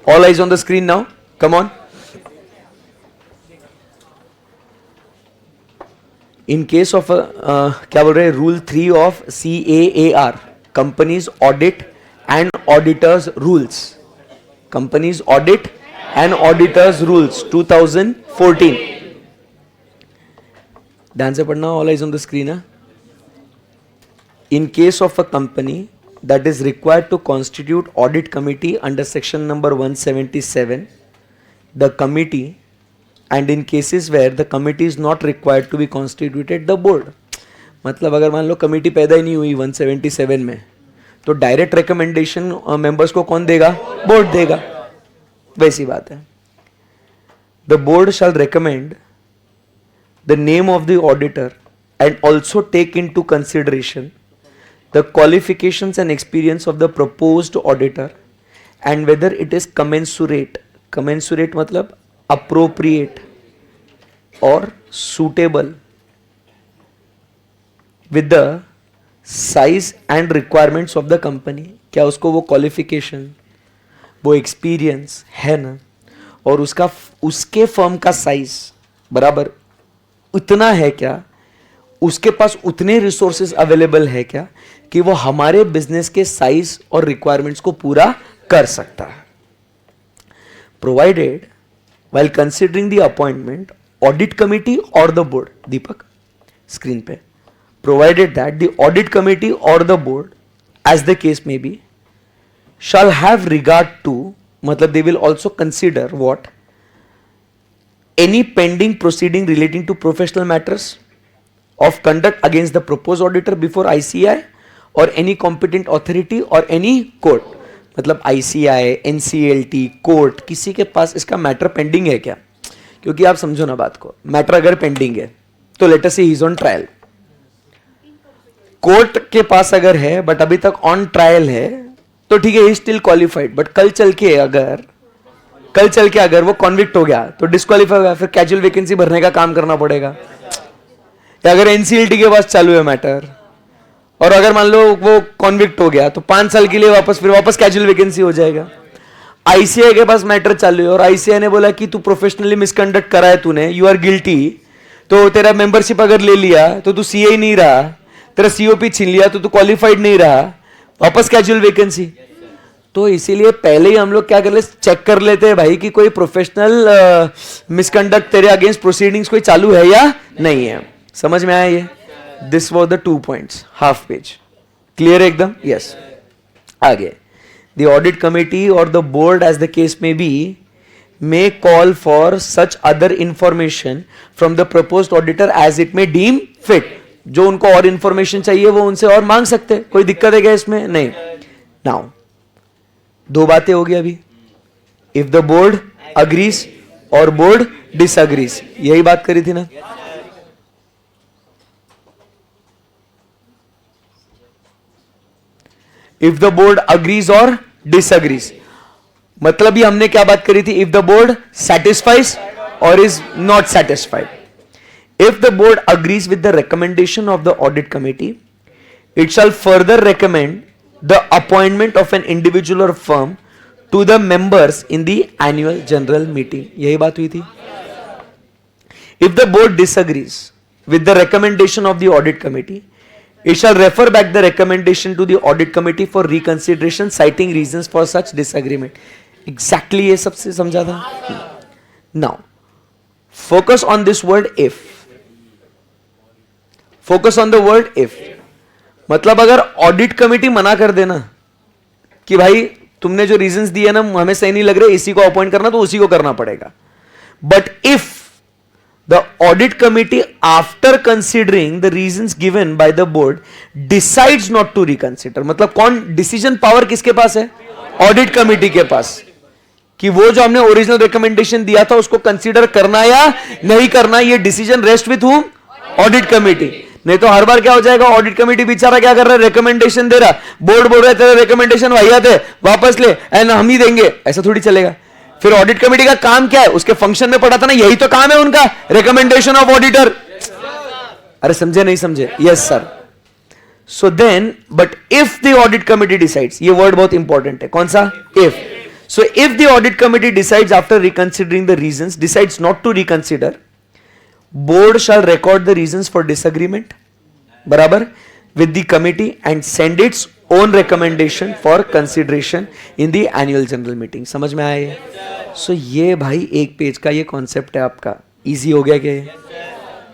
All eyes on the screen now, come on. In case of क्या बोल रहे हैं, rule 3 of CAAR, companies audit and auditors rules, companies audit and auditors rules 2014, ध्यान से पढ़ना, all eyes on the screen है। In case of a company that is required to constitute audit committee under section number 177, the committee, and in cases where the committee is not required to be constituted, the board. मतलब अगर मान लो committee पैदा ही नहीं हुई 177 में, तो direct recommendation members को कौन देगा? बोर्ड देगा, वैसी बात है। The board shall recommend the name of the auditor and also take into consideration the qualifications and experience of the proposed auditor and whether it is commensurate मतलब appropriate or suitable with the size and requirements of the company। क्या उसको वो qualification, वो experience है ना, और उसके firm का साइज बराबर उतना है क्या, उसके पास उतने रिसोर्सेज अवेलेबल है क्या कि वो हमारे बिजनेस के साइज और रिक्वायरमेंट्स को पूरा कर सकता है। Provided while considering the appointment, audit committee or the board, Deepak screen पे, provided that the audit committee or the board, as the case may be, shall have regard to, मतलब they will also consider what, any pending proceeding relating to professional matters of conduct against the proposed auditor before ICI or any competent authority or any court। मतलब ICI, NCLT, court, किसी के पास इसका matter pending है क्या? क्योंकि आप समझो ना बात को, मैटर अगर पेंडिंग है तो लेट अस से he is on trial, court के पास अगर है बट अभी तक ऑन ट्रायल है तो ठीक है, ही स्टिल क्वालिफाइड, बट कल चल के अगर वो कॉन्विक्ट हो गया तो डिस्क्वालीफाई हो गया, फिर कैजुअल वैकेंसी भरने का काम करना पड़ेगा। या अगर NCLT के पास चालू है मैटर और अगर मान लो वो कॉन्विक्ट हो गया तो 5 साल के लिए वापस कैजुअल वैकेंसी हो जाएगा। ICI के पास मैटर चालू है और ICI ने बोला कि तू प्रोफेशनली मिसकंडक्ट करा है तूने, यू आर गिल्टी, तो तेरा मेंबरशिप अगर ले लिया तो तू CA नहीं रहा, तेरा COP छीन लिया तो तू क्वालिफाइड नहीं रहा, वापस कैजुअल वैकेंसी। तो इसीलिए पहले ही हम लोग क्या कर ले, चेक कर लेते हैं भाई कि कोई प्रोफेशनल मिसकंडक्ट तेरे अगेंस्ट प्रोसीडिंग्स कोई चालू है या नहीं है। समझ में आया ये? This was the 2 points, half page clear एकदम? यस। आगे, द ऑडिट कमिटी और the board as the case may be may call for such other information from the proposed auditor as it may deem fit। जो उनको और information चाहिए वो उनसे और मांग सकते हैं, कोई दिक्कत है क्या इसमें? नहीं। नाउ 2 बातें होगी अभी, इफ द बोर्ड अग्रीज और बोर्ड डिसअग्रीज, यही बात करी थी ना। इफ द बोर्ड अग्रीज और डिसअग्रीज, मतलब ये हमने क्या बात करी थी, इफ द बोर्ड सेटिस्फाइज और is not satisfied. If the board agrees with the recommendation of the audit committee, it shall further recommend the appointment of an individual और firm to the members in the annual general meeting. यही बात हुई थी. If the board disagrees with the recommendation of the audit committee, it shall refer back the recommendation to the audit committee for reconsideration, citing reasons for such disagreement. Exactly ये सबसे समझा था. Now, focus on this word if. Focus on the word if. मतलब अगर audit committee मना कर देना कि भाई तुमने जो रीजंस दिए ना हमें सही नहीं लग रहे, इसी को अपॉइंट करना तो उसी को करना पड़ेगा. But if the audit committee, after considering the reasons given by the board, decides not to reconsider, मतलब कौन डिसीजन पावर किसके पास है? ऑडिट कमिटी के पास, कि वो जो हमने ओरिजिनल रिकमेंडेशन दिया था उसको कंसीडर करना या नहीं करना, ये decision rest with whom? Audit committee. नहीं तो हर बार क्या हो जाएगा, ऑडिट कमिटी बेचारा क्या कर रहा है, रिकमेंडेशन दे रहा, बोर्ड बोल रहा है तेरा रिकमेंडेशन वाहियात है वापस ले एंड हम ही देंगे, ऐसा थोड़ी चलेगा. फिर ऑडिट कमेटी का काम क्या है, उसके फंक्शन में पढ़ा था ना, यही तो काम है उनका, रिकमेंडेशन ऑफ ऑडिटर. अरे समझे नहीं समझे? Yes sir. So then but if the audit committee decides, ये वर्ड बहुत इंपॉर्टेंट है, कौन सा? If. So if the audit committee decides after reconsidering the reasons, decides not to reconsider, board shall record the reasons for disagreement, बराबर, with the committee and send its own recommendation for consideration in the annual general meeting. समझ में आया ये? So ये भाई एक page का ये कॉन्सेप्ट है आपका. इजी हो गया क्या ये?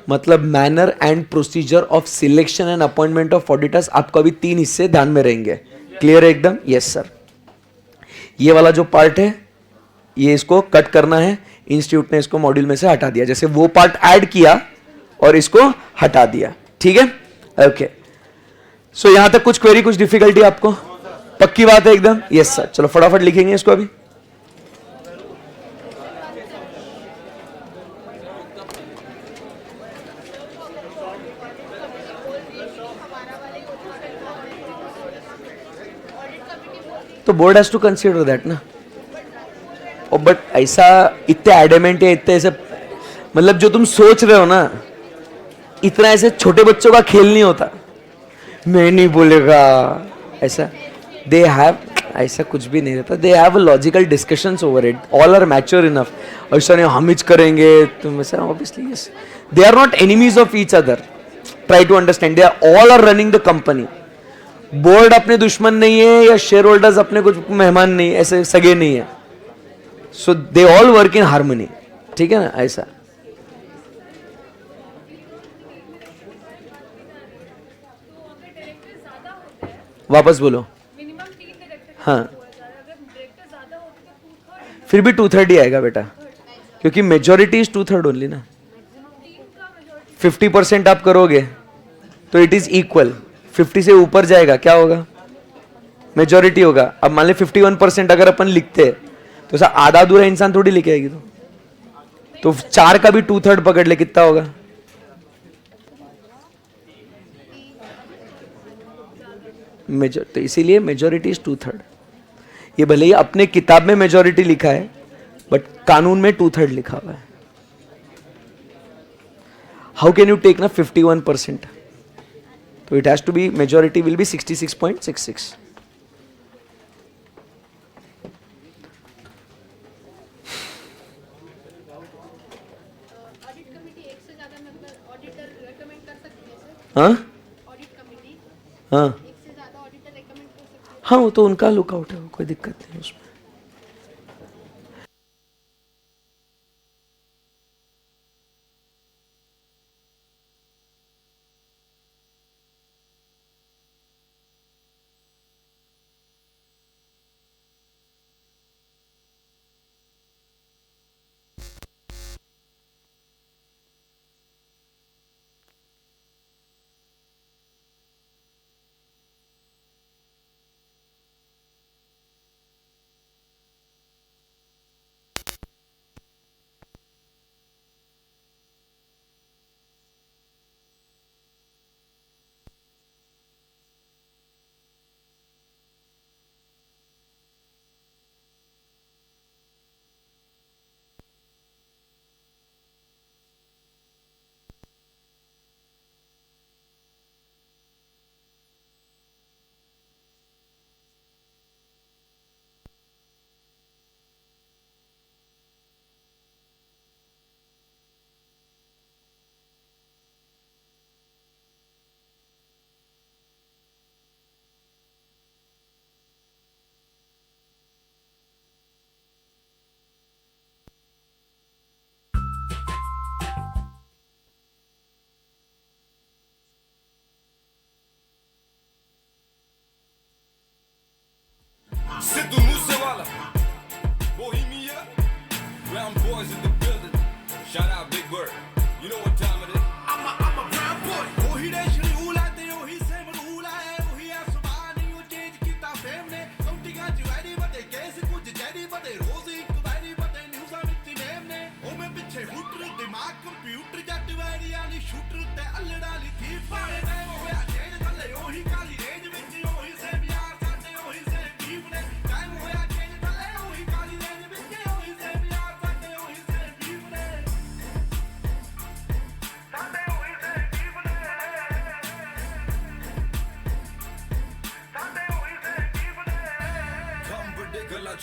मतलब manner and procedure of selection and appointment of auditors, आपको अभी 3 हिस्से ध्यान में रहेंगे. क्लियर है एकदम? Yes sir. ये वाला जो पार्ट है ये इसको कट करना है, इंस्टीट्यूट ने इसको मॉड्यूल में से हटा दिया, जैसे वो पार्ट ऐड किया और इसको हटा दिया. ठीक है? ओके. सो यहां तक कुछ क्वेरी, कुछ डिफिकल्टी आपको? पक्की बात है एकदम? Yes sir. चलो फटाफट लिखेंगे इसको अभी. तो board has to consider that ना. और बट ऐसा इतने एडमेंट है, इतने ऐसे, मतलब जो तुम सोच रहे हो ना, इतना ऐसे छोटे बच्चों का खेल नहीं होता. मैं नहीं बोलेगा ऐसा, दे हैव, ऐसा कुछ भी नहीं रहता. They have logical discussions over it, all are mature enough. ऐसा नहीं हम ही करेंगे तुम ऐसा, obviously yes. They are not enemies of each other. Try to understand, they are all are running the company. Board अपने दुश्मन नहीं है या शेयर होल्डर्स अपने कुछ मेहमान नहीं, ऐसे सगे नहीं है. So they all work in harmony. ठीक है ना? ऐसा. वापस बोलो. हाँ, फिर भी 2/3 ही आएगा बेटा, क्योंकि मेजोरिटी इज 2/3 ओनली ना. 50% आप करोगे तो इट इज इक्वल. 50 से ऊपर जाएगा क्या होगा? मेजोरिटी होगा. अब मान ले 51% अगर अपन लिखते तो ऐसा आधा अधूरा इंसान थोड़ी लिखे आएगी. तो 4 का भी 2/3 पकड़ ले, कितना होगा? तो इसीलिए मेजोरिटी इज 2/3. ये भले ही अपने किताब में मेजोरिटी लिखा है बट कानून में 2/3 लिखा हुआ है. हाउ कैन यू टेक ना 51%? तो it has to be, majority will be 66.66. Audit committee एक से ज्यादा मेंबर ऑडिटर रेकमेंड कर सकती है सर? हाँ ऑडिट कमेटी हाँ एक से ज्यादा ऑडिटर रेकमेंड कर सकती है? हाँ, वो तो उनका लुकआउट है, कोई दिक्कत नहीं उसमें.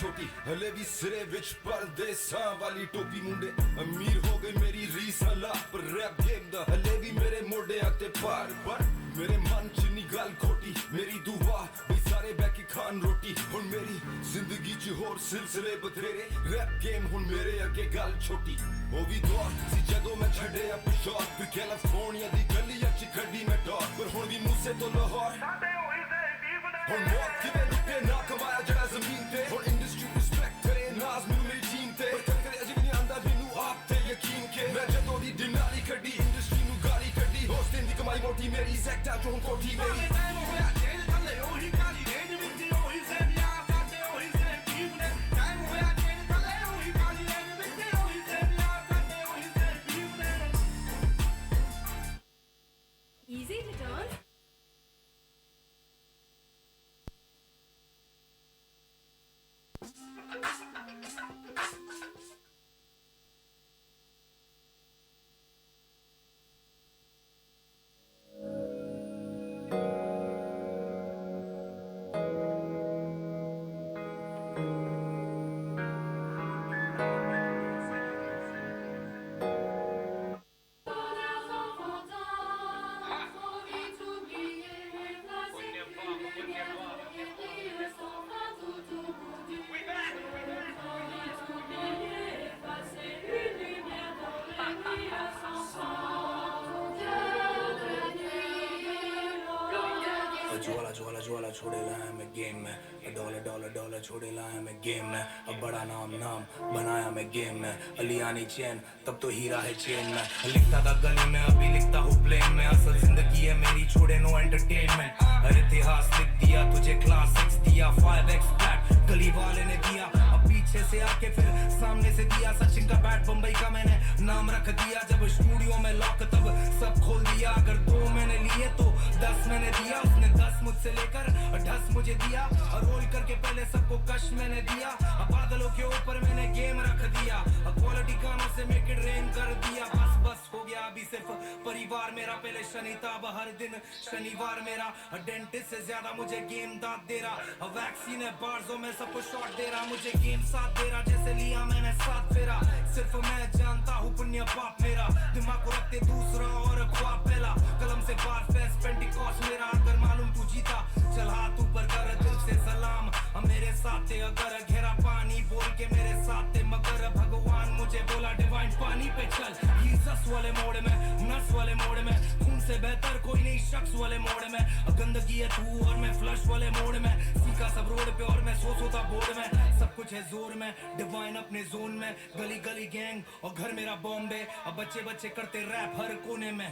छोटी हले भी सिरे विच परदेसां वाली टोपी मुंडे अमीर हो गई मेरी रीस हला पर रैप गेम दा हले भी मेरे मोढे आते पार पर मेरे मन च नी गल खोटी मेरी दुआ भी सारे बैठी खान रोटी हुन मेरी जिंदगी च होर सिलसिले बथेरे रैप गेम हुन मेरे अगे गल छोटी ओ भी दौर सी जदों मैं छड़े अप शॉट फिर कैलिफोर्निया दी गलियां च खड़ी मैं डॉट पर हुन भी मूसे तो लाहौर हुन मौत किवें लुटे ना कमाया जड़ा ज़मीन ते हुन इंडस्ट्री रिस्पेक्ट करे नाज मैनू मेरी टीम ते पर करे अजे भी नहीं आंदा मैनू आप ते यकीन के मैं जदों दी डिनारी कड्डी इंडस्ट्री नू गाली कड्डी होस दिन दी कमाई मोटी मेरी सैक्टा जो हुन कोठी मेरी Easy returns. ज्वाला छोड़े लाया मैं गेम में डॉलर छोड़े लाया मैं गेम में अब बड़ा नाम बनाया मैं गेम में अलियानी चैन तब तो हीरा है चेन में लिखता था गली में अभी लिखता हूँ प्लेन में असल जिंदगी है मेरी छोड़े नो एंटरटेनमेंट अरे इतिहास लिख दिया तुझे क्लास 6 दिया 5x फ्लैट गली वाले ने दिया अब पीछे से आके फिर सामने से दिया सचिन का बैट बम्बई का मैंने नाम रख दिया जब स्टूडियो में लॉक तब सब खोल दिया अगर 2 मैंने लिए तो 10 मैंने दिया उसने 10 मुझसे लेकर 10 मुझे दिया और रोल करके पहले सबको कश मैंने दिया अब बादलों के ऊपर मैंने गेम रख दिया क्वालिटी गानों से मेक इट रेन कर दिया बस हो गया अभी सिर्फ परिवार मेरा पहले शनिताब हर दिन शनिवार मेरा डेंटिस्ट से ज्यादा मुझे गेम दांत दे रहा वैक्सीन है बार्जों में सबको शॉट दे रहा मुझे गेम साथ दे रहा जैसे लिया मैंने साथ फेरा सिर्फ मैं जानता हूँ पुण्य पाप मेरा दिमाग को रखते दूसरा और ख्वाब पहला कलम से बार फेस पेंटिकॉस्ट मेरा अगर मालूम तू जीता चल हाथ ऊपर कर दिल से सलाम मेरे साथ थे अगर घेरा पानी बोल के मेरे साथ थे मगर भगवान मुझे बोला डिवाइन पानी पे चल ये सस वाले मोड़ में नस वाले मोड़ में खून से बेहतर कोई नहीं शख्स वाले मोड़ में गंदगी है तू और मैं फ्लश वाले मोड़ में सीखा सब रोड पे और मैं सोता बोर्ड में सब कुछ है जोर में डिवाइन अपने जोन में गली गली गैंग और घर मेरा बॉम्बे अब बच्चे करते रैप हर कोने में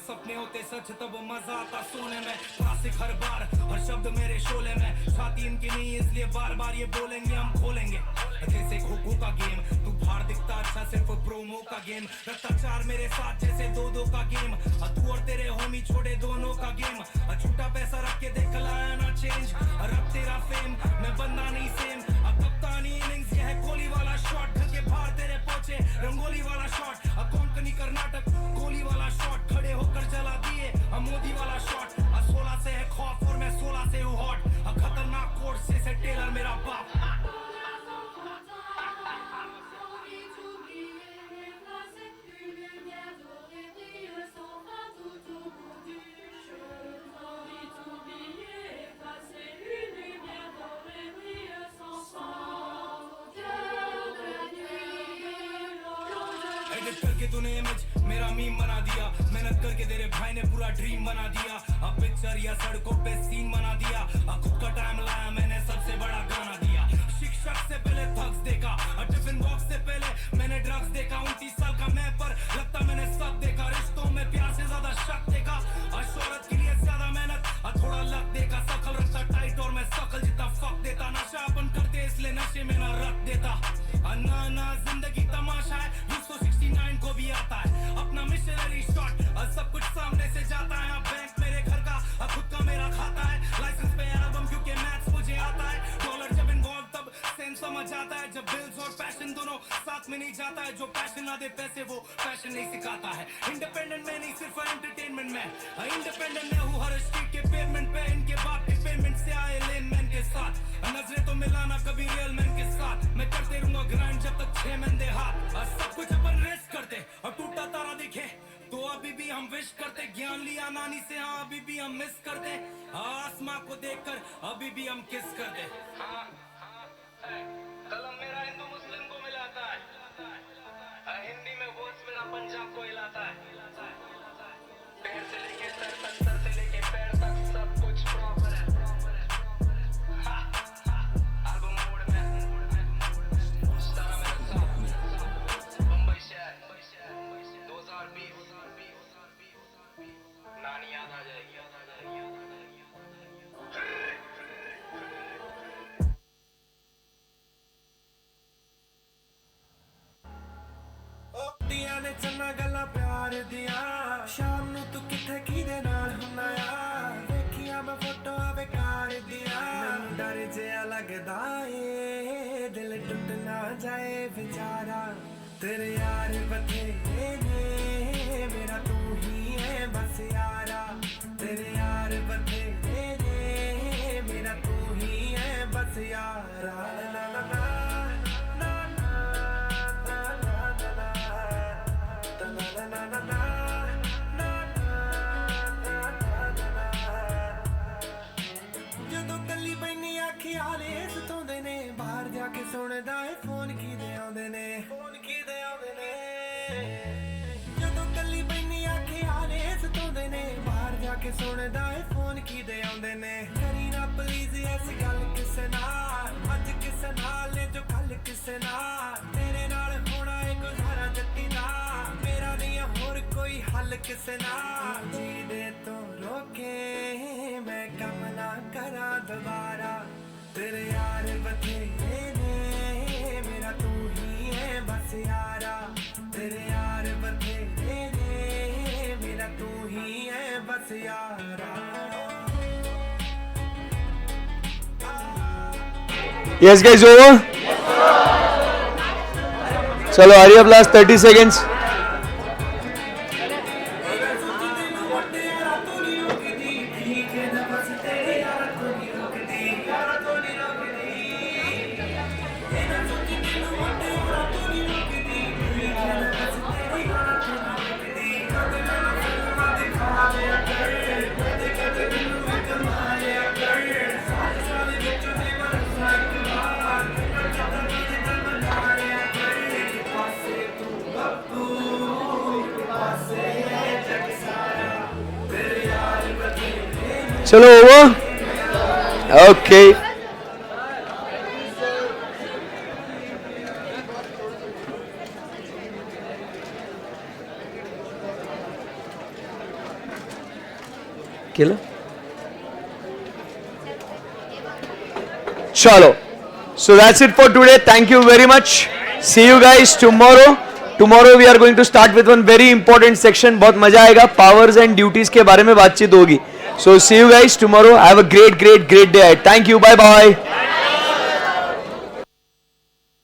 सपने होते सच तब मजा आता सोने में क्लासिक हर बार और शब्द मेरे शोले में छाती इनकी नहीं इसलिए बार ये बोलेंगे हम खोलेंगे जैसे खो का गेम तू बाहर दिखता अच्छा सिर्फ प्रोमो का गेम रखता 4 मेरे साथ जैसे 2 का गेम तू और तेरे होमी छोड़े दोनों का गेम झूठा पैसा रख के देख लाया ना चेंज रब तेरा फेम मैं बंदा नहीं सेम कप्तानी इनिंग्स ये है कोहली वाला शॉट घर के बाहर तेरे पहुंचे रंगोली वाला शॉट कोंकणी कर्नाटक कोहली वाला शॉट खड़े होकर जला दिए मोदी वाला शॉट 16 से है खौफ और मैं 16 से हूँ हॉट खतरनाक कोर्स से टेलर मेरा बाप करके तूने इमेज मेरा मीम बना दिया मेहनत करके तेरे भाई ने पूरा ड्रीम बना दिया अब पिक्चर या सड़कों पे सीन बना दिया खुद का टाइम लाया मैंने सबसे बड़ा गाना दिया शिक्षक से पहले थग्स देखा टिफिन बॉक्स से पहले मैंने ड्रग्स देखा 29 साल का मैं पर लगता मैंने सब देखा रिश्तों में प्यार से ज्यादा शक देखा शोहरत के लिए ज्यादा मेहनत थोड़ा लक देखा शकल रखता टाइट और मैं शकल जितना फक देता नशा अपन करते इसलिए नशे में ना रख देता ना जिंदगी तमाशा है 269 को भी आता है अपना मिशनरी शॉट सब कुछ सामने से जाता है बैंक मेरे घर का खुद का मेरा खाता है लाइसेंस पे एल्बम क्योंकि मैथ्स मुझे आता है डॉलर जब इन्वॉल्व तब सेंस समझ आता है जब बिल्स और पैशन दोनों साथ में नहीं जाता है जो पैशन ना दे पैसे वो पैशन नहीं सिखाता है इंडिपेंडेंट में नहीं सिर्फ एंटरटेनमेंट में इंडिपेंडेंट में हूँ हर स्ट्रीट के पेमेंट पे इनके बाप के पेमेंट से आए लेन मैन के साथ, नजरें तो मिलाना कभी रियल मैन के साथ, मैं करते रहूंगा ग्राइंड जब तक 6 महीने हाथ, सब कुछ अपन रेस करते और टूटा तारा दिखे तो अभी भी हम विश करते, ज्ञान लिया नानी से हाँ अभी भी हम मिस करते, आसमां को देखकर अभी भी हम किस करते। हाँ कलम मेरा हिंदू मुस्लिम को मिलाता है, हिंदी में वर्ड्स मेरा पंजाब को हिलाता है, पैर से लेके सर तक, सर से लेके पैर तक सब कुछ प्रॉपर है। एल्बम मोड में स्टार मेरे साथ, बम्बई शहर 2020, नानी याद आ जाएगी, याद आ जाएगी, याद आ जाएगी। ਦੀਆਂ ਨੇ ਚੰਨਾ ਗੱਲਾਂ ਪਿਆਰ ਦੀਆਂ, ਸ਼ਾਮ ਨੂੰ ਤੂੰ ਕਿੱਥੇ ਕਿਹਦੇ ਨਾਲ ਹੁੰਨਾ ਆ, ਵੇਖੀਆਂ ਮੈਂ ਫੋਟੋਆਂ ਬੇਕਾਰ ਦੀਆਂ, ਮੈਨੂੰ ਡਰ ਜਿਹਾ ਲੱਗਦਾ ਏ ਦਿਲ ਟੁੱਟ ਨਾ ਜਾਏ ਵਿਚਾਰਾ, ਤੇਰੇ ਯਾਰ ਬਥੇਰੇ ਨੇ ਮੇਰਾ ਤੂੰ ਹੀ ਹੈ ਬਸ ਯਾਰਾ, ਤੇਰੇ ਯਾਰ ਬਥੇਰੇ ਨੇ ਮੇਰਾ ਤੂੰ ਹੀ ਹੈ ਬਸ ਯਾਰਾ, ਨਾ ਨਾ ਨਾ ਜਦੋਂ ਕੱਲੀ ਬੈਨੀ ਖਿਆਲੇ ਸਤਾਉਂਦੇ ਨੇ, ਬਾਹਰ ਜਾ ਕੇ ਸੁਣਦਾ ਏ ਫੋਨ ਕਿਹਦੇ ਆਉਂਦੇ ਨੇ, ਫੋਨ ਕਿਹਦੇ ਆਉਂਦੇ ਨੇ, ਜਦੋਂ ਕੱਲੀ ਬੈਨੀ ਖਿਆਲੇ ਸਤਾਉਂਦੇ ਨੇ, ਬਾਹਰ ਜਾ ਕੇ ਸੁਣਦਾ ਏ ਫੋਨ ਕਿਹਦੇ ਆਉਂਦੇ ਨੇ, ਕਰੀ ਨਾ ਪਲੀਜ਼ ਇਸ ਗੱਲ ਕਿਸੇ ਨਾਲ, ਅੱਜ ਕਿਸੇ ਨਾਲ ਨੇ ਜੋ ਕੱਲ ਕਿਸੇ ਨਾਲ, ਤੇਰੇ ਨਾਲ ਹੋਣਾ ਏ ਗੁਜ਼ਾਰਾ ਜੱਟੀ ਨਾਲ, ਮੇਰਾ ਨਹੀਂ ਹੋਰ ਕੋਈ ਹੱਲ ਕਿਸੇ ਨਾਲ, ਜੀਦੇ ਤੋਂ ਰੋਕੇ ਮੈਂ ਕੰਮ ਨਾ ਕਰਾਂ ਦੁਬਾਰਾ, ਤੇਰੇ ਯਾਰ ਬਥੇਰੇ ਨੇ ਮੇਰਾ ਤੂੰ ਹੀ ਹੈ ਬਸ ਯਾਰਾ, ਤੇਰੇ ਯਾਰ ਬਥੇਰੇ ਨੇ ਮੇਰਾ ਤੂੰ ਹੀ ਹੈ ਬਸ ਯਾਰਾ। Yes guys, over. चलो hurry up, last 30 seconds. चलो over. Okay. Killer. Chalo. So that's it for today. Thank you very much. See you guys tomorrow. Tomorrow we are going to start with one very important section. बहुत मजा आएगा. Powers and duties के बारे में बातचीत होगी. So see you guys tomorrow. Have a great day. Thank you. Bye bye.